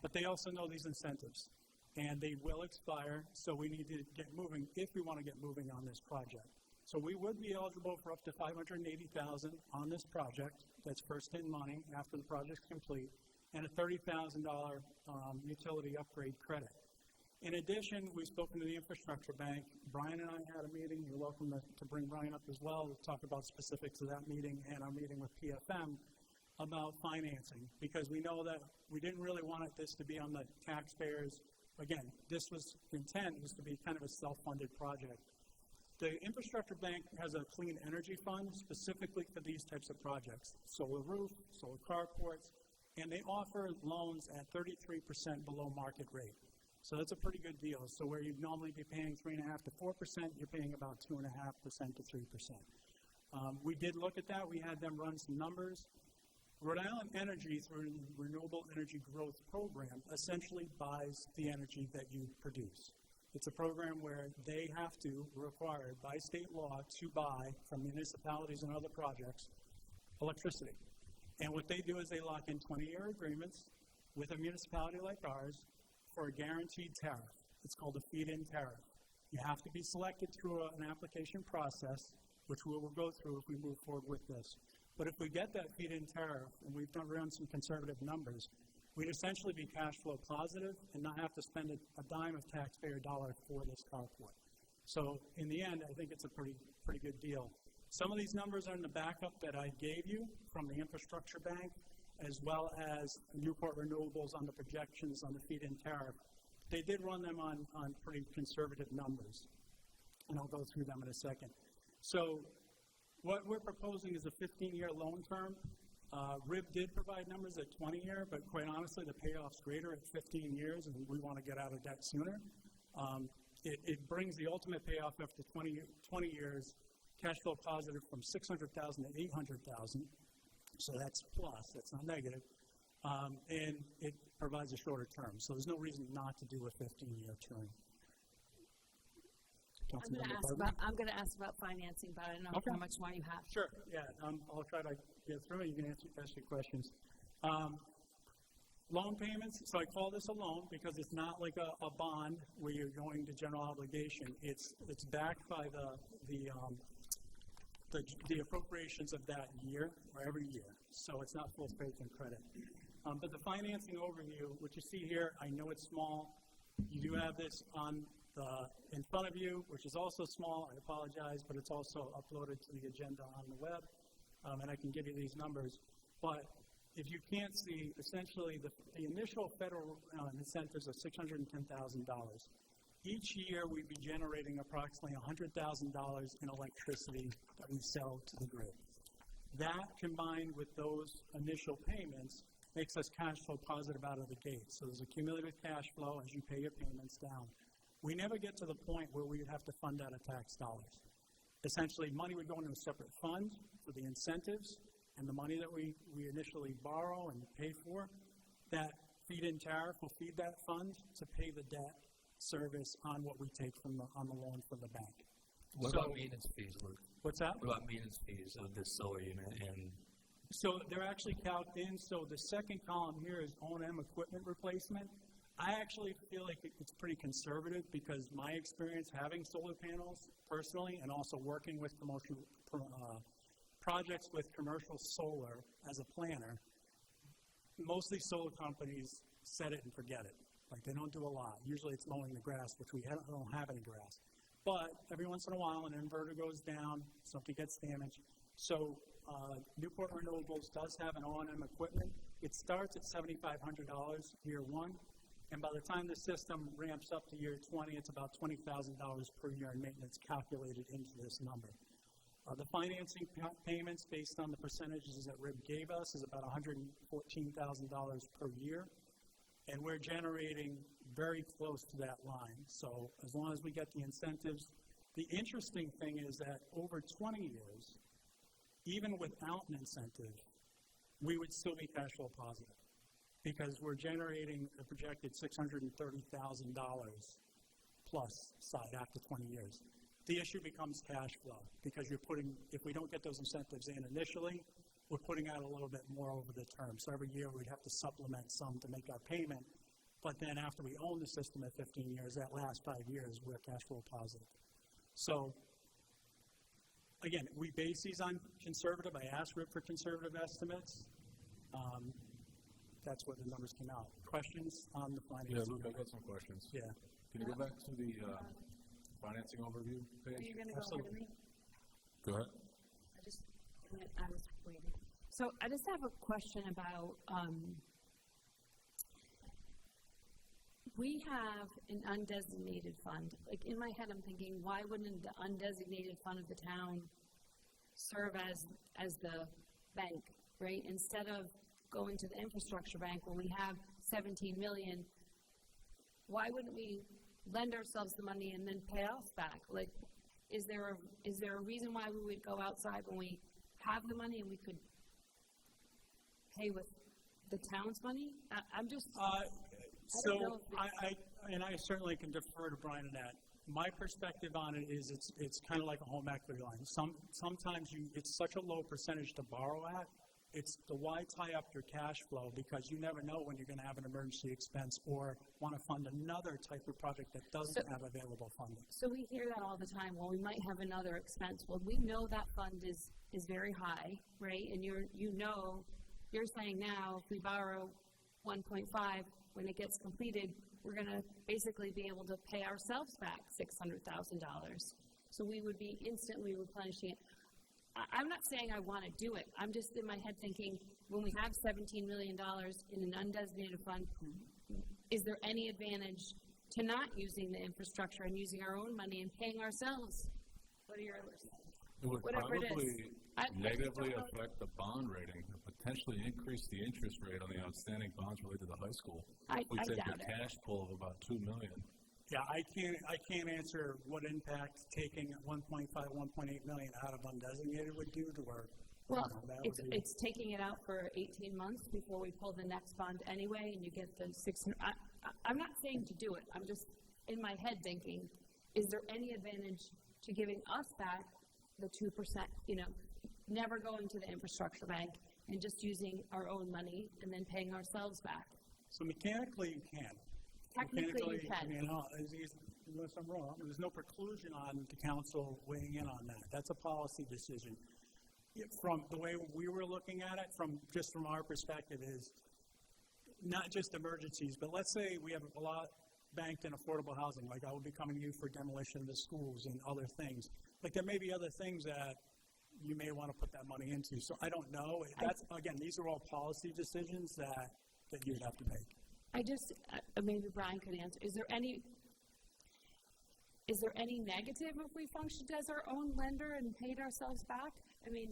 But they also know these incentives, and they will expire, so we need to get moving if we want to get moving on this project. So we would be eligible for up to $580,000 on this project. That's first-in money after the project's complete, and a $30,000 utility upgrade credit. In addition, we've spoken to the Infrastructure Bank. Brian and I had a meeting. You're welcome to bring Brian up as well to talk about specifics of that meeting and our meeting with PFM about financing, because we know that we didn't really want this to be on the taxpayers. Again, this was intent was to be kind of a self-funded project. The Infrastructure Bank has a clean energy fund specifically for these types of projects, solar roof, solar carports, and they offer loans at 33% below market rate. So that's a pretty good deal. So where you'd normally be paying 3.5% to 4%, you're paying about 2.5% to 3%. We did look at that. We had them run some numbers. Rhode Island Energy, through the Renewable Energy Growth Program, essentially buys the energy that you produce. It's a program where they have to, required by state law, to buy from municipalities and other projects electricity. And what they do is they lock in 20-year agreements with a municipality like ours for a guaranteed tariff. It's called a feed-in tariff. You have to be selected through an application process, which we will go through if we move forward with this. But if we get that feed-in tariff, and we've run some conservative numbers, we'd essentially be cash flow positive and not have to spend a dime of taxpayer dollar for this carport. So in the end, I think it's a pretty good deal. Some of these numbers are in the backup that I gave you from the Infrastructure Bank, as well as Newport Renewables on the projections on the feed-in tariff. They did run them on pretty conservative numbers, and I'll go through them in a second. So what we're proposing is a 15-year loan term. RIB did provide numbers at 20-year, but quite honestly, the payoff's greater at 15 years, and we want to get out of debt sooner. It brings the ultimate payoff after 20 years, cash flow positive from $600,000 to $800,000. So that's plus, that's not negative. And it provides a shorter term. So there's no reason not to do a 15-year term. I'm going to ask about financing, but I don't know how much more you have. Sure, yeah. I'll try to get through it. You can ask your questions. Loan payments, so I call this a loan because it's not like a bond where you're going to general obligation. It's backed by the appropriations of that year or every year. So it's not full faith and credit. But the financing overview, what you see here, I know it's small. You do have this in front of you, which is also small. I apologize, but it's also uploaded to the agenda on the web, and I can give you these numbers. But if you can't see, essentially the initial federal incentives are $610,000. Each year we'd be generating approximately $100,000 in electricity that we sell to the grid. That, combined with those initial payments, makes us cash flow positive out of the gate. So there's a cumulative cash flow as you pay your payments down. We never get to the point where we would have to fund out of tax dollars. Essentially, money would go into a separate fund for the incentives, and the money that we initially borrow and pay for, that feed-in tariff will feed that fund to pay the debt service on what we take on the loan from the bank. What about maintenance fees, Luke? What's that? What about maintenance fees of this solar unit? And so they're actually calced in. So the second column here is O&M equipment replacement. I actually feel like it's pretty conservative because my experience having solar panels personally and also working with commercial projects with commercial solar as a planner, most of these solar companies set it and forget it. Like, they don't do a lot. Usually it's mowing the grass, which we don't have any grass. But every once in a while, an inverter goes down, something gets damaged. So Newport Renewables does have an O&M equipment. It starts at $7,500 year one, and by the time the system ramps up to year 20, it's about $20,000 per year in maintenance calculated into this number. The financing payments based on the percentages that RIB gave us is about $114,000 per year. And we're generating very close to that line. So as long as we get the incentives, the interesting thing is that over 20 years, even without an incentive, we would still be cash flow positive because we're generating a projected $630,000 plus side after 20 years. The issue becomes cash flow because if we don't get those incentives in initially, we're putting out a little bit more over the term. So every year we'd have to supplement some to make our payment. But then after we own the system at 15 years, that last 5 years, we're cash flow positive. So again, we base these on conservative. I asked Rip for conservative estimates. That's where the numbers came out. Questions on the financing? Yeah, Luke, I got some questions. Yeah. Can you go back to the financing overview page? Are you going to go over to me? Go ahead. I was waiting. So I just have a question about, we have an undesignated fund. Like in my head, I'm thinking, why wouldn't the undesignated fund of the town serve as the bank, right? Instead of going to the infrastructure bank when we have 17 million, why wouldn't we lend ourselves the money and then pay off back? Like, is there a reason why we would go outside when we have the money and we could pay with the town's money? I'm just. I certainly can defer to Brian on that. My perspective on it is it's kind of like a home equity line. Sometimes it's such a low percentage to borrow at. It's the why tie up your cash flow because you never know when you're going to have an emergency expense or want to fund another type of project that doesn't have available funding. So we hear that all the time. Well, we might have another expense. Well, we know that fund is very high, right? And you're saying now if we borrow 1.5, when it gets completed, we're going to basically be able to pay ourselves back $600,000. So we would be instantly replenishing it. I'm not saying I want to do it. I'm just in my head thinking, when we have $17 million in an undesignated fund, is there any advantage to not using the infrastructure and using our own money and paying ourselves? What are your other thoughts? It would Whatever probably it is. negatively affect the bond rating and potentially increase the interest rate on the outstanding bonds related to the high school. I we take doubt a it. cash pull of about $2 million. Yeah, I can't answer what impact taking 1.5, 1.8 million out of undesignated would do to our. Well, it's taking it out for 18 months before we pull the next bond anyway, and you get the 600. I'm not saying to do it. I'm just in my head thinking, is there any advantage to giving us back the 2%? Never going to the infrastructure bank and just using our own money and then paying ourselves back. So mechanically, you can. Technically, you can. Unless I'm wrong, there's no preclusion on the council weighing in on that. That's a policy decision. From the way we were looking at it, from our perspective, is not just emergencies, but let's say we have a lot banked in affordable housing, like I will be coming to you for demolition of the schools and other things. Like there may be other things that you may want to put that money into. So I don't know. Again, these are all policy decisions that you'd have to make. Maybe Brian could answer. Is there any negative if we functioned as our own lender and paid ourselves back? I mean,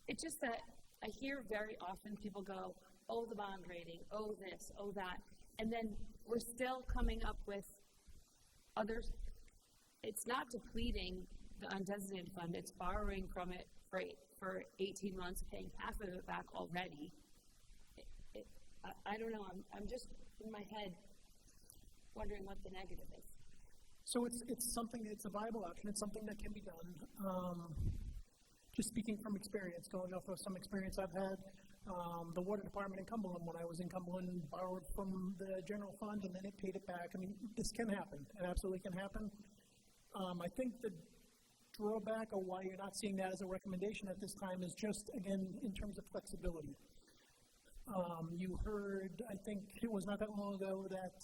it's just that I hear very often people go, oh, the bond rating, oh, this, oh, that. And then we're still coming up with others. It's not depleting the undesignated fund. It's borrowing from it for 18 months, paying half of it back already. I don't know. I'm just in my head wondering what the negative is. So it's something. It's a viable option. It's something that can be done. Just speaking from experience, going off of some experience I've had, the water department in Cumberland, when I was in Cumberland, borrowed from the general fund and then it paid it back. I mean, this can happen. It absolutely can happen. I think the drawback or why you're not seeing that as a recommendation at this time is just, again, in terms of flexibility. You heard, I think it was not that long ago, that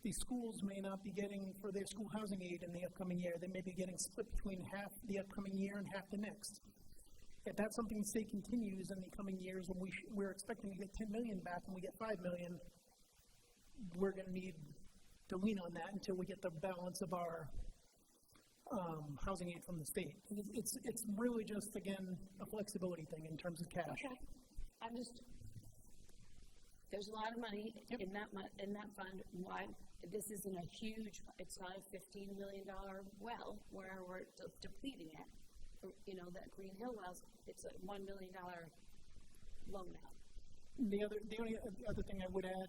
the schools may not be getting for their school housing aid in the upcoming year. They may be getting split between half the upcoming year and half the next. If that's something the state continues in the coming years, when we're expecting to get 10 million back and we get 5 million, we're going to need to lean on that until we get the balance of our housing aid from the state. It's really just, again, a flexibility thing in terms of cash. Okay. I'm just there's a lot of money in that fund. Why, this isn't a huge, it's not a $15 million well where we're depleting it. You know, that Green Hill wells, it's a $1 million loan out. The only other thing I would add,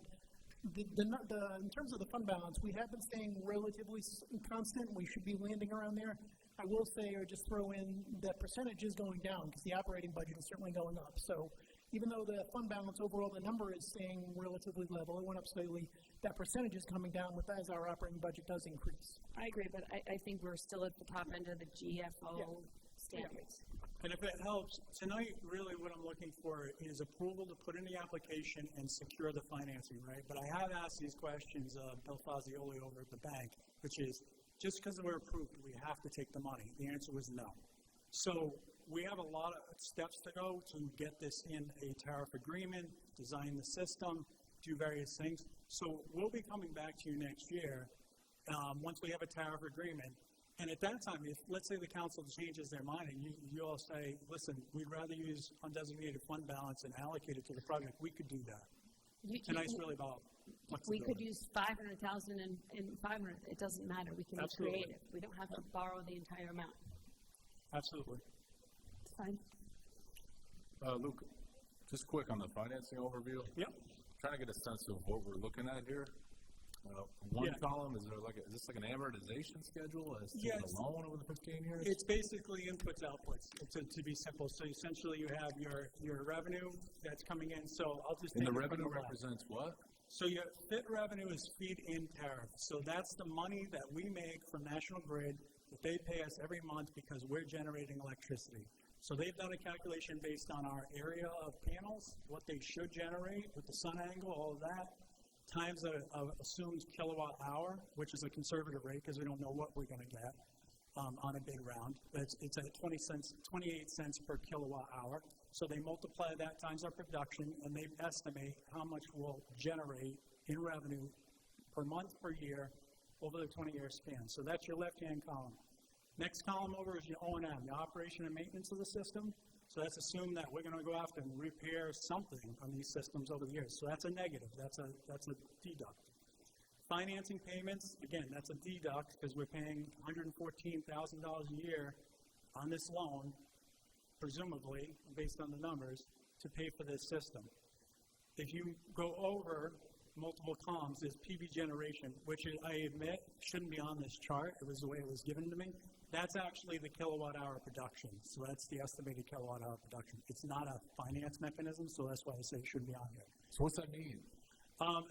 in terms of the fund balance, we have been staying relatively constant. We should be landing around there. I will say, or just throw in, that percentage is going down because the operating budget is certainly going up. So even though the fund balance overall, the number is staying relatively level, it went up slightly, that percentage is coming down with as our operating budget does increase. I agree, but I think we're still at the top end of the GFO standards. And if it helps, tonight really what I'm looking for is approval to put in the application and secure the financing, right? But I have asked these questions of Bill Fazioli over at the bank, which is, just because we're approved, do we have to take the money? The answer was no. So we have a lot of steps to go to get this in a tariff agreement, design the system, do various things. So we'll be coming back to you next year once we have a tariff agreement. And at that time, if, let's say the council changes their mind and you all say, listen, we'd rather use undesignated fund balance and allocate it to the project, we could do that. Tonight's really about flexibility. We could use 500,000 and 500. It doesn't matter. We can Absolutely. be creative. We don't have to borrow the entire amount. Absolutely. It's fine. Luke, just quick on the financing overview. Yep. Trying to get a sense of what we're looking at here. One column, is this like an amortization schedule as to the loan over the 15 years? It's basically inputs, outputs, to be simple. So essentially you have your revenue that's coming in. So I'll just And the take it from revenue the left. represents what? So your FIT revenue is feed-in tariff. So that's the money that we make from National Grid that they pay us every month because we're generating electricity. So they've done a calculation based on our area of panels, what they should generate with the sun angle, all of that, times an assumed kilowatt hour, which is a conservative rate because we don't know what we're going to get on a big round. It's at 28 cents per kilowatt hour. So they multiply that times our production, and they estimate how much we'll generate in revenue per month, per year, over the 20-year span. So that's your left-hand column. Next column over is your O&M, the operation and maintenance of the system. So that's assumed that we're going to go after and repair something on these systems over the years. So that's a negative. That's a deduct. Financing payments, again, that's a deduct because we're paying $114,000 a year on this loan, presumably, based on the numbers, to pay for this system. If you go over multiple columns, is PV generation, which I admit shouldn't be on this chart. It was the way it was given to me. That's actually the kilowatt hour production. So that's the estimated kilowatt hour production. It's not a finance mechanism, so that's why I say it shouldn't be on here. So what's that mean?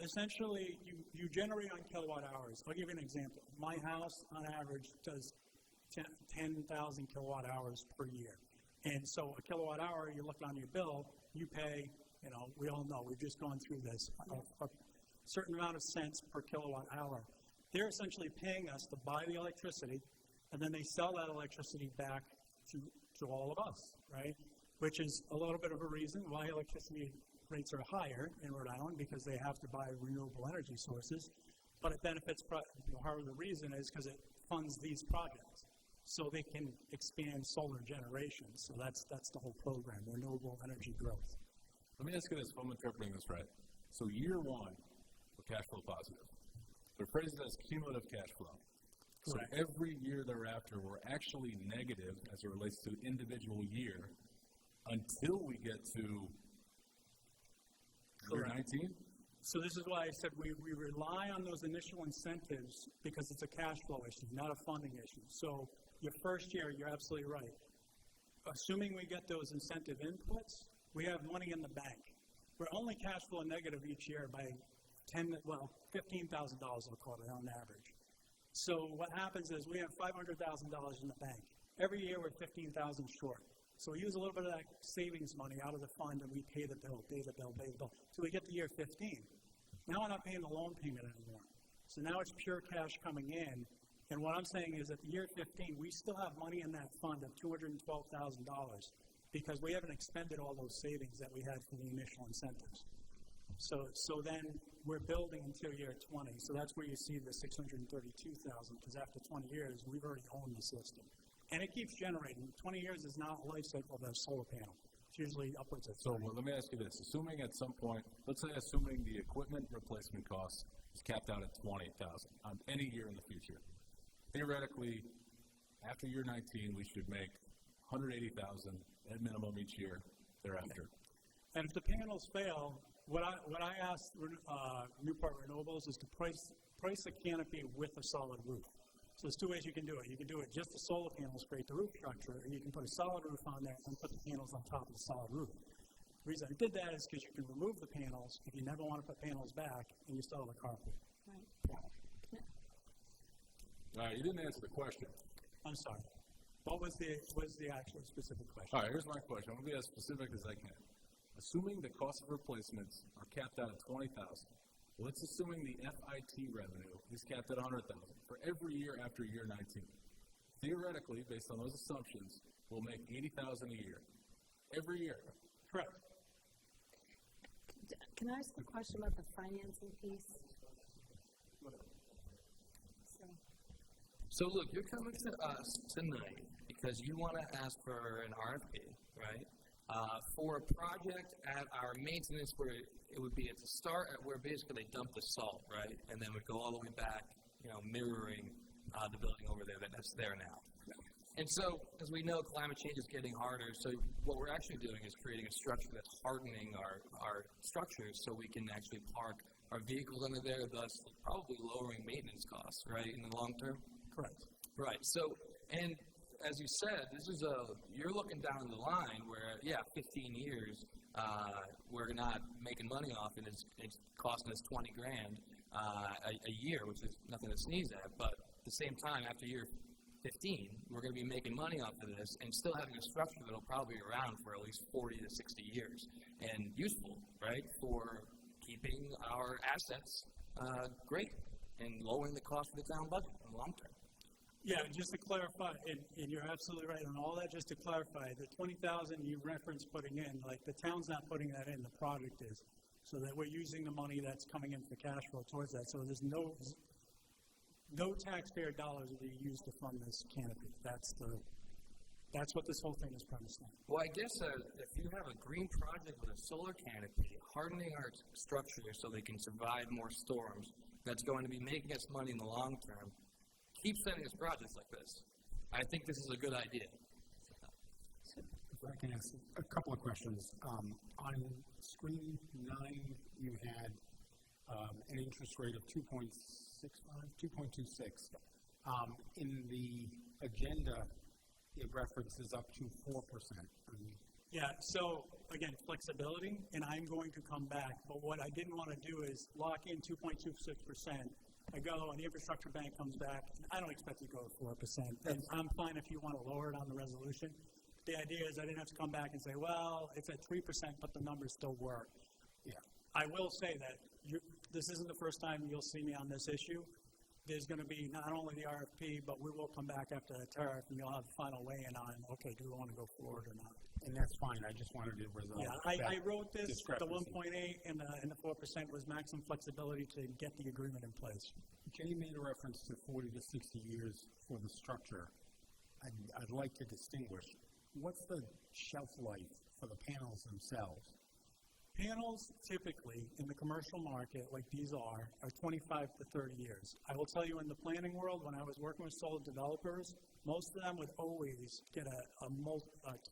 Essentially, you generate on kilowatt hours. I'll give you an example. My house, on average, does 10,000 kilowatt hours per year. And so a kilowatt hour, you look on your bill, you pay, we all know, we've just gone through this, a certain amount of cents per kilowatt hour. They're essentially paying us to buy the electricity, and then they sell that electricity back to all of us, right? Which is a little bit of a reason why electricity rates are higher in Rhode Island, because they have to buy renewable energy sources. But it benefits, part of the reason is because it funds these projects. So they can expand solar generation. So that's the whole program, renewable energy growth. Let me ask you this, if I'm interpreting this right. So year one, we're cash flow positive. They're phrased as cumulative cash flow. So Correct. every year thereafter, we're actually negative as it relates to individual year until we get to year 19? So this is why I said we rely on those initial incentives because it's a cash flow issue, not a funding issue. So your first year, you're absolutely right. Assuming we get those incentive inputs, we have money in the bank. We're only cash flow negative each year by $15,000, I'll call it on average. So what happens is we have $500,000 in the bank. Every year we're $15,000 short. So we use a little bit of that savings money out of the fund and we pay the bill, till we get to year 15. Now we're not paying the loan payment anymore. So now it's pure cash coming in. And what I'm saying is at the year 15, we still have money in that fund of $212,000 because we haven't expended all those savings that we had from the initial incentives. So then we're building until year 20. So that's where you see the $632,000, because after 20 years, we've already owned the system. And it keeps generating. 20 years is not a life cycle of a solar panel. usually upwards of So well, let me ask you this: assuming at some point, let's say, assuming the equipment replacement cost is capped out at $20,000 on any year in the future, theoretically, after year 19, we should make $180,000 at minimum each year thereafter. And if the panels fail, what I asked Newport Renewables is to price a canopy with a solid roof. So there's two ways you can do it. You can do it just the solar panels, create the roof structure, or you can put a solid roof on there and put the panels on top of the solid roof. The reason I did that is because you can remove the panels if you never want to put panels back, and you still have a carpet. Right. All right, you didn't answer the question. I'm sorry. What was the actual specific question? All right, here's my question. I'm going to be as specific as I can. Assuming the cost of replacements are capped out at $20,000, let's assuming the FIT revenue is capped at $100,000 for every year after year 19. Theoretically, based on those assumptions, we'll make $80,000 a year. Every year. Correct. Can I ask a question about the financing piece? So look, you're coming to us tonight because you want to ask for an RFP, right? For a project at our maintenance where it would be at the start at where basically they dump the salt, right? And then we go all the way back, mirroring the building over there that's there now. And so, as we know, climate change is getting harder. So what we're actually doing is creating a structure that's hardening our structures so we can actually park our vehicles under there, thus probably lowering maintenance costs, right, in the long term? Correct. Right. So, and as you said, you're looking down the line where, 15 years, we're not making money off it. It's costing us $20,000 a year, which is nothing to sneeze at. But at the same time, after year 15, we're going to be making money off of this and still having a structure that'll probably be around for at least 40 to 60 years and useful, right, for keeping our assets great and lowering the cost of the town budget in the long term. Yeah, just to clarify, and you're absolutely right on all that, just to clarify, the $20,000 you referenced putting in, like the town's not putting that in, the project is. So that we're using the money that's coming in for cash flow towards that. So there's no taxpayer dollars will be used to fund this canopy. That's what this whole thing is premised on. Well, I guess if you have a green project with a solar canopy, hardening our structure so they can survive more storms, that's going to be making us money in the long term, keep sending us projects like this. I think this is a good idea. If I can ask a couple of questions. On screen 9, you had an interest rate of 2.26. In the agenda, it references up to 4%. Yeah, so again, flexibility, and I'm going to come back, but what I didn't want to do is lock in 2.26%. I go, and the infrastructure bank comes back, and I don't expect it to go to 4%. And I'm fine if you want to lower it on the resolution. The idea is I didn't have to come back and say, well, it's at 3%, but the numbers still work. Yeah. I will say that this isn't the first time you'll see me on this issue. There's going to be not only the RFP, but we will come back after the tariff, and you'll have the final weigh-in on, okay, do we want to go forward or not? And that's fine. I just wanted to resolve Yeah, I wrote this, the 1.8 and the 4% was maximum flexibility to get the agreement in place. Jay made a reference to 40 to 60 years for the structure. I'd like to distinguish. What's the shelf life for the panels themselves? Panels typically in the commercial market, like these are 25 to 30 years. I will tell you in the planning world, when I was working with solar developers, most of them would always get a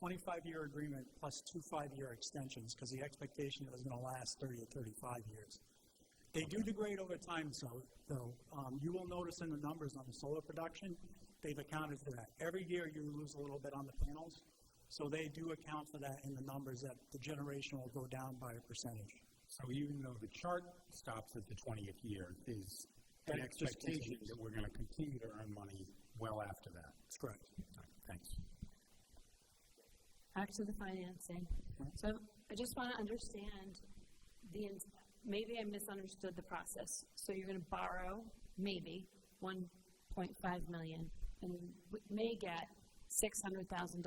25-year agreement plus 2 5-year extensions because the expectation it was going to last 30 to 35 years. They do degrade over time, though. You will notice in the numbers on the solar production, they've accounted for that. Every year you lose a little bit on the panels. So they do account for that in the numbers that the generation will go down by a percentage. So even though the chart stops at the 20th year, is an expectation that we're going to continue to earn money well after that. That's correct. Thanks. Back to the financing. So I just want to understand maybe I misunderstood the process. So you're going to borrow maybe $1.5 million and we may get $600,000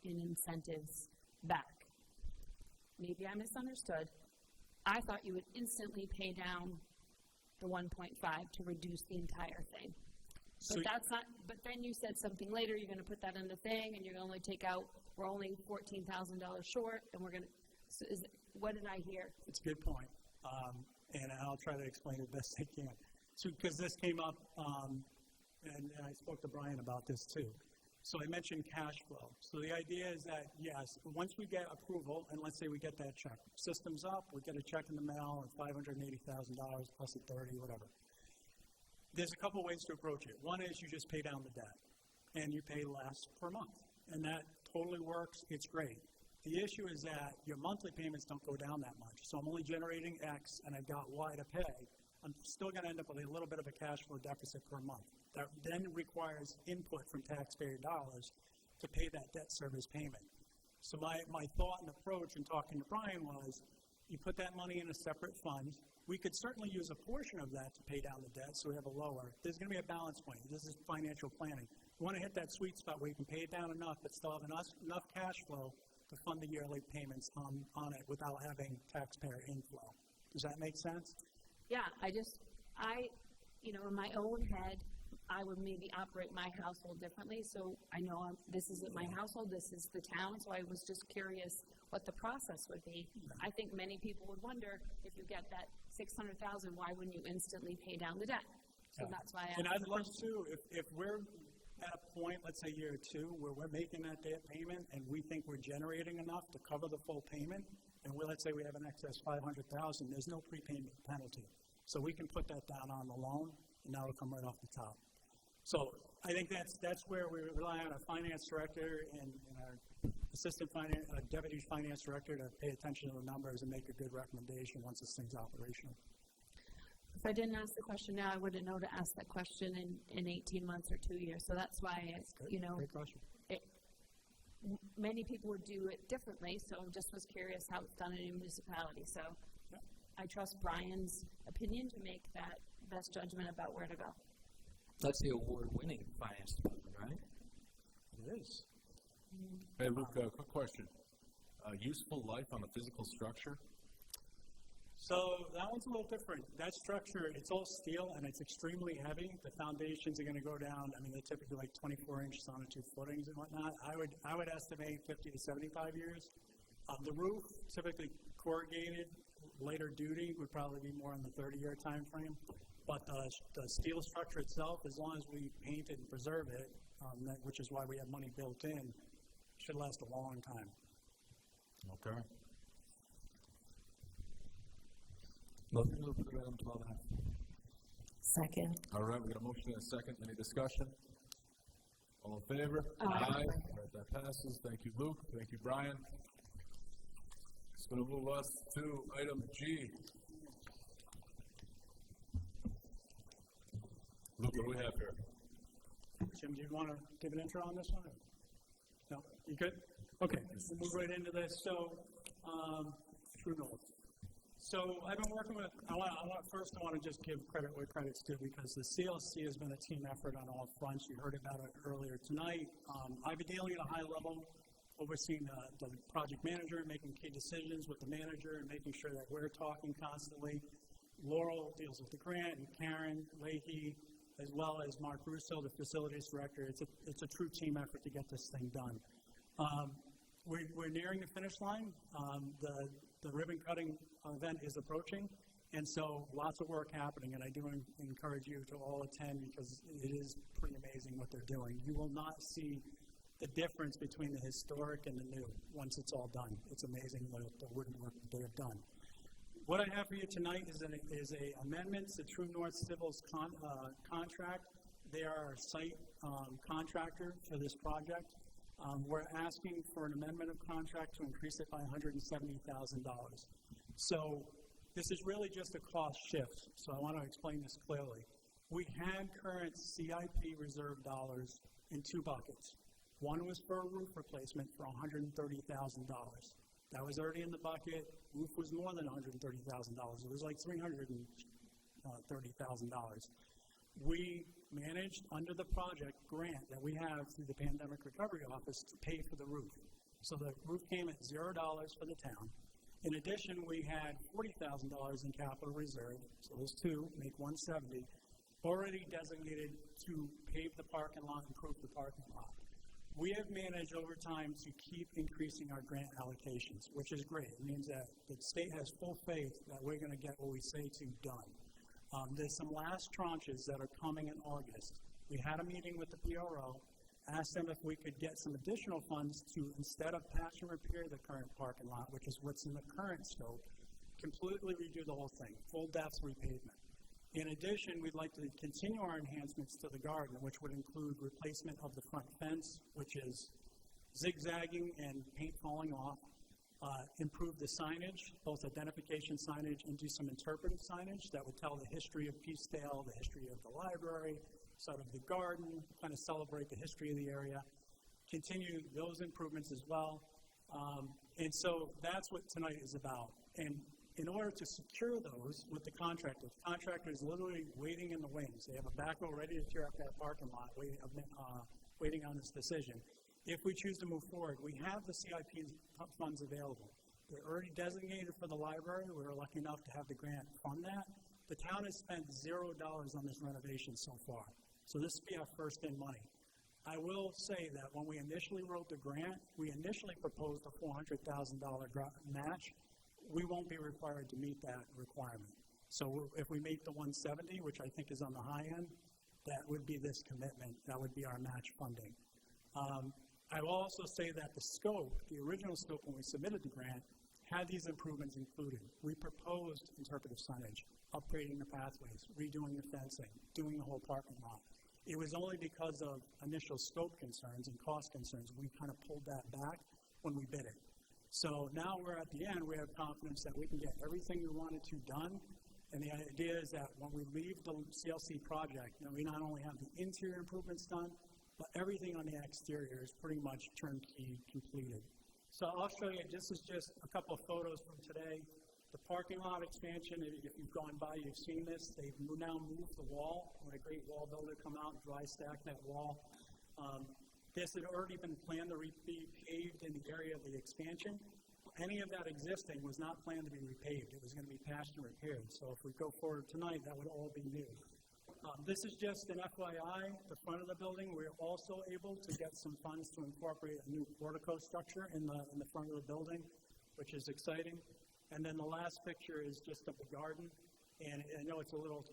in incentives back. Maybe I misunderstood. I thought you would instantly pay down the 1.5 to reduce the entire thing. So But that's not, but then you said something later, you're gonna put that in the thing, and you're gonna only take out, we're only $14,000 short, and we're gonna, so what did I hear? It's a good point, and I'll try to explain it best I can. So, because this came up, and I spoke to Brian about this too. So I mentioned cash flow. So the idea is that, yes, once we get approval, and let's say we get that check, system's up, we get a check in the mail, and $580,000 plus a 30, whatever. There's a couple ways to approach it. One is you just pay down the debt, and you pay less per month, and that totally works. It's great. The issue is that your monthly payments don't go down that much. So I'm only generating X, and I've got Y to pay. I'm still going to end up with a little bit of a cash flow deficit per month. That then requires input from taxpayer dollars to pay that debt service payment. So my thought and approach in talking to Brian was, you put that money in a separate fund. We could certainly use a portion of that to pay down the debt, so we have a lower. There's going to be a balance point. This is financial planning. You want to hit that sweet spot where you can pay it down enough, but still have enough cash flow to fund the yearly payments on it without having taxpayer inflow. Does that make sense? Yeah, in my own head, I would maybe operate my household differently. So I know this isn't my household, this is the town. So I was just curious what the process would be. I think many people would wonder, if you get that $600,000, why wouldn't you instantly pay down the debt? So that's why I asked And I'd the love question. to, if we're at a point, let's say year 2, where we're making that debt payment and we think we're generating enough to cover the full payment, and let's say we have an excess $500,000, there's no prepayment penalty. So we can put that down on the loan, and that'll come right off the top. So I think that's where we rely on our finance director and our deputy finance director to pay attention to the numbers and make a good recommendation once this thing's operational. If I didn't ask the question now, I wouldn't know to ask that question in 18 months or 2 years. So that's why, Great question. Many people would do it differently, so I just was curious how it's done in a municipality. So I trust Brian's opinion to make that best judgment about where to go. That's the award-winning finance department, right? It is. Hey, Luke, quick question. Useful life on a physical structure? So that one's a little different. That structure, it's all steel and it's extremely heavy. The foundations are going to go down. I mean, they're typically like 24 inches on the 2 footings and whatnot. I would estimate 50 to 75 years. The roof, typically corrugated, later duty would probably be more in the 30-year time frame. But the steel structure itself, as long as we paint it and preserve it, which is why we have money built in, should last a long time. Okay. Motion to approve item 12F. Second. All right, we got a motion and a second. Any discussion? All in favor? Aye. All right, that passes. Thank you, Luke. Thank you, Brian. It's going to move us to item G. Luke, what do we have here? Jim, do you want to give an intro on this one? No? You good? Okay, we'll move right into this. So, True North. So I've been working with, I want to just give credit where credit's due, because the CLC has been a team effort on all fronts. You heard about it earlier tonight. I've been dealing at a high level, overseeing the project manager, making key decisions with the manager, and making sure that we're talking constantly. Laurel deals with the grant, and Karen Leahy, as well as Mark Russo, the facilities director. It's a true team effort to get this thing done. We're nearing the finish line. The ribbon cutting event is approaching, and so lots of work happening, and I do encourage you to all attend, because it is pretty amazing what they're doing. You will not see the difference between the historic and the new once it's all done. It's amazing the wooden work that they have done. What I have for you tonight is a amendment to True North Civil's contract. They are our site contractor for this project. We're asking for an amendment of contract to increase it by $170,000. So this is really just a cost shift. So I want to explain this clearly. We had current CIP reserve dollars in 2 buckets. One was for a roof replacement for $130,000. That was already in the bucket. Roof was more than $130,000. It was like $330,000. We managed, under the project grant that we have through the Pandemic Recovery Office, to pay for the roof. So the roof came at $0 for the town. In addition, we had $40,000 in capital reserve, so those 2 make $170,000. already designated to pave the parking lot, improve the parking lot. We have managed over time to keep increasing our grant allocations, which is great. It means that the state has full faith that we're going to get what we say to done. There's some last tranches that are coming in August. We had a meeting with the PRO, asked them if we could get some additional funds to, instead of patch and repair the current parking lot, which is what's in the current scope, completely redo the whole thing, full depth repavement. In addition, we'd like to continue our enhancements to the garden, which would include replacement of the front fence, which is zigzagging and paint falling off, improve the signage, both identification signage and do some interpretive signage that would tell the history of Peacedale, the history of the library, sort of the garden, kind of celebrate the history of the area, continue those improvements as well. And so that's what tonight is about. And in order to secure those with the contractor is literally waiting in the wings. They have a backhoe ready to tear up that parking lot, waiting on this decision. If we choose to move forward, we have the CIP funds available. They're already designated for the library. We were lucky enough to have the grant fund that. The town has spent $0 on this renovation so far. So this will be our first in money. I will say that when we initially wrote the grant, we initially proposed a $400,000 match. We won't be required to meet that requirement. So if we meet the 170, which I think is on the high end, that would be this commitment. That would be our match funding. I will also say that the scope, the original scope when we submitted the grant, had these improvements included. We proposed interpretive signage, upgrading the pathways, redoing the fencing, doing the whole parking lot. It was only because of initial scope concerns and cost concerns we kind of pulled that back when we bid it. So now we're at the end, we have confidence that we can get everything we wanted to done. And the idea is that when we leave the CLC project, we not only have the interior improvements done, but everything on the exterior is pretty much turnkey completed. So I'll show you, this is just a couple of photos from today. The parking lot expansion, if you've gone by, you've seen this. They've now moved the wall. We had a great wall builder come out and dry stack that wall. This had already been planned to be paved in the area of the expansion. Any of that existing was not planned to be repaved. It was going to be patched and repaired. So if we go forward tonight, that would all be new. This is just an FYI, the front of the building. We're also able to get some funds to incorporate a new portico structure in the front of the building, which is exciting. And then the last picture is just of the garden. And I know it's a little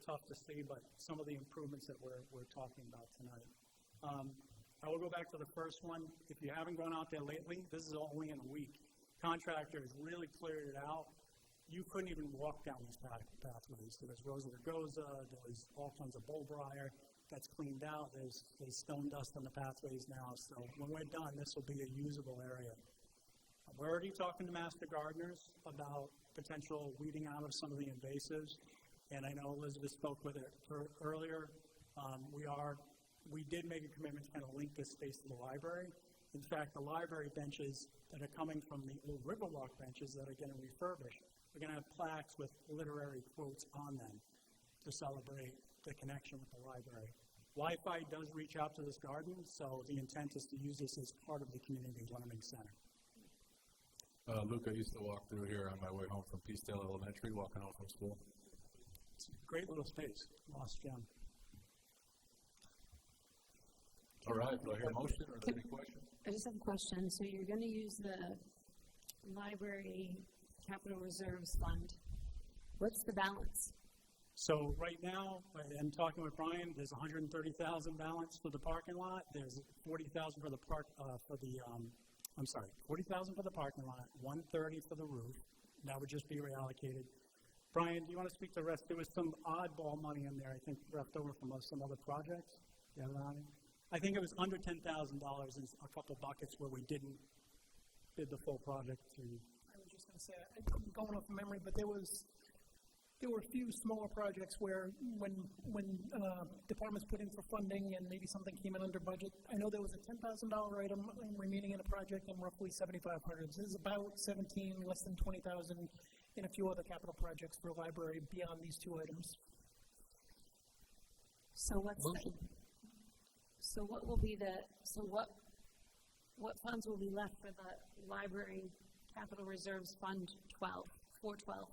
tough to see, but some of the improvements that we're talking about tonight. I will go back to the first one. If you haven't gone out there lately, this is only in a week. Contractor has really cleared it out. You couldn't even walk down these pathways. There was Rosa Ragosa, there was all kinds of bullbriar. That's cleaned out. There's stone dust on the pathways now. So when we're done, this will be a usable area. We're already talking to master gardeners about potential weeding out of some of the invasives. And I know Elizabeth spoke with it earlier. We did make a commitment to kind of link this space to the library. In fact, the library benches that are coming from the old Riverwalk benches that are getting refurbished, we're going to have plaques with literary quotes on them to celebrate the connection with the library. Wi-Fi does reach out to this garden, so the intent is to use this as part of the community learning center. Luke, I used to walk through here on my way home from Peacedale Elementary, walking home from school. It's a great little space, lost gem. All right, do I hear a motion or are there any questions? I just have a question. So you're going to use the library capital reserves fund. What's the balance? So right now, I'm talking with Brian, there's $130,000 balance for the parking lot. There's $40,000 for the $40,000 for the parking lot, $130,000 for the roof. That would just be reallocated. Brian, do you want to speak to the rest? There was some oddball money in there, I think, left over from some other projects. You have it on it? I think it was under $10,000 in a couple buckets where we didn't bid the full project to. I was just going to say, I'm going off memory, but there were a few smaller projects where when departments put in for funding and maybe something came in under budget. I know there was a $10,000 item remaining in a project and roughly $7,500. This is about 17, less than 20,000 in a few other capital projects for a library beyond these two items. So what will be what funds will be left for the library capital reserves fund 412?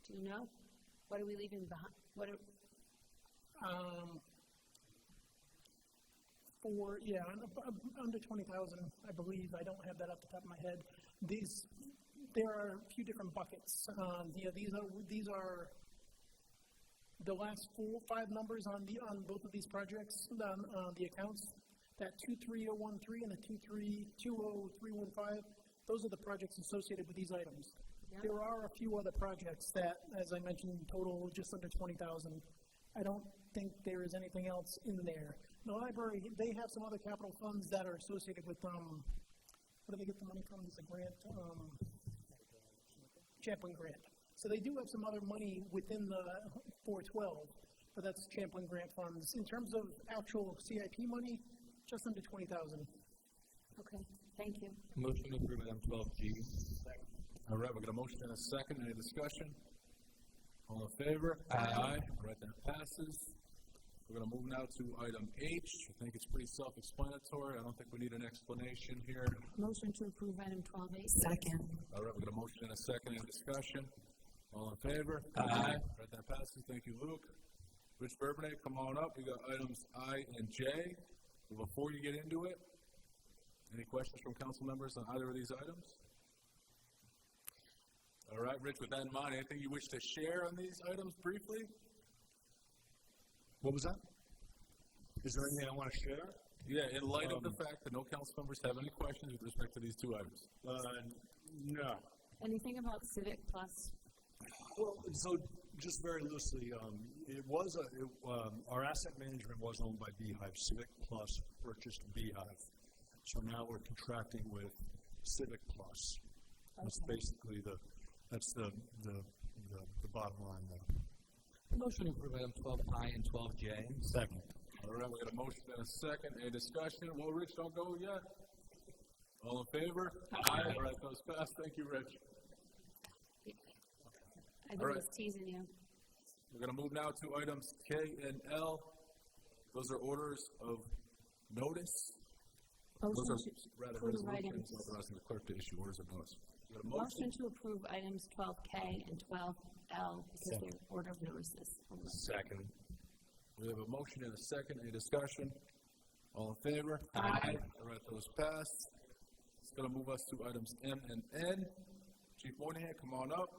Do you know? What are we leaving behind? Under 20,000, I believe. I don't have that off the top of my head. There are a few different buckets. These are the last 5 numbers on both of these projects, the accounts. That 23013 and the 2320315. Those are the projects associated with these items. Yeah. There are a few other projects that, as I mentioned, total just under 20,000. I don't think there is anything else in there. The library, they have some other capital funds that are associated with, where do they get the money from? There's a grant, Champlain grant. So they do have some other money within the 412, but that's Champlain grant funds. In terms of actual CIP money, just under 20,000. Okay, thank you. Motion to approve item 12G. All right, we've got a motion and a second. Any discussion? All in favor? Aye. All right, that passes. We're going to move now to item H. I think it's pretty self-explanatory. I don't think we need an explanation here. Motion to approve item 12A. Second. All right, we've got a motion and a second. Any discussion? All in favor? Aye. All right, that passes. Thank you, Luke. Rich Bourbonnais, come on up. We got items I and J. Before you get into it, any questions from council members on either of these items? All right, Rich, with that in mind, anything you wish to share on these items briefly? What was that? Is there anything I want to share? Yeah, in light of the fact that no council members have any questions with respect to these two items. No. Anything about Civic Plus? Well, so just very loosely, our asset management was owned by Beehive. Civic Plus purchased Beehive. So now we're contracting with Civic Plus. That's basically the bottom line there. Motion to approve item 12I and 12J. Second. All right, we got a motion and a second. Any discussion? Well, Rich, don't go yet. All in favor? Aye. All right, those passed. Thank you, Rich. I was teasing you. We're going to move now to items K and L. Those are orders of notice. Those are rather resolutions authorizing the clerk to issue orders of notice. Motion to approve items 12K and 12L because they're order of notices. Second. We have a motion and a second. Any discussion? All in favor? Aye. All right, those pass. It's going to move us to items M and N. Chief Moynihan, come on up.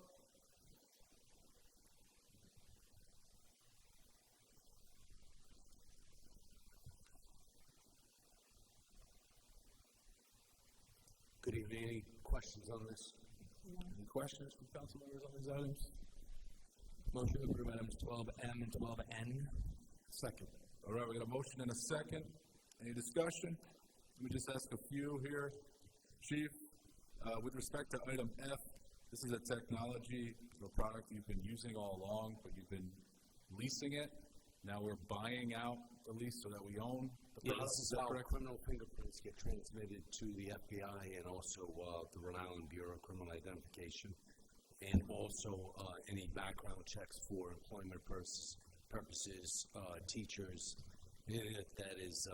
Good evening. Any questions on this? Any questions from council members on these items? Motion to approve items 12M and 12N. Second. All right, we got a motion and a second. Any discussion? Let me just ask a few here. Chief, with respect to item F, this is a technology or product you've been using all along, but you've been leasing it. Now we're buying out the lease so that we own the product. This is how criminal fingerprints get transmitted to the FBI and also the Rhode Island Bureau of Criminal Identification, and also any background checks for employment purposes, teachers, that is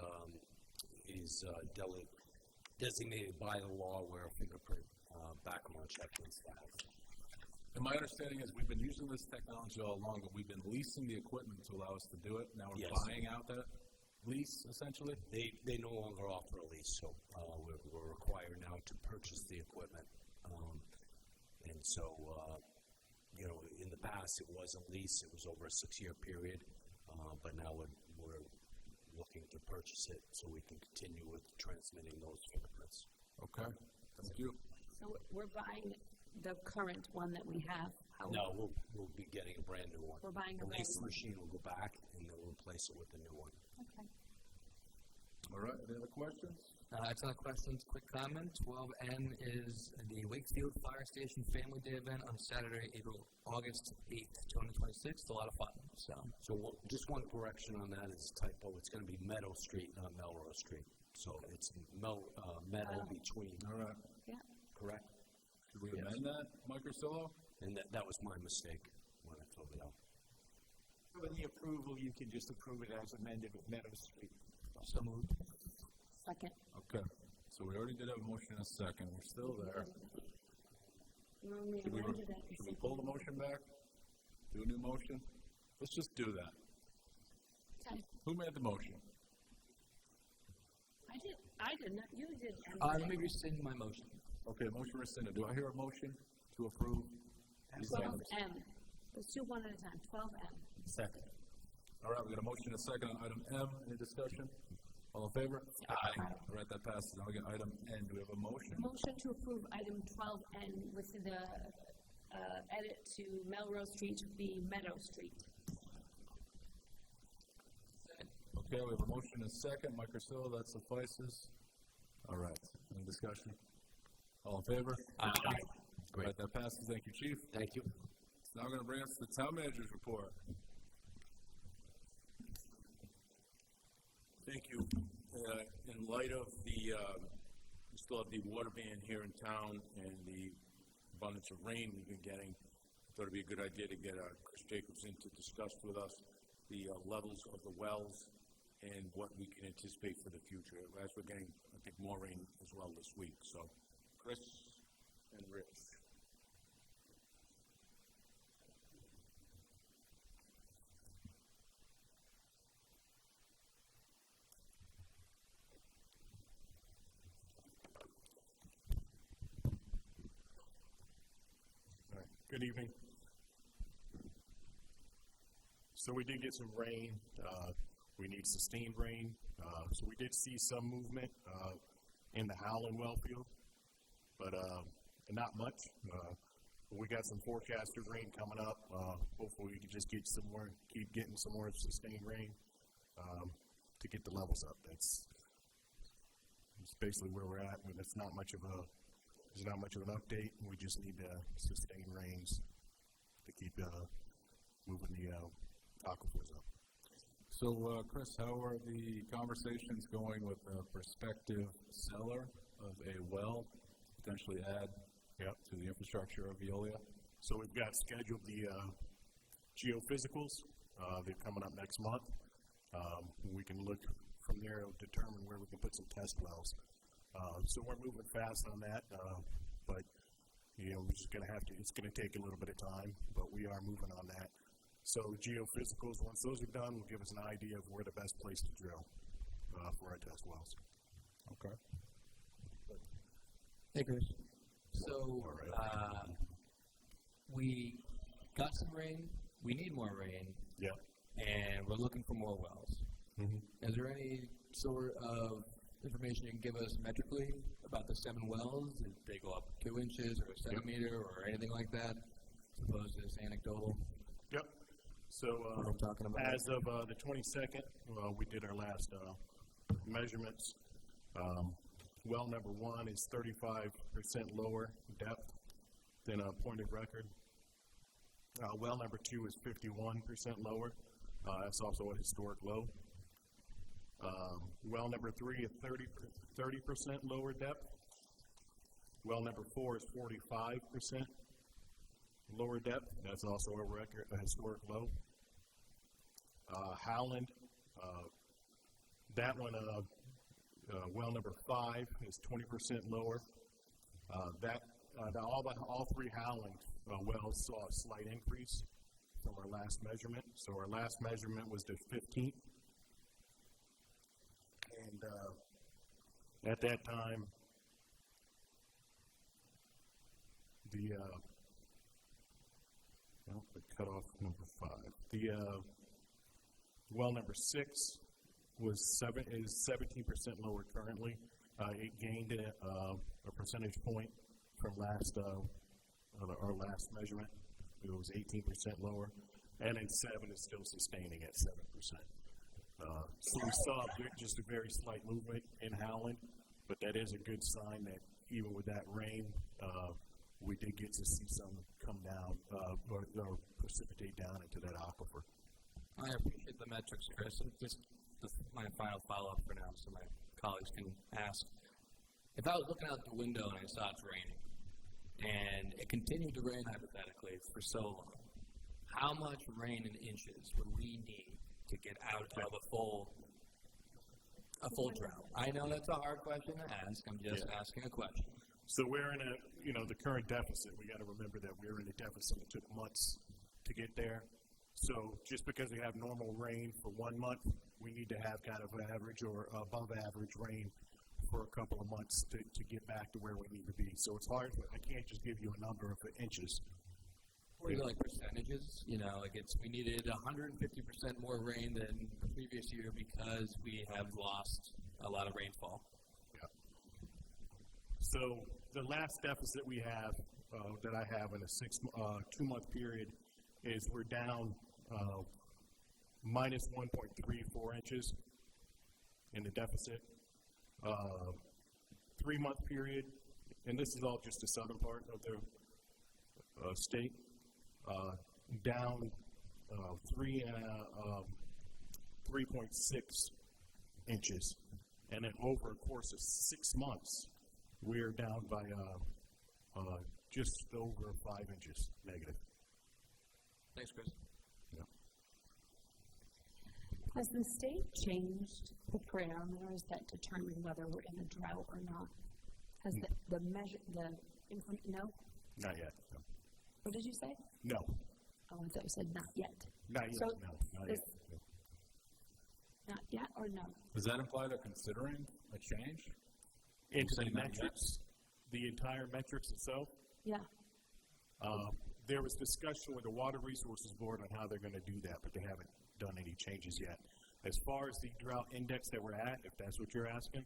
designated by the law where a fingerprint background check is that. And my understanding is we've been using this technology all along, but we've been leasing the equipment to allow us to do it. Now we're buying out that lease, essentially? They no longer offer a lease, so we're required now to purchase the equipment. And so, in the past it was a lease. It was over a 6-year period, but now we're looking to purchase it so we can continue with transmitting those fingerprints. Okay, thank you. So we're buying the current one that we have? No, we'll be getting a brand new one. We're buying a brand new one. The lease machine will go back, and then we'll replace it with a new one. Okay. All right, any other questions? It's not questions. Quick comment. 12N is the Wakefield Fire Station Family Day event on Saturday, August 8th, 2026. It's a lot of fun. So just one correction on that is a typo. It's going to be Meadow Street, not Melrose Street. So it's Meadow between. All right. Yeah. Correct? Should we amend that, Mike Ursillo? And that was my mistake when I filled it out. For the approval, you can just approve it as amended with Meadow Street. So moved. Second. Okay, so we already did have a motion and a second. We're still there. Should we pull the motion back? Do a new motion? Let's just do that. Who made the motion? I did not, you did. Let me rescind my motion. Okay, motion rescinded. Do I hear a motion to approve these items? 12M. Let's do one at a time. 12M. Second. All right, we got a motion and a second on item M. Any discussion? All in favor? Aye. All right, that passes. Now we get item N. Do we have a motion? Motion to approve item 12N with the edit to Melrose Street to be Meadow Street. Okay, we have a motion and a second. Mike Ursillo, that suffices. All right, any discussion? All in favor? Aye. Great. All right, that passes. Thank you, Chief. Thank you. It's now going to bring us to the town manager's report. Thank you. In light of the, we still have the water ban here in town and the abundance of rain we've been getting, I thought it'd be a good idea to get Chris Jacobs in to discuss with us the levels of the wells and what we can anticipate for the future, as we're getting, I think, more rain as well this week. So, Chris and Rich. Good evening. So we did get some rain. We need sustained rain. So we did see some movement in the Howland well field, but not much. We got some forecasted rain coming up. Hopefully we can just get some more, keep getting some more sustained rain to get the levels up. That's basically where we're at. It's not much of a There's not much of an update. We just need sustained rains to keep moving the aquifers up. So, Chris, how are the conversations going with a prospective seller of a well, potentially add to the infrastructure of Veolia? So we've got scheduled the geophysicals. They're coming up next month. We can look from there to determine where we can put some test wells. So we're moving fast on that, but we're just going to have to, it's going to take a little bit of time, but we are moving on that. So geophysicals, once those are done, will give us an idea of where the best place to drill for our test wells. Okay. Hey, Chris. So, we got some rain. We need more rain. Yeah. And we're looking for more wells. Mm-hmm. Is there any sort of information you can give us metrically about the 7 wells? Did they go up 2 inches or a centimeter or anything like that? Suppose it's anecdotal. Yep. So as of the 22nd, we did our last measurements. Well number 1 is 35% lower depth than a point of record. Well number 2 is 51% lower. That's also a historic low. Well number 3 is 30% lower depth. Well number 4 is 45% lower depth. That's also a historic low. Howland, that one, well number 5 is 20% lower. All 3 Howland wells saw a slight increase from our last measurement. So our last measurement was the 15th. And at that time, the cutoff number 5. The well number 6 is 17% lower currently. It gained a percentage point from our last measurement. It was 18% lower, and then 7 is still sustaining at 7%. So we saw just a very slight movement in Howland, but that is a good sign that even with that rain, we did get to see some come down or precipitate down into that aquifer. I appreciate the metrics, Chris. Just my final follow-up for now so my colleagues can ask. If I was looking out the window and I saw it's raining, and it continued to rain hypothetically for so long, how much rain in inches would we need to get out of a full drought? I know that's a hard question to ask. I'm just asking a question. So we're in the current deficit. We got to remember that we're in a deficit. It took months to get there. So just because we have normal rain for 1 month we need to have kind of average or above average rain for a couple of months to get back to where we need to be. So it's hard, I can't just give you a number of inches. Or even like percentages, you know, like we needed 150% more rain than the previous year because we have lost a lot of rainfall. Yeah. So the last deficit we have, that I have in a 2-month period, is we're down minus 1.34 inches in the deficit. 3-month period, and this is all just the southern part of the state, down 3.6 inches, and then over a course of 6 months, we're down by just over 5 inches negative. Thanks, Chris. Yeah. Has the state changed the parameters that determine whether we're in a drought or not? Has the measure, no? Not yet. No. What did you say? No. Oh, I thought you said not yet. Not yet. So No. Not yet. No. Not yet or no? Does that imply they're considering a change? Into the Saying not yet? metrics, the entire metrics itself. Yeah. There was discussion with the Water Resources Board on how they're going to do that, but they haven't done any changes yet. As far as the drought index that we're at, if that's what you're asking,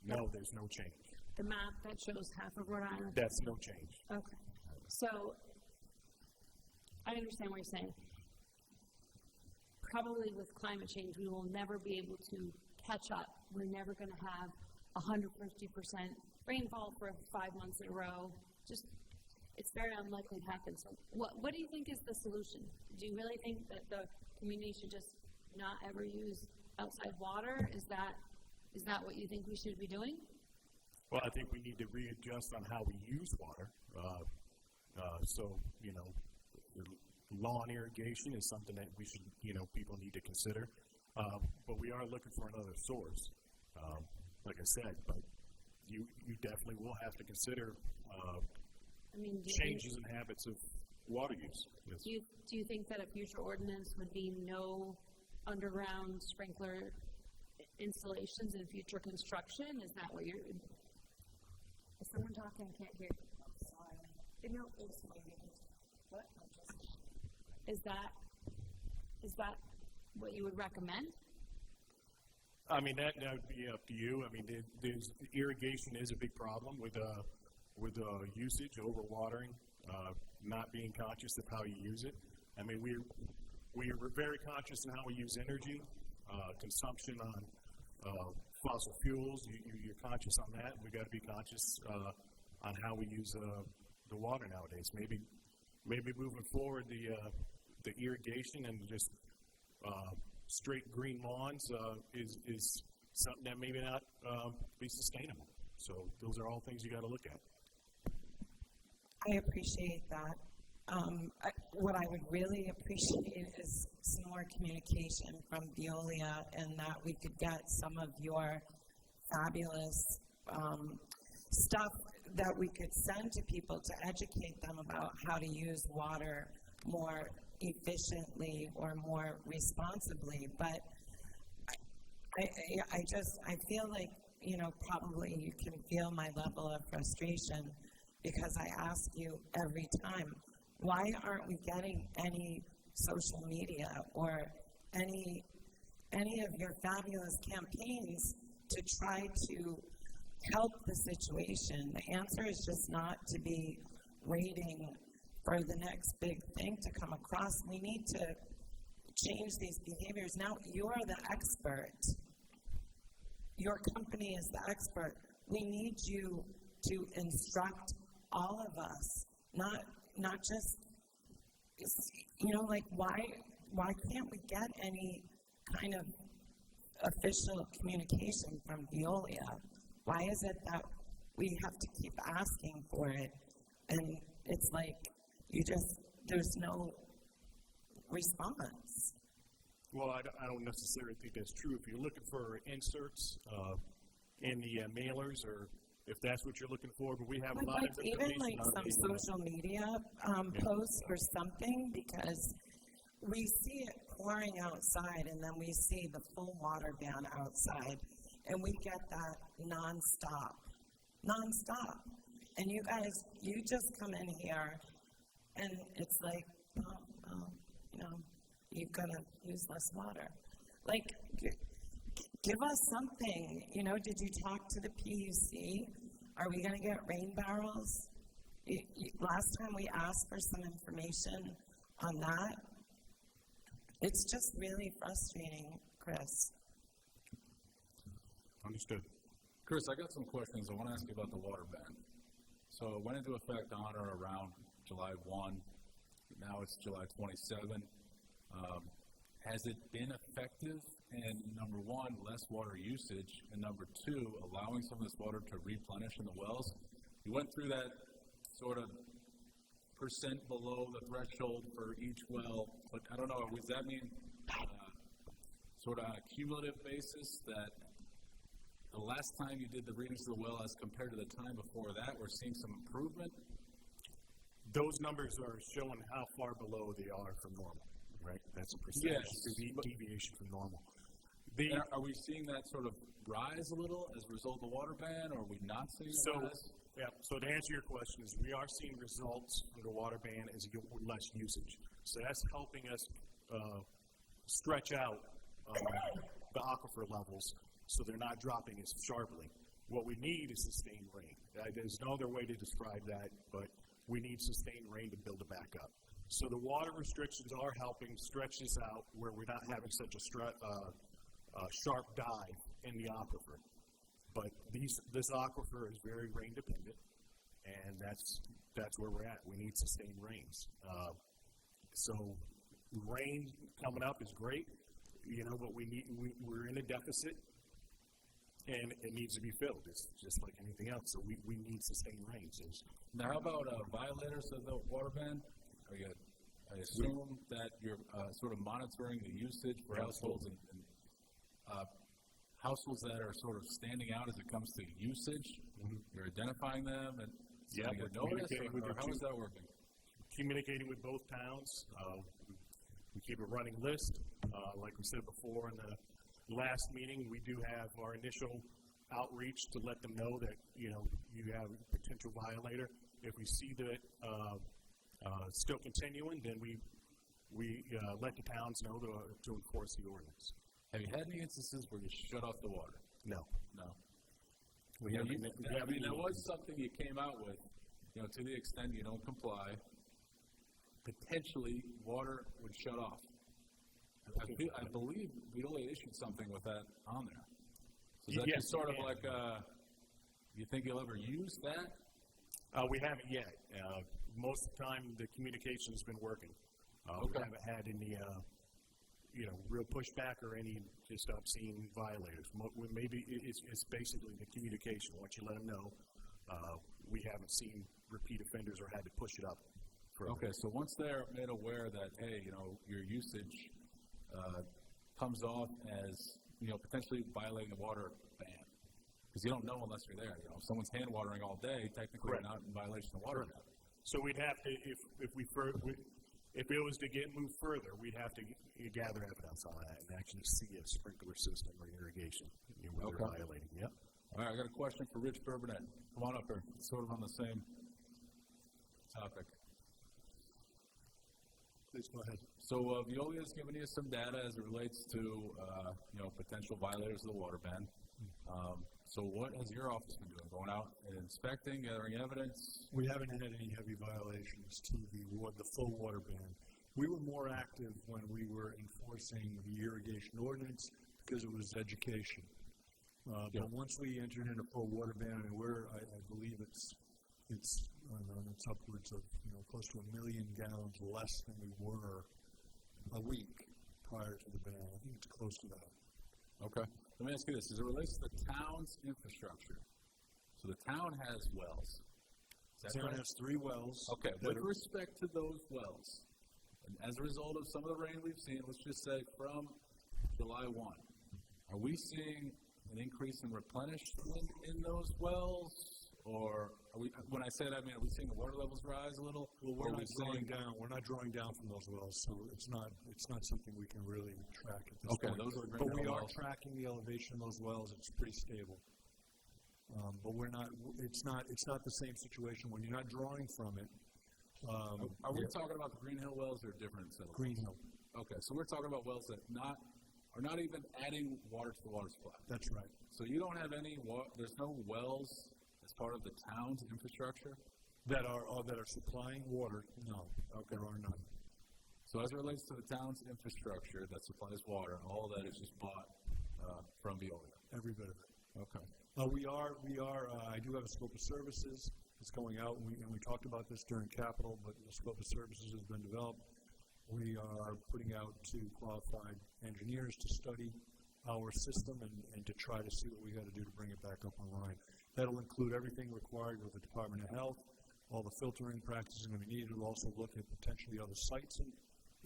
no, there's no change. The map that shows half of Rhode Island? That's no change. Okay. So, I understand what you're saying. Probably with climate change, we will never be able to catch up. We're never going to have 150% rainfall for 5 months in a row. Just, it's very unlikely to happen. So, what do you think is the solution? Do you really think that the community should just not ever use outside water? Is that what you think we should be doing? Well, I think we need to readjust on how we use water. So, you know, lawn irrigation is something that we should, you know, people need to consider. But we are looking for another source, like I said. But you definitely will have to consider changes in habits of water use. Yes. Do you think that a future ordinance would be no underground sprinkler installations in future construction? Is that what you're? Is someone talking? I can't hear. Sorry. No, it's what? Is that what you would recommend? I mean, that would be up to you. I mean, irrigation is a big problem with usage, overwatering, not being conscious of how you use it. I mean, we're very conscious in how we use energy, consumption on fossil fuels. You're conscious on that. We got to be conscious on how we use the water nowadays. Maybe moving forward, the irrigation and just straight green lawns is something that maybe not be sustainable. So those are all things you got to look at. I appreciate that. What I would really appreciate is some more communication from Veolia, and that we could get some of your fabulous stuff that we could send to people to educate them about how to use water more efficiently or more responsibly. But I feel like, you know, probably you can feel my level of frustration because I ask you every time, why aren't we getting any social media or any of your fabulous campaigns to try to help the situation? The answer is just not to be waiting for the next big thing to come across. We need to change these behaviors. Now, you are the expert. Your company is the expert. We need you to instruct all of us, not just, you know, like why can't we get any kind of official communication from Veolia? Why is it that we have to keep asking for it? And it's like there's no response. Well, I don't necessarily think that's true. If you're looking for inserts in the mailers, or if that's what you're looking for, but we have a lot of even information like on some the social media posts or something, because we see it pouring outside, and then we see the full water ban outside, and we get that nonstop. And you guys, you just come in here, and it's like, you're gonna use less water. Like, give us something. Did you talk to the PUC? Are we gonna get rain barrels? Last time we asked for some information on that. It's just really frustrating, Chris. Understood. Chris, I got some questions. I want to ask you about the water ban. So it went into effect on or around July 1. Now it's July 27. Has it been effective? And number one, less water usage. And number two, allowing some of this water to replenish in the wells. You went through that sort of percent below the threshold for each well, but I don't know, does that mean sort of on a cumulative basis that the last time you did the readings of the well as compared to the time before that, we're seeing some improvement? Those numbers are showing how far below they are from normal, right? That's a percentage deviation from normal. Are we seeing that sort of rise a little as a result of the water ban, or are we not seeing it rise? Yeah, so to answer your question is we are seeing results from the water ban as you get less usage. So that's helping us stretch out the aquifer levels so they're not dropping as sharply. What we need is sustained rain. There's no other way to describe that, but we need sustained rain to build it back up. So the water restrictions are helping stretch this out where we're not having such a sharp dive in the aquifer. But this aquifer is very rain dependent, and that's where we're at. We need sustained rains. So rain coming up is great, but we're in a deficit, and it needs to be filled. It's just like anything else. So we need sustained rains. Now, how about violators of the water ban? I assume that you're sort of monitoring the usage for households and households that are sort of standing out as it comes to usage. You're identifying them and sending a notice, or how is that working? Communicating with both towns. We keep a running list. Like we said before in the last meeting, we do have our initial outreach to let them know that you have a potential violator. If we see that still continuing, then we let the towns know to enforce the ordinance. Have you had any instances where you shut off the water? No. There was something you came out with, to the extent you don't comply, potentially water would shut off. I believe we only issued something with that on there. So is that just sort of like, you think you'll ever use that? We haven't yet. Most of the time, the communication's been working. We haven't had any real pushback or any just obscene violators. Maybe it's basically the communication. Once you let them know, we haven't seen repeat offenders or had to push it up. Okay, so once they're made aware that, hey, your usage comes off as, potentially violating the water ban, because you don't know unless you're there. If someone's hand watering all day, technically you're not in violation of the water ban. So we'd have to, if it was to get moved further, we'd have to gather evidence on that and actually see a sprinkler system or irrigation where they're violating. Yep. All right, I got a question for Rich Bourbonnais. Come on up here. It's sort of on the same topic. Please go ahead. So Veolia's given you some data as it relates to potential violators of the water ban. So what has your office been doing? Going out and inspecting, gathering evidence? We haven't had any heavy violations to the full water ban. We were more active when we were enforcing the irrigation ordinance because it was education. But once we entered into full water ban, and I believe it's upwards of close to 1 million gallons less than we were a week prior to the ban. I think it's close to that. Okay. Let me ask you this. As it relates to the town's infrastructure, so the town has wells. The town has 3 wells. Okay. With respect to those wells, and as a result of some of the rain we've seen, let's just say from July 1, are we seeing an increase in replenishment in those wells? Or are we, when I say that, I mean, are we seeing the water levels rise a little? Well, Or we're are we not drawing seeing- down, we're not drawing down from those wells, so it's not something we can really track at this Okay, point. those are But we Green Hill are wells. tracking the elevation of those wells, it's pretty stable. But we're not, it's not the same situation when you're not drawing from it. Are we talking about the Green Hill wells or different settlements? Green Hill. Okay, so we're talking about wells that are not even adding water to the water supply. That's right. So you don't have any there's no wells as part of the town's infrastructure? That are supplying water, no, there are none. So as it relates to the town's infrastructure that supplies water, all that is just bought from Veolia? Every bit of it. Okay. We are, I do have a scope of services that's going out, and we talked about this during capital, but the scope of services has been developed. We are putting out to qualified engineers to study our system and to try to see what we got to do to bring it back up online. That'll include everything required with the Department of Health, all the filtering practices going to be needed. We'll also look at potentially other sites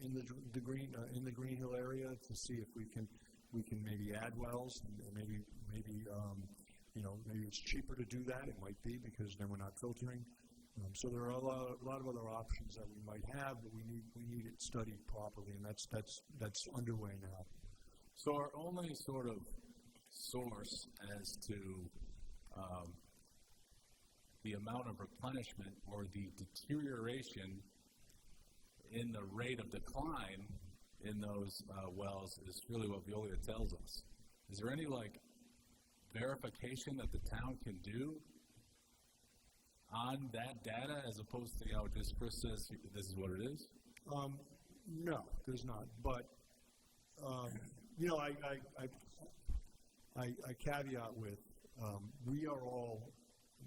in the Green Hill area to see if we can maybe add wells and maybe it's cheaper to do that. It might be because then we're not filtering. So there are a lot of other options that we might have, but we need it studied properly, and that's underway now. So our only sort of source as to the amount of replenishment or the deterioration in the rate of decline in those wells is really what Veolia tells us. Is there any verification that the town can do on that data as opposed to, just Chris says this is what it is? No, there's not. But, I caveat with, we are all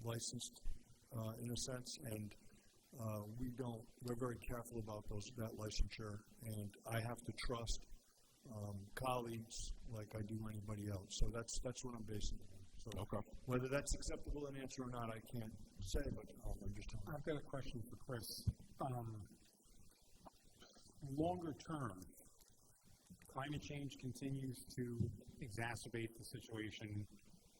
licensed in a sense, and we're very careful about that licensure, and I have to trust colleagues like I do anybody else. So that's what I'm basing it on. So okay. Whether that's acceptable an answer or not, I can't say, but I'm just telling you. I've got a question for Chris. Longer term, climate change continues to exacerbate the situation.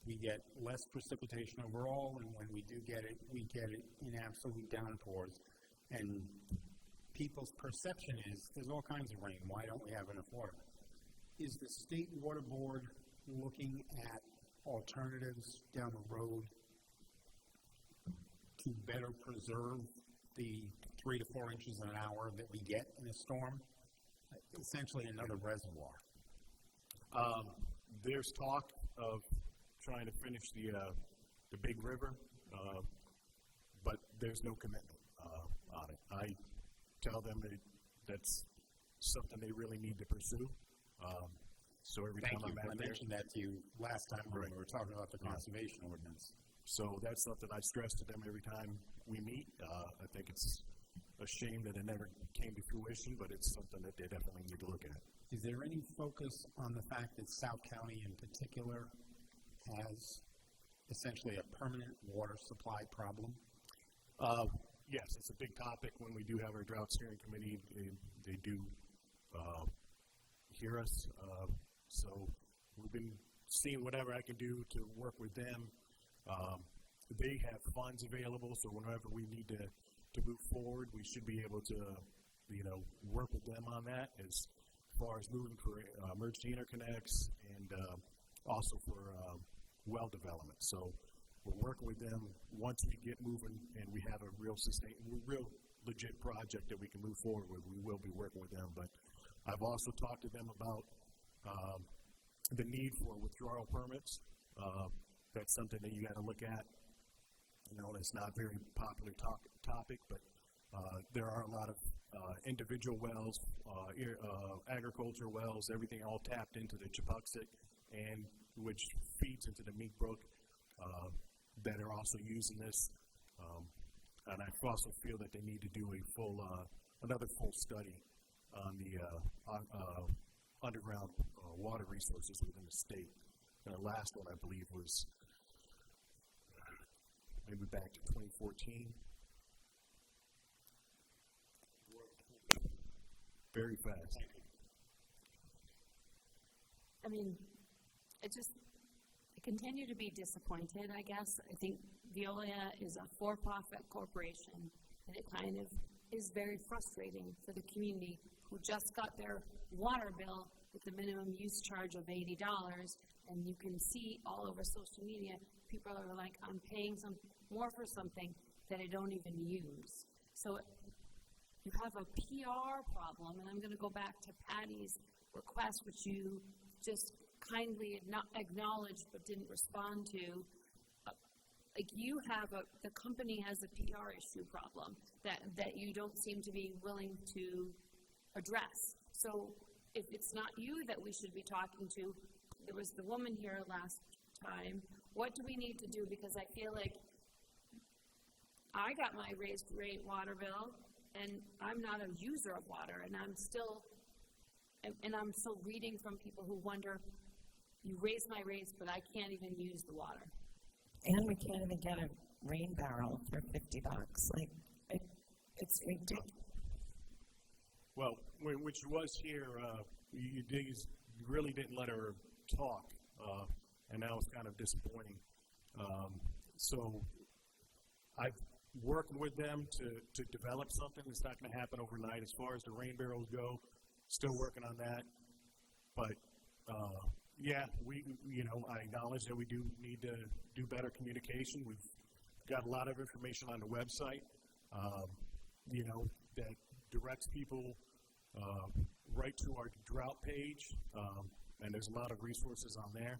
We get less precipitation overall, and when we do get it, we get it in absolute downpours. And people's perception is there's all kinds of rain. Why don't we have enough water? Is the State Water Board looking at alternatives down the road to better preserve the 3 to 4 inches in an hour that we get in a storm? Essentially another reservoir. There's talk of trying to finish the big river, but there's no commitment on it. I tell them that that's something they really need to pursue. So every time I'm out there, I mentioned that to you last time when we were talking about the conservation ordinance. So that's something I stress to them every time we meet. I think it's a shame that it never came to fruition, but it's something that they definitely need to look at. Is there any focus on the fact that South County in particular has essentially a permanent water supply problem? Yes, it's a big topic when we do have our drought steering committee. They do hear us. So we've been seeing whatever I can do to work with them. They have funds available, so whenever we need to move forward, we should be able to, work with them on that as far as moving for emergency interconnects and also for well development. So we're working with them. Once we get moving and we have a real legit project that we can move forward with, we will be working with them. But I've also talked to them about the need for withdrawal permits. That's something that you got to look at. It's not a very popular topic, but there are a lot of individual wells, agriculture wells, everything all tapped into the Chepuxet, and which feeds into the Meek Brook that are also using this. And I also feel that they need to do another full study on the underground water resources within the state. And the last one, I believe, was maybe back to 2014. Very fast. I mean, it continue to be disappointed, I guess. I think Veolia is a for-profit corporation, and it kind of is very frustrating for the community who just got their water bill with the minimum use charge of $80, and you can see all over social media, people are like, I'm paying more for something that I don't even use. So you have a PR problem, and I'm going to go back to Patty's request, which you just kindly acknowledged but didn't respond to. Like you have the company has a PR issue problem that you don't seem to be willing to address. So if it's not you that we should be talking to, there was the woman here last time, what do we need to do? Because I feel like I got my raised rate water bill, and I'm not a user of water, and I'm still reading from people who wonder, you raise my rates, but I can't even use the water. And we can't even get a rain barrel for $50. Like, it's ridiculous. Well, when she was here, you really didn't let her talk, and that was kind of disappointing. So I've worked with them to develop something. It's not going to happen overnight. As far as the rain barrels go, still working on that. But yeah, I acknowledge that we do need to do better communication. We've got a lot of information on the website, that directs people right to our drought page, and there's a lot of resources on there.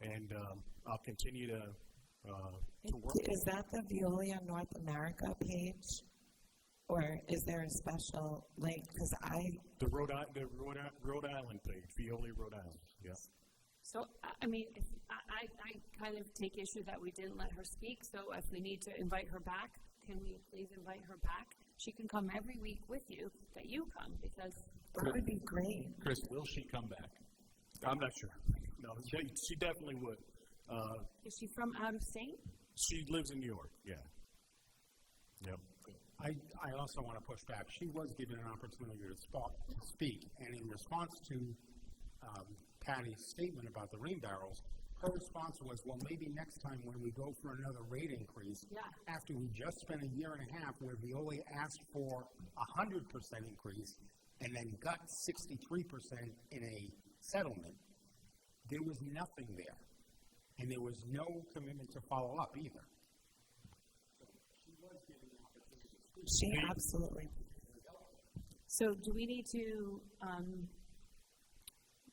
And I'll continue to work. Is that the Veolia North America page? Or is there a special link? Because The Rhode Island page, Veolia Rhode Island, yes. So, I mean, I kind of take issue that we didn't let her speak, so if we need to invite her back, can we please invite her back? She can come every week with you, that you come, because that would be great. Chris, will she come back? I'm not sure. No, she definitely would. Is she from out of state? She lives in New York, yeah. Yep. I also want to push back. She was given an opportunity to speak, and in response to Patty's statement about the rain barrels, her response was, well, maybe next time when we go for another rate increase, after we just spent a year and a half where Veolia asked for 100% increase and then got 63% in a settlement, there was nothing there. And there was no commitment to follow up either. She absolutely. So do we need to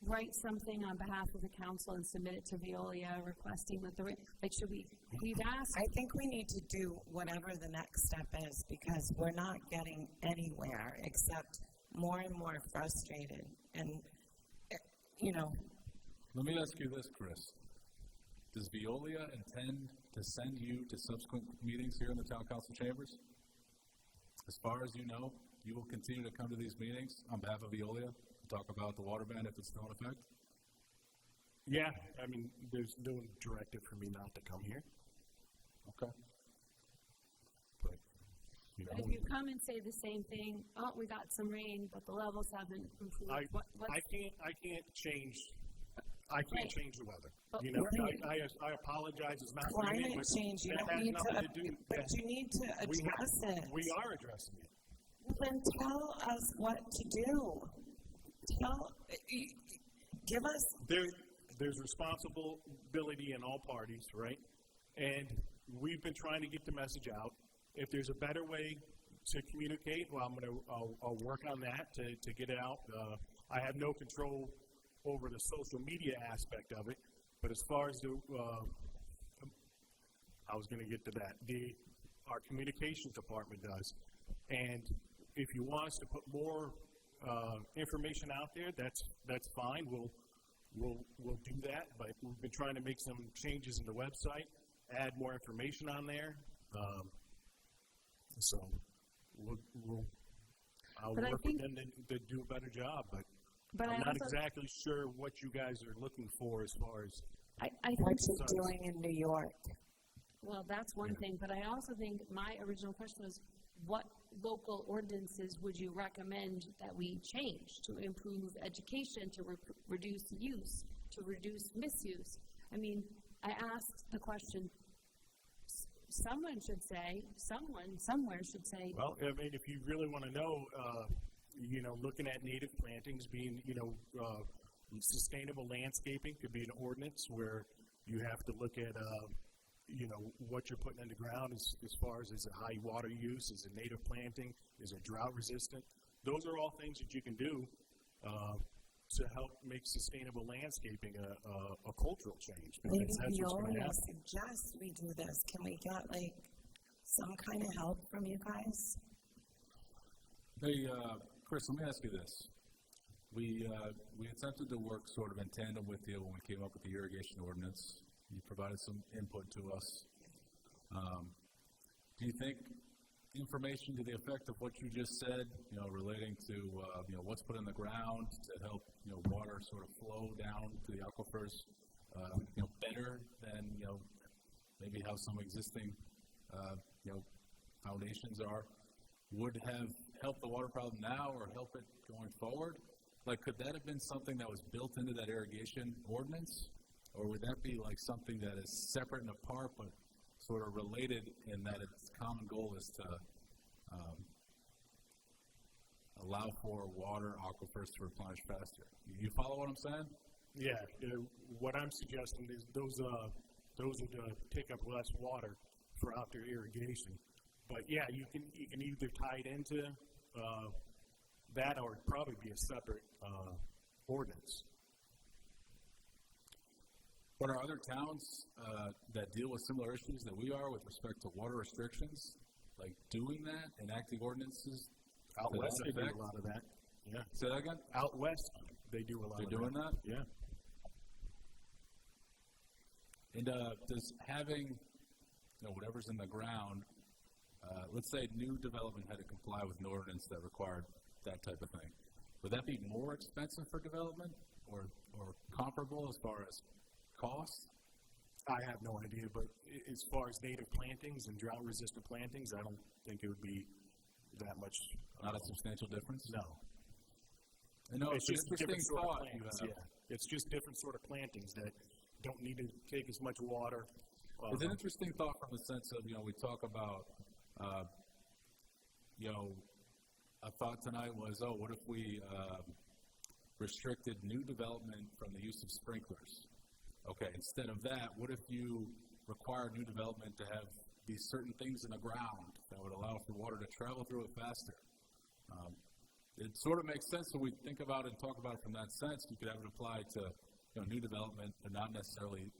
write something on behalf of the council and submit it to Veolia requesting that we've asked? I think we need to do whatever the next step is, because we're not getting anywhere except more and more frustrated. And, Let me ask you this, Chris. Does Veolia intend to send you to subsequent meetings here in the town council chambers? As far as you know, you will continue to come to these meetings on behalf of Veolia to talk about the water ban if it's still in effect? Yeah, I mean, there's no directive for me not to come here. Okay. But if you come and say the same thing, oh, we got some rain, but the levels haven't improved. I can't change. I can't change the weather. I apologize. It's not climate me, change. You don't need you need to address it. We are addressing it. Then tell us what to do. Give us. There's responsibility in all parties, right? And we've been trying to get the message out. If there's a better way to communicate, well, I'll work on that to get it out. I have no control over the social media aspect of it, but as far as I was going to get to that. Our communications department does, and if you want us to put more information out there, that's fine. We'll do that. But we've been trying to make some changes in the website, add more information on there. So I'll work with them to do a better job, but I'm not exactly sure what you guys are looking for as far as what you're doing in New York. Well, that's one thing, but I also think my original question was, what local ordinances would you recommend that we change to improve education, to reduce use, to reduce misuse? I mean, I asked the question. Someone should say, someone somewhere should say. Well, I mean, if you really want to know, looking at native plantings being, sustainable landscaping could be an ordinance where you have to look at, what you're putting in the ground as far as is it high water use, is it native planting, is it drought resistant? Those are all things that you can do to help make sustainable landscaping a cultural change. Maybe That's what's going to Viola happen. suggests we do this. Can we get some kind of help from you guys? Hey, Chris, let me ask you this. We attempted to work sort of in tandem with you when we came up with the irrigation ordinance. You provided some input to us. Do you think information to the effect of what you just said, relating to, what's put in the ground to help, water sort of flow down to the aquifers, better than, maybe how some existing, foundations are, would have helped the water problem now or help it going forward? Like, could that have been something that was built into that irrigation ordinance? Or would that be like something that is separate and apart, but sort of related in that its common goal is to allow for water aquifers to replenish faster? You follow what I'm saying? Yeah, what I'm suggesting is those are to take up less water for outdoor irrigation. But yeah, you can either tie it into that or it'd probably be a separate ordinance. But are other towns that deal with similar issues that we are with respect to water restrictions, like doing that, enacting ordinances? Out west, they do a lot of that. Yeah. Say that again? Out west, they do a lot of that. They're doing that? Yeah. And does having, whatever's in the ground, let's say new development had to comply with an ordinance that required that type of thing, would that be more expensive for development or comparable as far as cost? I have no idea, but as far as native plantings and drought-resistant plantings, I don't think it would be that much. Not a substantial difference? No. No, it's just different sort of thought. plantings. Yeah, it's just different sort of plantings that don't need to take as much water. It's an interesting thought from the sense of, we talk about, a thought tonight was, what if we restricted new development from the use of sprinklers? Okay, instead of that, what if you require new development to have these certain things in the ground that would allow for water to travel through it faster? It sort of makes sense when we think about it and talk about it from that sense. You could have it apply to new development, but not necessarily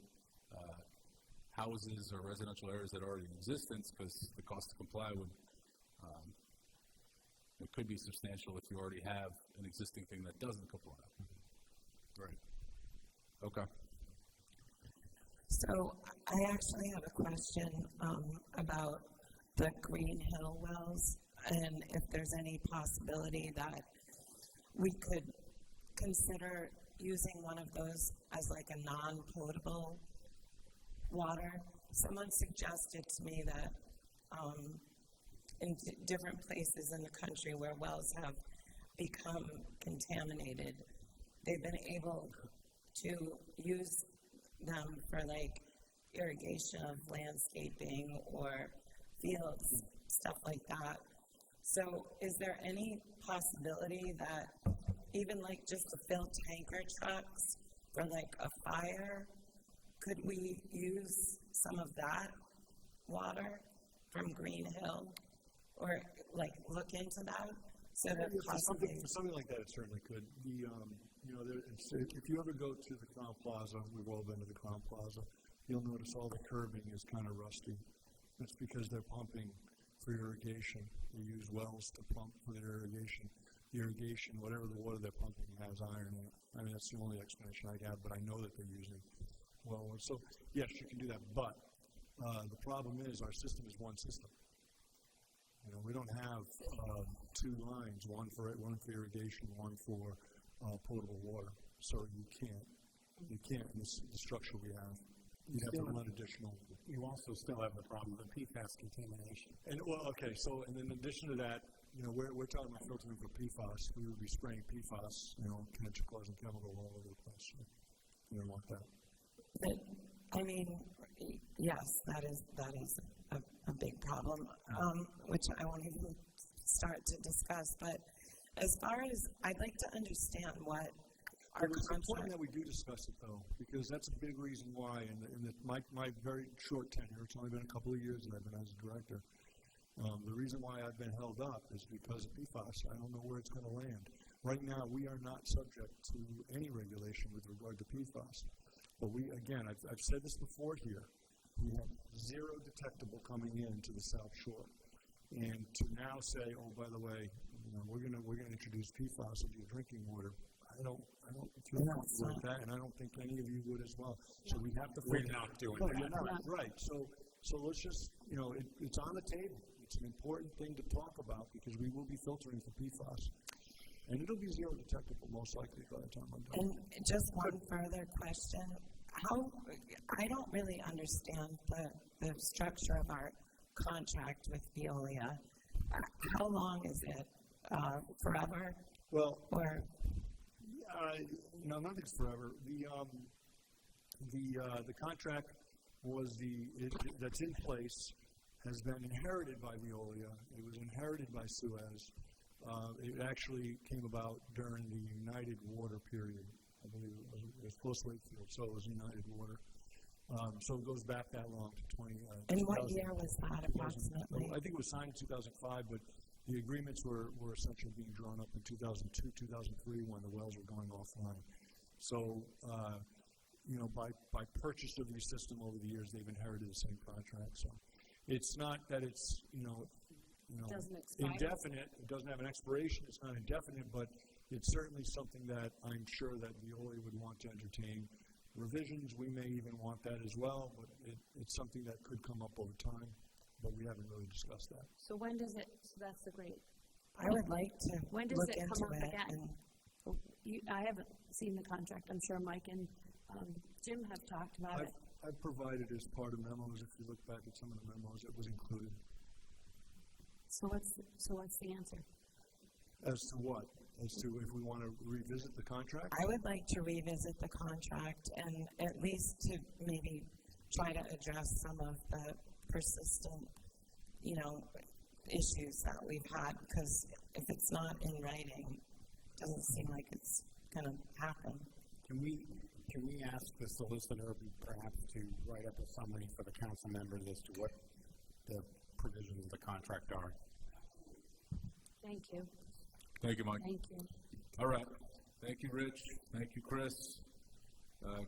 houses or residential areas that are already in existence, because the cost to comply would it could be substantial if you already have an existing thing that doesn't comply. Right. Okay. So I actually have a question about the Green Hill wells, and if there's any possibility that we could consider using one of those as like a non-potable water. Someone suggested to me that in different places in the country where wells have become contaminated, they've been able to use them for like irrigation of landscaping or fields, stuff like that. So is there any possibility that even like just to fill tanker trucks for like a fire, could we use some of that water from Green Hill, or like look into that? So that for something like that, it certainly could. If you ever go to the Crown Plaza, we've all been to the Crown Plaza, you'll notice all the curbing is kind of rusty. That's because they're pumping for irrigation. They use wells to pump for their irrigation. Irrigation, whatever the water they're pumping has iron in it. I mean, that's the only explanation I have, but I know that they're using well. So, yes, you can do that, but the problem is our system is one system. We don't have two lines, one for irrigation, one for potable water. So you can't in the structure we have. You have to run additional. You also still have the problem of the PFAS contamination. And so in addition to that, we're talking about filtering for PFAS. We would be spraying PFAS, causing chemical all over the place. So you don't want that. But I mean, yes, that is a big problem, which I won't even start to discuss. But as far as, I'd like to understand what our It's important contract. that we do discuss it, though, because that's a big reason why. My very short tenure, it's only been a couple of years that I've been as a director. The reason why I've been held up is because of PFAS. I don't know where it's going to land. Right now, we are not subject to any regulation with regard to PFAS. But I've said this before here, we have zero detectable coming in to the South Shore. And to now say, oh, by the way, we're gonna introduce PFAS into your drinking water, I don't feel comfortable with that, and I don't think any of you would as well. So we have to. We're not doing no, that. You're not. Right. So let's just, it's on the table. It's an important thing to talk about because we will be filtering for PFAS. And it'll be zero detectable, most likely, by the time I'm done. And just one further question. I don't really understand the structure of our contract with Veolia. How long is it? Forever? Well, or nothing's forever. The contract that's in place has been inherited by Veolia. It was inherited by Suez. It actually came about during the United Water period. I believe it was close to Wakefield, so it was United Water. So it goes back that long to 20. And what year was that approximately? I think it was signed in 2005, but the agreements were essentially being drawn up in 2002, 2003 when the wells were going offline. So, by purchase of the system over the years, they've inherited the same contract. So it's not that it's, Doesn't expire. indefinite. It doesn't have an expiration. It's not indefinite, but it's certainly something that I'm sure that Veolia would want to entertain. Revisions, we may even want that as well, but it's something that could come up over time, but we haven't really discussed that. So when does it, so that's the great. I would like to When does look it into come up it. again? I haven't seen the contract. I'm sure Mike and Jim have talked about it. I've provided as part of memos, if you look back at some of the memos, it was included. So what's the answer? As to what? As to if we want to revisit the contract? I would like to revisit the contract and at least to maybe try to address some of the persistent, issues that we've had, because if it's not in writing, it doesn't seem like it's going to happen. Can we ask the solicitor perhaps to write up a summary for the council members as to what the provisions of the contract are? Thank you. Thank you, Mike. Thank you. All right. Thank you, Rich. Thank you, Chris.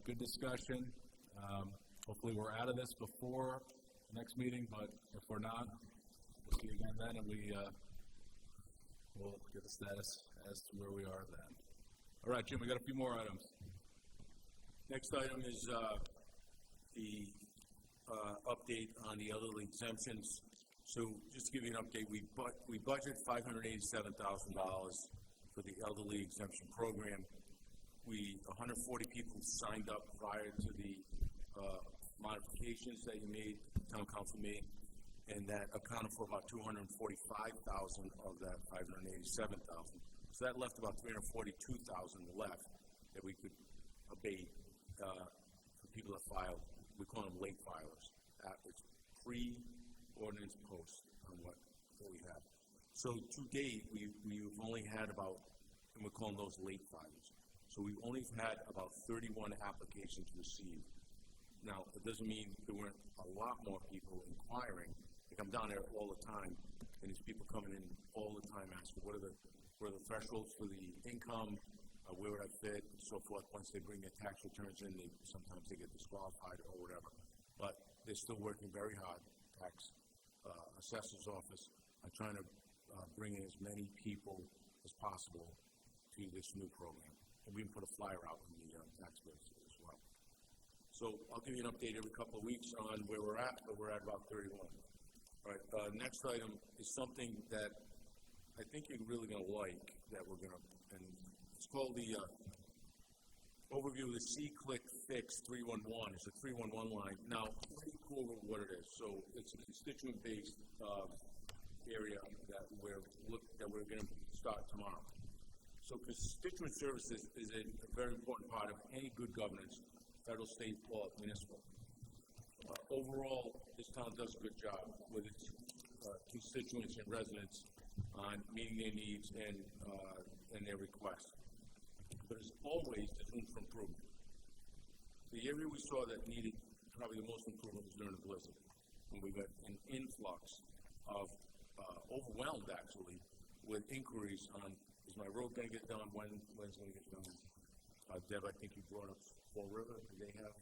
Good discussion. Hopefully we're out of this before the next meeting, but if we're not, we'll see you again then, and we'll get the status as to where we are then. All right, Jim, we got a few more items. Next item is the update on the elderly exemptions. So just to give you an update, we budget $587,000 for the elderly exemption program. 140 people signed up prior to the modifications that you made, town council made, and that accounted for about $245,000 of that $587,000. So that left about $342,000 left that we could abate for people that filed. We call them late filers. It's pre-ordinance post on what we have. So to date, we've only had about, and we're calling those late filers. So we've only had about 31 applications received. Now, it doesn't mean there weren't a lot more people inquiring. Like, I'm down there all the time, and there's people coming in all the time asking, what are the thresholds for the income, where would I fit, and so forth. Once they bring their tax returns in, sometimes they get disqualified or whatever. But they're still working very hard. Tax assessor's office are trying to bring in as many people as possible to this new program. And we can put a flyer out in the tax bills as well. So I'll give you an update every couple of weeks on where we're at, but we're at about 31. All right, next item is something that I think you're really going to like, that we're going to, and it's called the overview of the C-Click Fix 311. It's a 311 line. Now, let me go over what it is. So it's a constituent-based area that we're going to start tomorrow. So constituent services is a very important part of any good governance, federal, state, or municipal. Overall, this town does a good job with its constituents and residents on meeting their needs and their requests. But as always, there's room for improvement. The area we saw that needed probably the most improvement was during the blizzard, when we got an influx of, overwhelmed actually, with inquiries on, is my road going to get done, when's it going to get done? Deb, I think you brought up Fall River. Do they have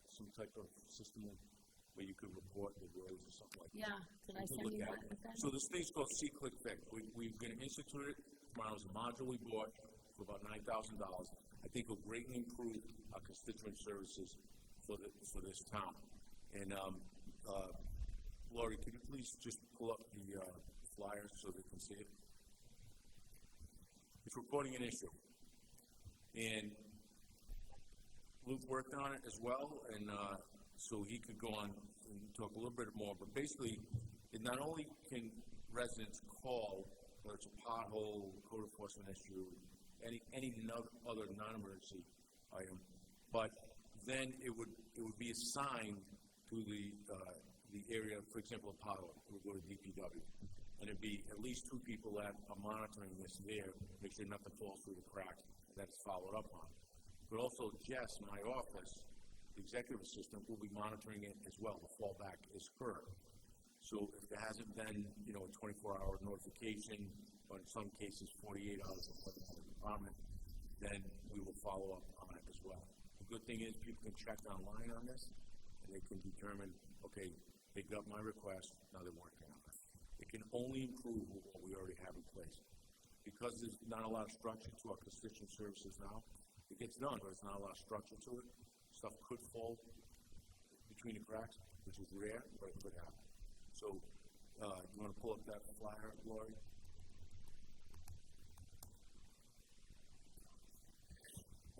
some type of system where you could report the roads or something like that? Yeah, did I send you that? So this thing's called C-Click Fix. We're going to institute it tomorrow. It's a module we bought for about $9,000. I think it'll greatly improve our constituent services for this town. And Laurie, could you please just pull up the flyer so they can see it? It's reporting an issue. And Luke worked on it as well, and so he could go on and talk a little bit more. But basically, it not only can residents call, whether it's a pothole, code enforcement issue, any other non-emergency item, but then it would be assigned to the area, for example, a pothole. It would go to DPW, and it'd be at least 2 people that are monitoring this there, make sure nothing falls through the cracks. That's followed up on. But also Jess, my office, the executive assistant, will be monitoring it as well. The fallback is her. So if there hasn't been, a 24-hour notification, or in some cases 48 hours before the department, then we will follow up on it as well. The good thing is people can check online on this, and they can determine, okay, they got my request, now they're working on it. It can only improve what we already have in place. Because there's not a lot of structure to our constituent services now, it gets done, but there's not a lot of structure to it. Stuff could fall between the cracks, which is rare, but it could happen. So, you want to pull up that flyer, Laurie?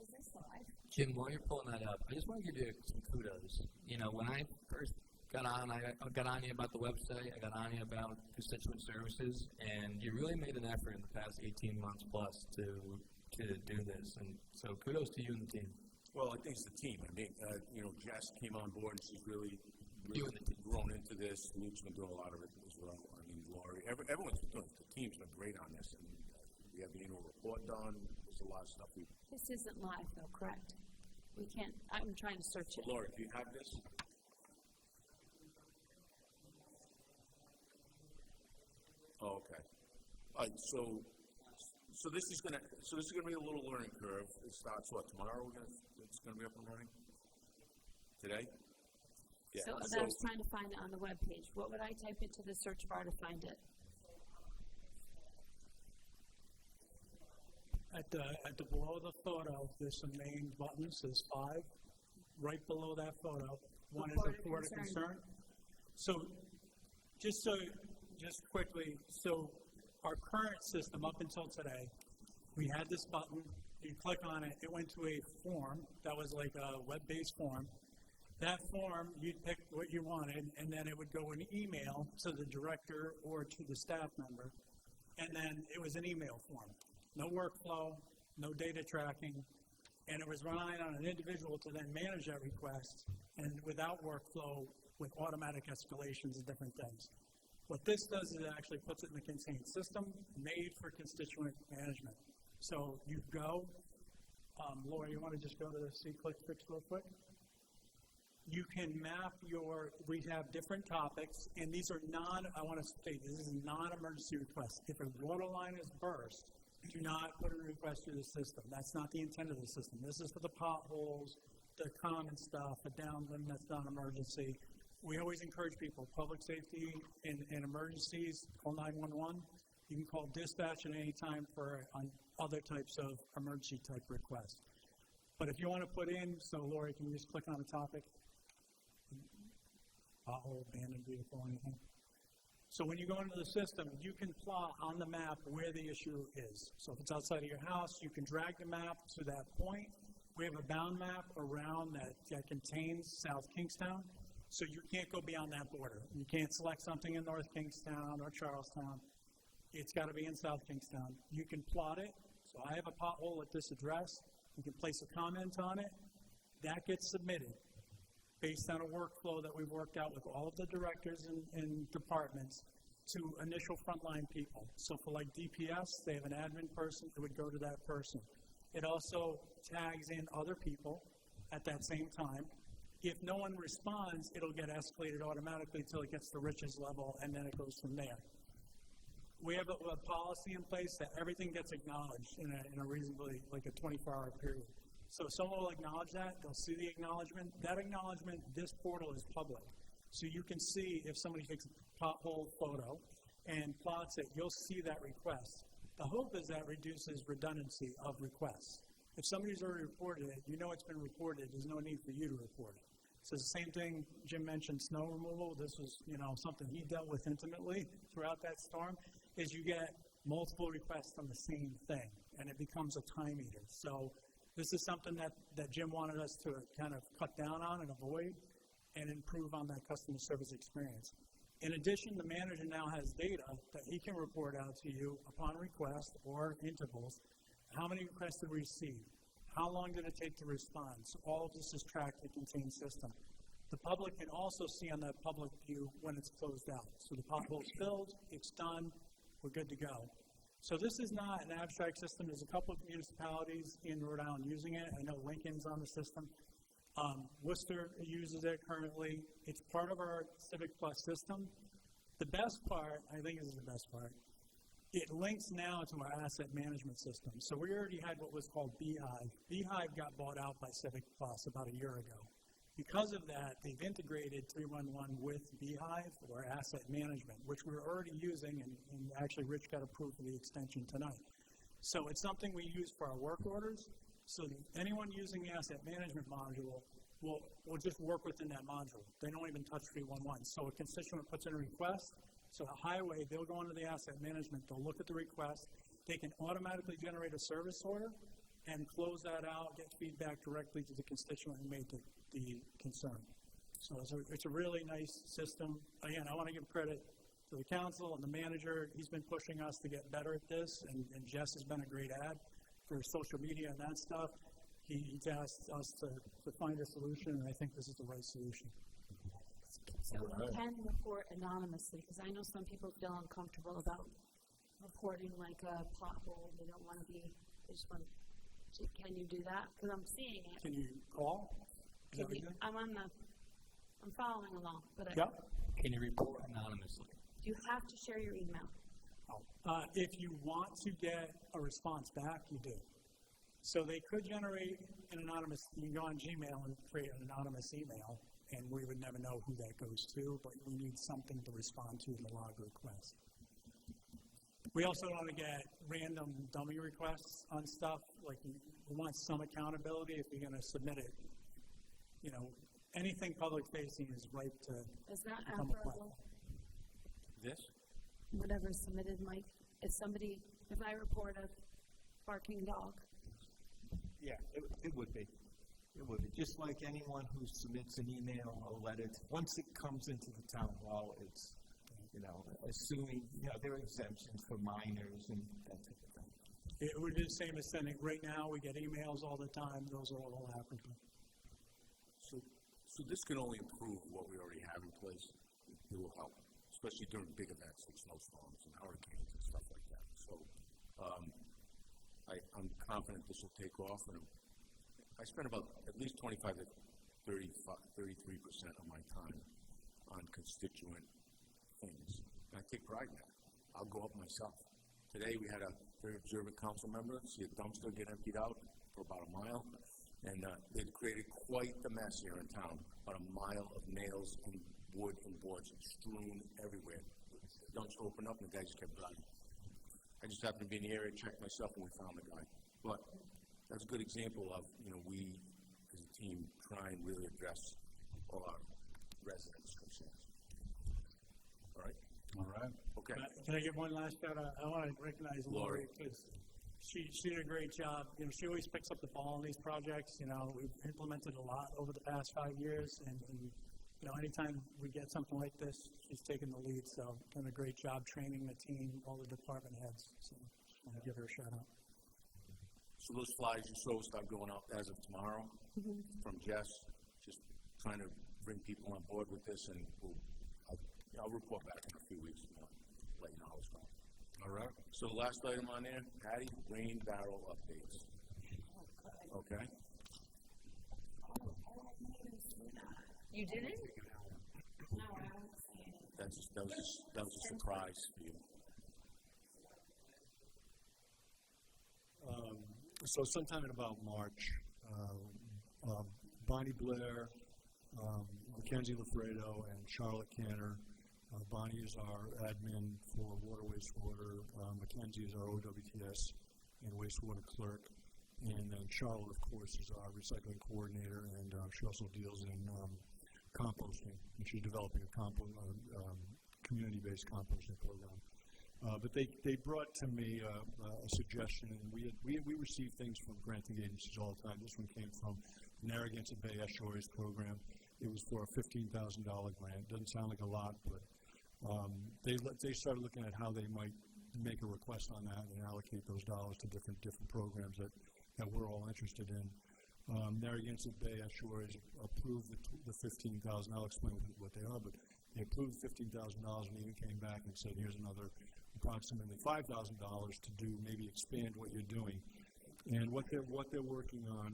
Is this live? Jim, while you're pulling that up, I just want to give you some kudos. When I first got on, I got on you about the website, I got on you about constituent services, and you really made an effort in the past 18 months plus to do this, and so kudos to you and the team. Well, I think it's the team. I mean, Jess came on board and she's really grown into this. Luke's been doing a lot of it as well. I mean, Laurie, everyone's been doing it. The team's been great on this, and we have the annual report done. There's a lot of stuff This isn't live though, correct? We can't, I'm trying to search it. Laurie, do you have this? Oh, okay. All right, so this is gonna be a little learning curve. It starts tomorrow? It's gonna be up and running? Today? Yeah. So I was trying to find it on the webpage. What would I type into the search bar to find it? At the below the photo, there's some main buttons. There's 5. Right below that photo, one is report of concern. So, just quickly, so our current system up until today, we had this button. You click on it, it went to a form that was like a web-based form. That form, you'd pick what you wanted, and then it would go in email to the director or to the staff member, and then it was an email form. No workflow, no data tracking, and it was relying on an individual to then manage that request, and without workflow, with automatic escalations and different things. What this does is it actually puts it in the contained system made for constituent management. So you go, Laura, you want to just go to the C-Click Fix real quick? You can map we have different topics, and these are I want to state, this is a non-emergency request. If a water line is burst, do not put a request through the system. That's not the intent of the system. This is for the potholes, the common stuff, the downwind that's non-emergency. We always encourage people, public safety and emergencies, call 911. You can call dispatch at any time on other types of emergency type requests. But if you want to put in, so Lori, can you just click on the topic? Pothole, abandoned vehicle, anything. So when you go into the system, you can plot on the map where the issue is. So if it's outside of your house, you can drag the map to that point. We have a bound map around that contains South Kingstown. So you can't go beyond that border. You can't select something in North Kingstown or Charlestown. It's got to be in South Kingstown. You can plot it. So I have a pothole at this address. You can place a comment on it. That gets submitted. based on a workflow that we've worked out with all of the directors and departments to initial frontline people. So for like DPS, they have an admin person, it would go to that person. It also tags in other people at that same time. If no one responds, it'll get escalated automatically until it gets to Rich's level, and then it goes from there. We have a policy in place that everything gets acknowledged in a reasonably, like a 24-hour period. So someone will acknowledge that, they'll see the acknowledgement. That acknowledgement, this portal is public. So you can see if somebody takes a pothole photo and plots it, you'll see that request. The hope is that reduces redundancy of requests. If somebody's already reported it, you know it's been reported, there's no need for you to report it. So the same thing, Jim mentioned snow removal. This was, something he dealt with intimately throughout that storm, is you get multiple requests on the same thing, and it becomes a time eater. So this is something that Jim wanted us to kind of cut down on and avoid and improve on that customer service experience. In addition, the manager now has data that he can report out to you upon request or intervals. How many requests did we receive? How long did it take to respond? So all of this is tracked in the contained system. The public can also see on that public view when it's closed out. So the pothole's filled, it's done, we're good to go. So this is not an abstract system. There's a couple of municipalities in Rhode Island using it. I know Lincoln's on the system. Worcester uses it currently. It's part of our Civic Plus system. The best part, I think this is the best part, it links now to our asset management system. So we already had what was called Beehive. Beehive got bought out by Civic Plus about a year ago. Because of that, they've integrated 311 with Beehive, or asset management, which we're already using, and actually Rich got approved for the extension tonight. So it's something we use for our work orders. So anyone using the asset management module will just work within that module. They don't even touch 311. So a constituent puts in a request. So a highway, they'll go into the asset management, they'll look at the request, they can automatically generate a service order and close that out, get feedback directly to the constituent who made the concern. So it's a really nice system. Again, I want to give credit to the council and the manager. He's been pushing us to get better at this, and Jess has been a great ad for social media and that stuff. He's asked us to find a solution, and I think this is the right solution. So you can report anonymously, because I know some people feel uncomfortable about reporting like a pothole. They don't want to be, they just want to, can you do that? Because I'm seeing it. Can you call? I'm following along. But Can you report anonymously? You have to share your email. If you want to get a response back, you do. So they could generate an anonymous, you can go on Gmail and create an anonymous email, and we would never know who that goes to, but we need something to respond to in the log request. We also want to get random dummy requests on stuff, like we want some accountability if you're going to submit it. Anything public facing is ripe to Is that become a operable? platform. This? Whatever is submitted, Mike. If I report a barking dog, Yeah, it would be. It would be. Just like anyone who submits an email or letter, once it comes into the town hall, it's, assuming, there are exemptions for minors and that type of thing. It would be the same as sending. Right now, we get emails all the time. Those are all applicable. So this can only improve what we already have in place. It will help, especially during big events like snowstorms and hurricanes and stuff like that. So I'm confident this will take off. And I spend about at least 25 to 33% of my time on constituent things. And I take pride in that. I'll go up myself. Today we had a very observant council member see a dumpster get emptied out for about a mile. And they'd created quite the mess here in town. About a mile of nails and wood and boards strewn everywhere. The dumpster opened up and the guy just kept driving. I just happened to be in the area, checked myself, and we found the guy. But that's a good example of, we as a team try and really address all our residents' concerns. All right? All right. Okay. Can I give one last shout out? I want to recognize Lori because she did a great job. She always picks up the ball on these projects. We've implemented a lot over the past 5 years, and anytime we get something like this, she's taken the lead. So done a great job training the team, all the department heads. So just want to give her a shout out. So those flyers you saw will start going out as of tomorrow from Jess, just trying to bring people on board with this, and I'll report back in a few weeks and let you know how it's going. All right. So the last item on there, Patty, rain barrel updates. Okay. You didn't? No, I haven't seen it. That was a surprise for you. So sometime in about March, Bonnie Blair, Mackenzie Lafredo, and Charlotte Canner. Bonnie is our admin for water, wastewater. Mackenzie is our OWTS and wastewater clerk. And then Charlotte, of course, is our recycling coordinator, and she also deals in composting. And she's developing a community-based composting program. But they brought to me a suggestion, and we receive things from granting agencies all the time. This one came from Narragansett Bay Estuaries program. It was for a $15,000 grant. Doesn't sound like a lot, but they started looking at how they might make a request on that and allocate those dollars to different programs that we're all interested in. Narragansett Bay Estuaries approved the $15,000. I'll explain what they are, but they approved $15,000 and even came back and said, here's another approximately $5,000 to do, maybe expand what you're doing. And what they're working on,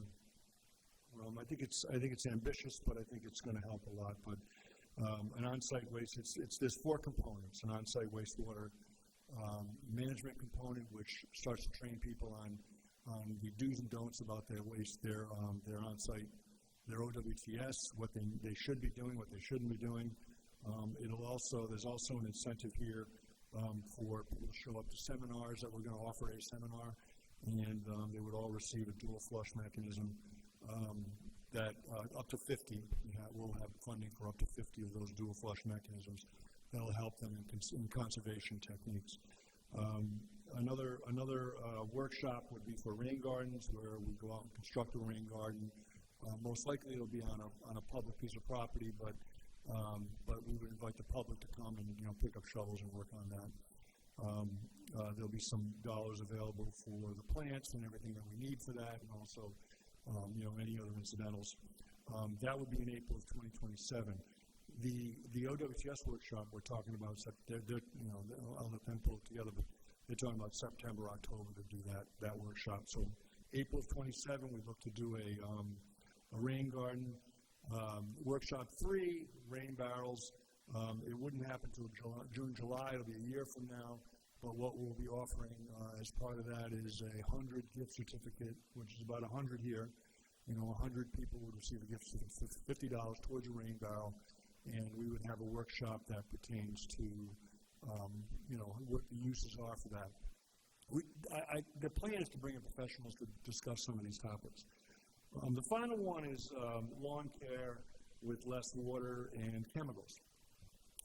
I think it's ambitious, but I think it's going to help a lot. But an on-site waste, there's 4 components: an on-site wastewater management component, which starts to train people on the do's and don'ts about their waste, their on-site, their OWTS, what they should be doing, what they shouldn't be doing. There's also an incentive here for people to show up to seminars that we're going to offer a seminar, and they would all receive a dual flush mechanism that up to 50, we'll have funding for up to 50 of those dual flush mechanisms. That'll help them in conservation techniques. Another workshop would be for rain gardens, where we go out and construct a rain garden. Most likely it'll be on a public piece of property, but we would invite the public to come and pick up shovels and work on that. There'll be some dollars available for the plants and everything that we need for that, and also any other incidentals. That would be in April of 2027. The OWTS workshop we're talking about, I'll let them pull it together, but they're talking about September, October to do that workshop. So April of 27, we look to do a rain garden. Workshop 3, rain barrels. It wouldn't happen until June, July. It'll be a year from now. But what we'll be offering as part of that is a 100 gift certificate, which is about 100 here. 100 people would receive a gift certificate, $50 towards a rain barrel, and we would have a workshop that pertains to, what the uses are for that. The plan is to bring in professionals to discuss some of these topics. The final one is lawn care with less water and chemicals.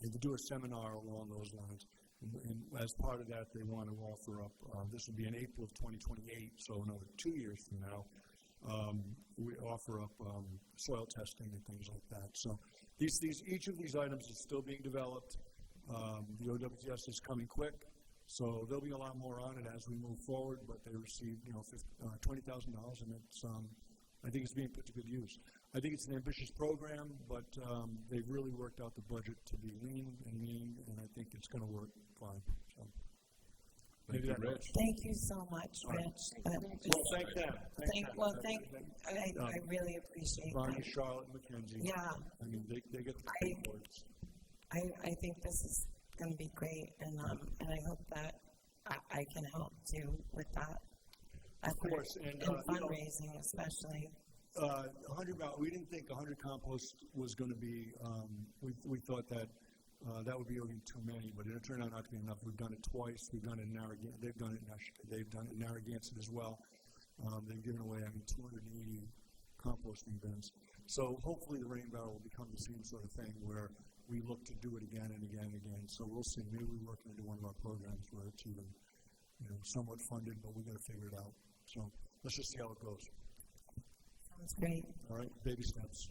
And to do a seminar along those lines. And as part of that, they want to offer up, this will be in April of 2028, so another 2 years from now, we offer up soil testing and things like that. So each of these items is still being developed. The OWTS is coming quick, so there'll be a lot more on it as we move forward, but they received $20,000, and it's I think it's being put to good use. I think it's an ambitious program, but they've really worked out the budget to be lean and mean, and I think it's going to work fine. So, thank you, Rich. Thank you so much, Rich. Well, thank them. I really appreciate Bonnie, that. Charlotte, and Mackenzie. Yeah. I mean, they get the reports. I think this is going to be great, and I hope that I can help too with that. Of course, and fundraising especially. 100. We didn't think 100 compost was going to be. We thought that that would be too many, but it turned out not to be enough. We've done it twice. We've done it in Narragansett. They've done it in Narragansett as well. They've given away 280 composting bins. So hopefully the rain barrel will become the same sort of thing where we look to do it again and again and again. So we'll see. Maybe we work into one of our programs where it's even somewhat funded, but we're going to figure it out. So let's just see how it goes. Sounds great. All right, baby steps.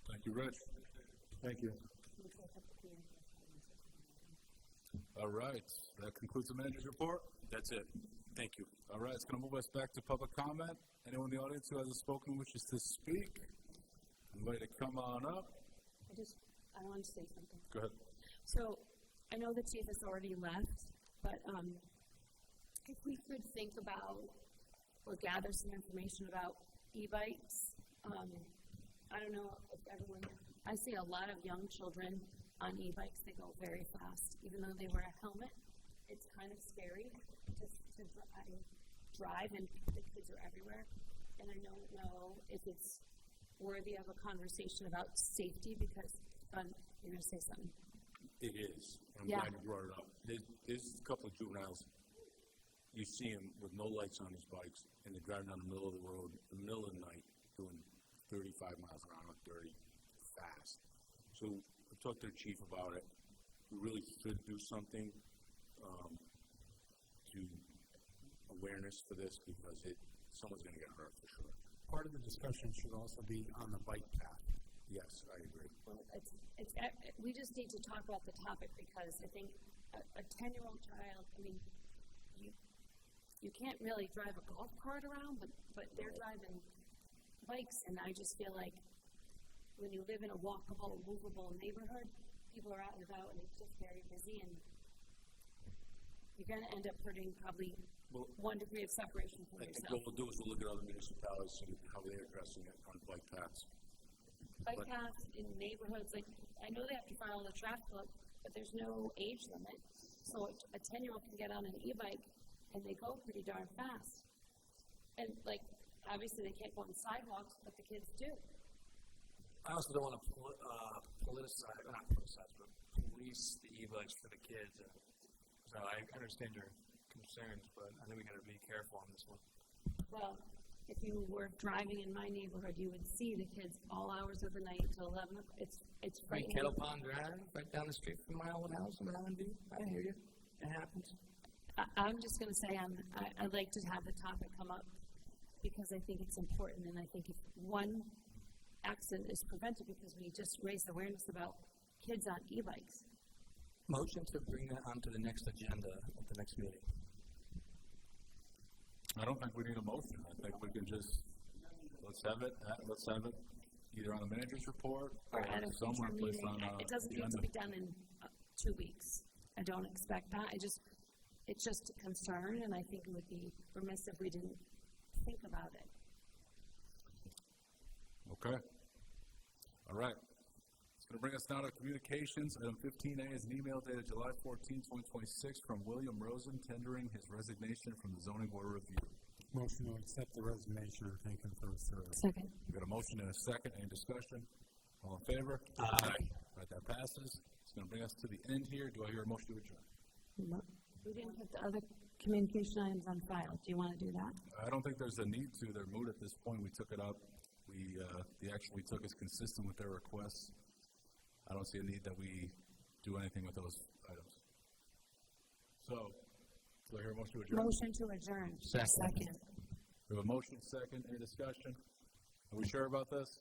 Thank you, Rich. Thank you. All right, that concludes the manager's report. That's it. Thank you. All right, it's going to move us back to public comment. Anyone in the audience who hasn't spoken wishes to speak? Invite to come on up. I wanted to say something. Go ahead. So, I know the chief has already left, but if we could think about or gather some information about e-bikes, I don't know if everyone, I see a lot of young children on e-bikes that go very fast, even though they wear a helmet. It's kind of scary to drive, and the kids are everywhere. And I don't know if it's worthy of a conversation about safety because you're going to say something. It is. I'm Yeah. glad you brought it up. There's a couple of juveniles. You see them with no lights on these bikes, and they're driving down the middle of the road in the middle of the night, doing 35 miles an hour, 30 fast. So I talked to the chief about it. We really should do something to awareness for this because someone's going to get hurt for sure. Part of the discussion should also be on the bike path. Yes, I agree. Well, we just need to talk about the topic because I think a 10-year-old child, I mean, you can't really drive a golf cart around, but they're driving bikes, and I just feel like when you live in a walkable, movable neighborhood, people are out and about, and it's just very busy, and you're going to end up putting probably 1 degree of separation from I think yourself. what we'll do is we'll look at other municipalities and how they're addressing it on bike paths. Bike paths in neighborhoods, like, I know they have to follow the traffic law, but there's no age limit. So a 10-year-old can get on an e-bike, and they go pretty darn fast. And, like, obviously they can't go on sidewalks, but the kids do. I also don't want to not politicize, but police the e-bikes for the kids. So I understand your concerns, but I think we got to be careful on this one. Well, if you were driving in my neighborhood, you would see the kids all hours of the night until 11 o'clock. It's Right, frightening. Kettle Pond Drive, right down the street from my old house in Island View. I hear you. It happens. I'm just going to say I'd like to have the topic come up because I think it's important, and I think if one accident is prevented because we just raised awareness about kids on e-bikes. Motion to bring that onto the next agenda at the next meeting. I don't think we need a motion. I think we can just, let's have it either on the manager's report Or at a somewhere future placed meeting. on It doesn't the need to agenda. be done in 2 weeks. I don't expect that. It's just a concern, and I think it would be remiss if we didn't think about it. Okay. All right. It's going to bring us now to communications. Item 15A is an email dated July 14, 2026 from William Rosen tendering his resignation from the Zoning Board of Review. Motion to accept the resignation and thank him for his service. Second. We've got a motion and a second. Any discussion? All in favor? Aye. All right, that passes. It's going to bring us to the end here. Do I hear a motion to adjourn? We didn't put the other communication items on file. Do you want to do that? I don't think there's a need to. They're moot at this point. We took it up. The action we took is consistent with their requests. I don't see a need that we do anything with those items. So, do I hear a motion to adjourn? Motion to adjourn. Second. We have a motion, second. Any discussion? Are we sure about this?